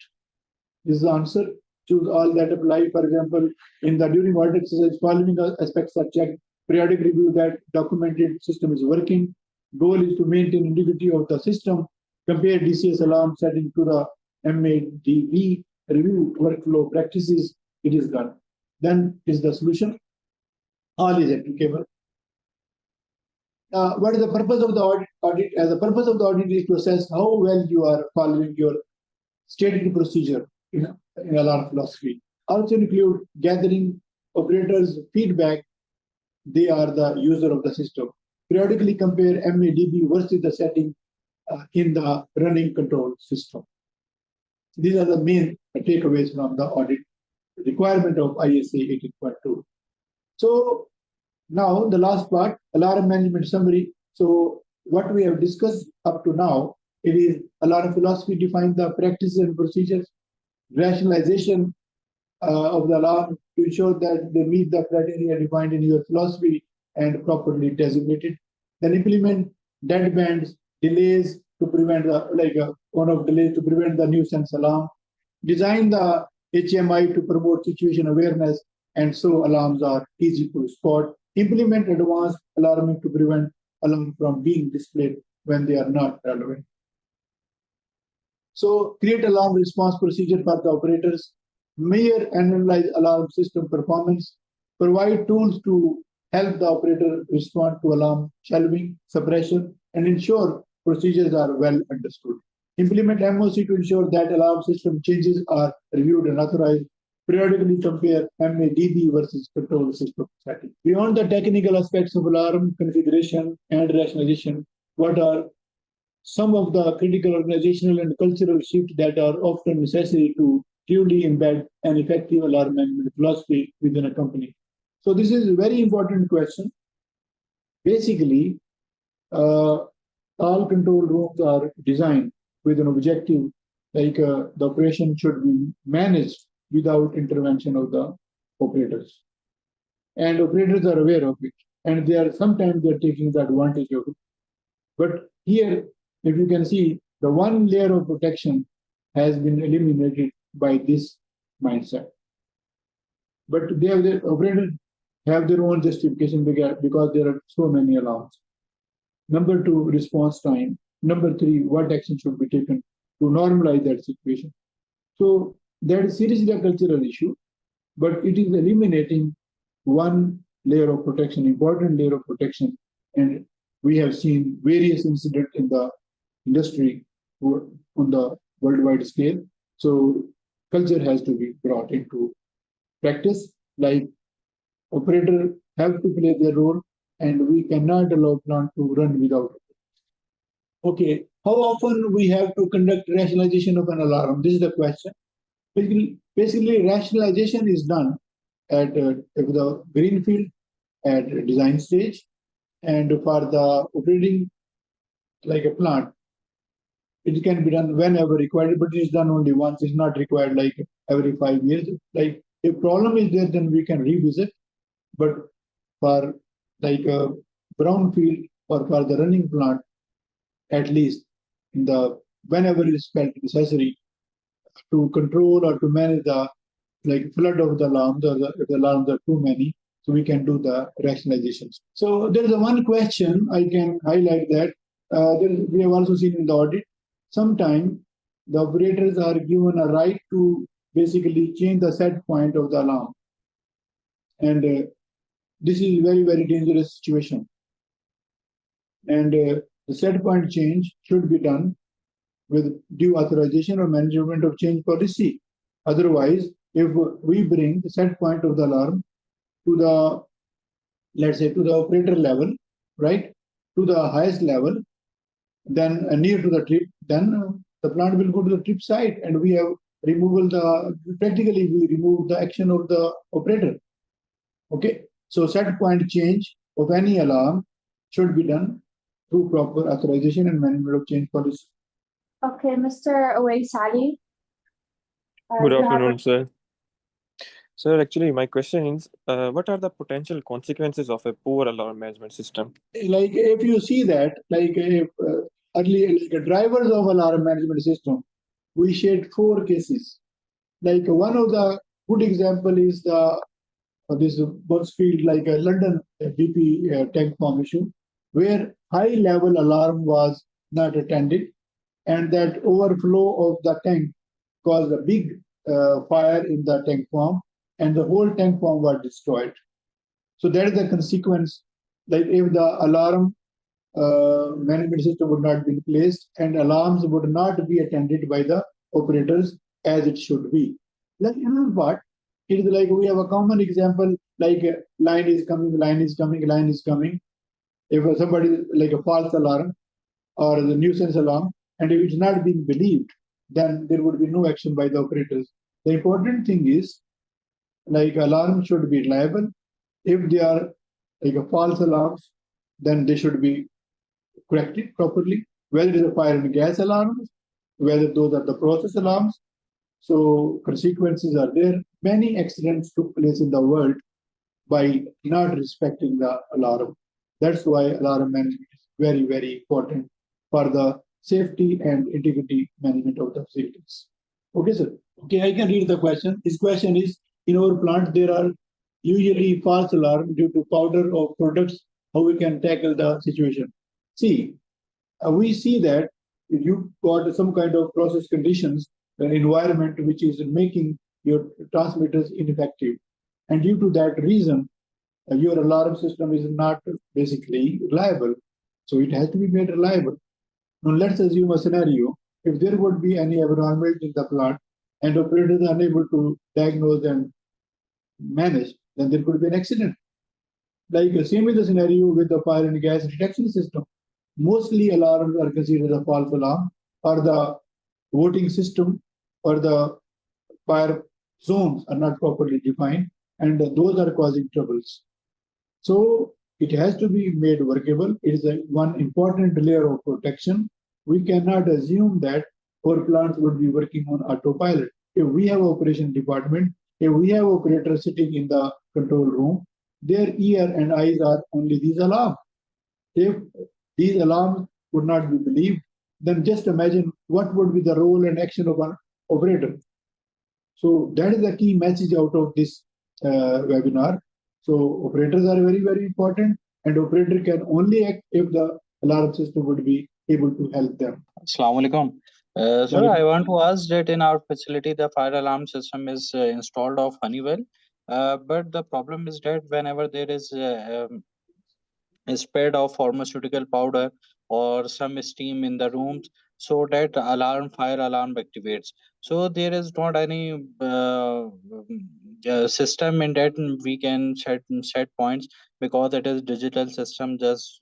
This is the answer. Choose all that apply. For example, in the during audit exercise, following aspects are checked. Periodic review that documented system is working. Goal is to maintain integrity of the system. Compare DCS alarm setting to the MADB. Review workflow practices. It is done. Then is the solution. All is applicable. What is the purpose of the audit? The purpose of the audit is to assess how well you are following your stated procedure in alarm philosophy. Also include gathering operators' feedback. They are the user of the system. Periodically compare MADB versus the setting in the running control system. These are the main takeaways from the audit requirement of ISA 18.2. So now the last part, alarm management summary. So what we have discussed up to now, it is alarm philosophy define the practices and procedures, rationalization of the alarm to ensure that they meet the criteria defined in your philosophy and properly designated. Then implement deadbands, delays to prevent the delays to prevent the nuisance alarm. Design the HMI to promote situation awareness, and so alarms are easy to spot. Implement advanced alarming to prevent alarm from being displayed when they are not relevant. So create alarm response procedure for the operators, measure and analyze alarm system performance, provide tools to help the operator respond to alarm shelving, suppression, and ensure procedures are well understood. Implement MOC to ensure that alarm system changes are reviewed and authorized. Periodically compare MADB versus control system setting. Beyond the technical aspects of alarm configuration and rationalization, what are some of the critical organizational and cultural shifts that are often necessary to truly embed an effective alarm management philosophy within a company? So this is a very important question. Basically, all control rooms are designed with an objective, like the operation should be managed without intervention of the operators. And operators are aware of it. And they are sometimes they're taking the advantage of it. But here, if you can see, the one layer of protection has been eliminated by this mindset. But they have their operators have their own justification because there are so many alarms. Number two, response time. Number three, what action should be taken to normalize that situation. So that is seriously a cultural issue, but it is eliminating one layer of protection, important layer of protection. And we have seen various incidents in the industry on the worldwide scale. So culture has to be brought into practice, like operator have to play their role, and we cannot allow plant to run without it. Okay, how often we have to conduct rationalization of an alarm? This is the question. Basically rationalization is done at the greenfield at design stage, and for the operating like a plant, it can be done whenever required, but it is done only once. It's not required like every 5 years. Like if problem is there, then we can revisit. But for like a brownfield or for the running plant, at least in the whenever it is felt necessary to control or to manage the like flood of the alarms, or if the alarms are too many, so we can do the rationalizations. So there is a one question I can highlight that we have also seen in the audit. Sometimes the operators are given a right to basically change the set point of the alarm, and this is a very, very dangerous situation. And the set point change should be done with due authorization or management of change policy. Otherwise, if we bring the set point of the alarm to the, let's say, to the operator level, right, to the highest level, then near to the trip, then the plant will go to the trip site, and we have practically we remove the action of the operator. Okay, so set point change of any alarm should be done through proper authorization and management of change policy. Okay, Mr. 𝐻𝐚𝐬𝐬. Good you have afternoon, sir. Sir, actually, my question is, what are the potential consequences of a poor alarm management system? Like if you see that, like if earlier, like drivers of alarm management system, we shared 4 cases. Like one of the good example is this Buzzfield, like a London BP tank bomb issue, where high level alarm was not attended, and that overflow of the tank caused a big fire in the tank farm, and the whole tank farm was destroyed. So that is the consequence. Like if the alarm management system would not be placed, and alarms would not be attended by the operators as it should be. Like another part, it is like we have a common example, like line is coming, line is coming, line is coming. If somebody like a false alarm or the nuisance alarm, and if it's not being believed, then there would be no action by the operators. The important thing is, like alarms should be reliable. If they are like a false alarms, then they should be corrected properly. Whether it is a fire and gas alarms, whether those are the process alarms. So consequences are there. Many accidents took place in the world by not respecting the alarm. That's why alarm management is very, very important for the safety and integrity management of the facilities. Okay, sir. Okay, I can read the question. His question is, in our plant, there are usually false alarm due to powder of products. How we can tackle the situation? See, we see that if you got some kind of process conditions, the environment which is making your transmitters ineffective. And due to that reason, your alarm system is not basically reliable. So it has to be made reliable. Now let's assume a scenario. If there would be any abnormality in the plant and operators are unable to diagnose and manage, then there could be an accident. Like same with the scenario with the fire and gas detection system. Mostly alarms are considered a false alarm, or the voting system or the fire zones are not properly defined, and those are causing troubles. So it has to be made workable. It is one important layer of protection. We cannot assume that our plants would be working on autopilot. If we have operation department, if we have operators sitting in the control room, their ear and eyes are only these alarms. If these alarms would not be believed, then just imagine what would be the role and action of an operator. So that is the key message out of this webinar. So operators are very, very important, and operator can only act if the alarm system would be able to help them. Assalamu alaikum. Sir, I want to ask that in our facility, the fire alarm system is installed of Honeywell. But the problem is that whenever there is a spread of pharmaceutical powder or some steam in the rooms, so that fire alarm activates. So there is not any system in that we can set points, because it is digital system, just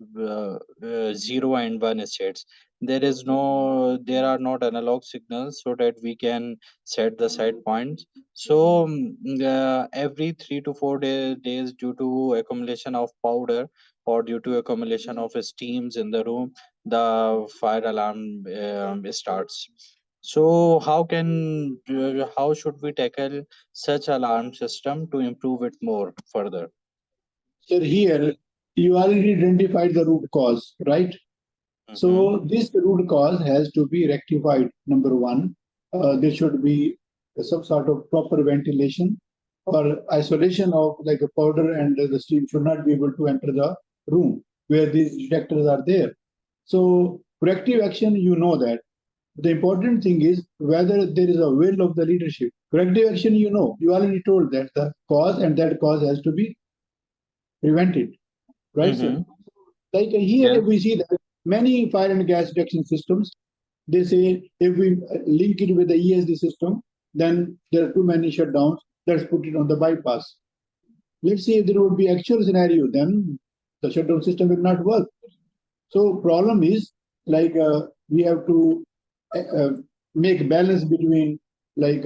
0 and 1 states. There are not analog signals so that we can set the set points. So every 3 to 4 days, due to accumulation of powder or due to accumulation of steams in the room, the fire alarm starts. So how should we tackle such alarm system to improve it more further? Sir, here you already identified the root cause, right? So this root cause has to be rectified. Number one, there should be some sort of proper ventilation or isolation of like a powder, and the steam should not be able to enter the room where these detectors are there. So corrective action, you know that. The important thing is whether there is a will of the leadership. Corrective action, you know, you already told that the cause, and that cause has to be prevented, right, sir? Like here we see that many fire and gas detection systems, they say if we link it with the ESD system, then there are too many shutdowns. Let's put it on the bypass. Let's say if there would be actual scenario, then the shutdown system will not work. So problem is like we have to make balance between like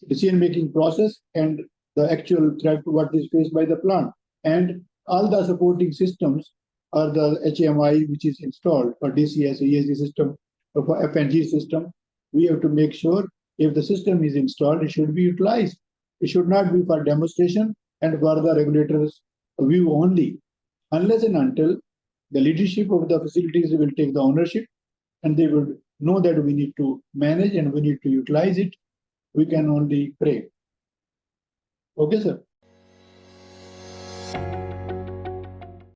decision-making process and the actual threat what is faced by the plant. And all the supporting systems are the HMI which is installed for DCS, ESG system, or for FNG system. We have to make sure if the system is installed, it should be utilized. It should not be for demonstration and for the regulators' view only, unless and until the leadership of the facilities will take the ownership and they will know that we need to manage and we need to utilize it. We can only pray. Okay, sir.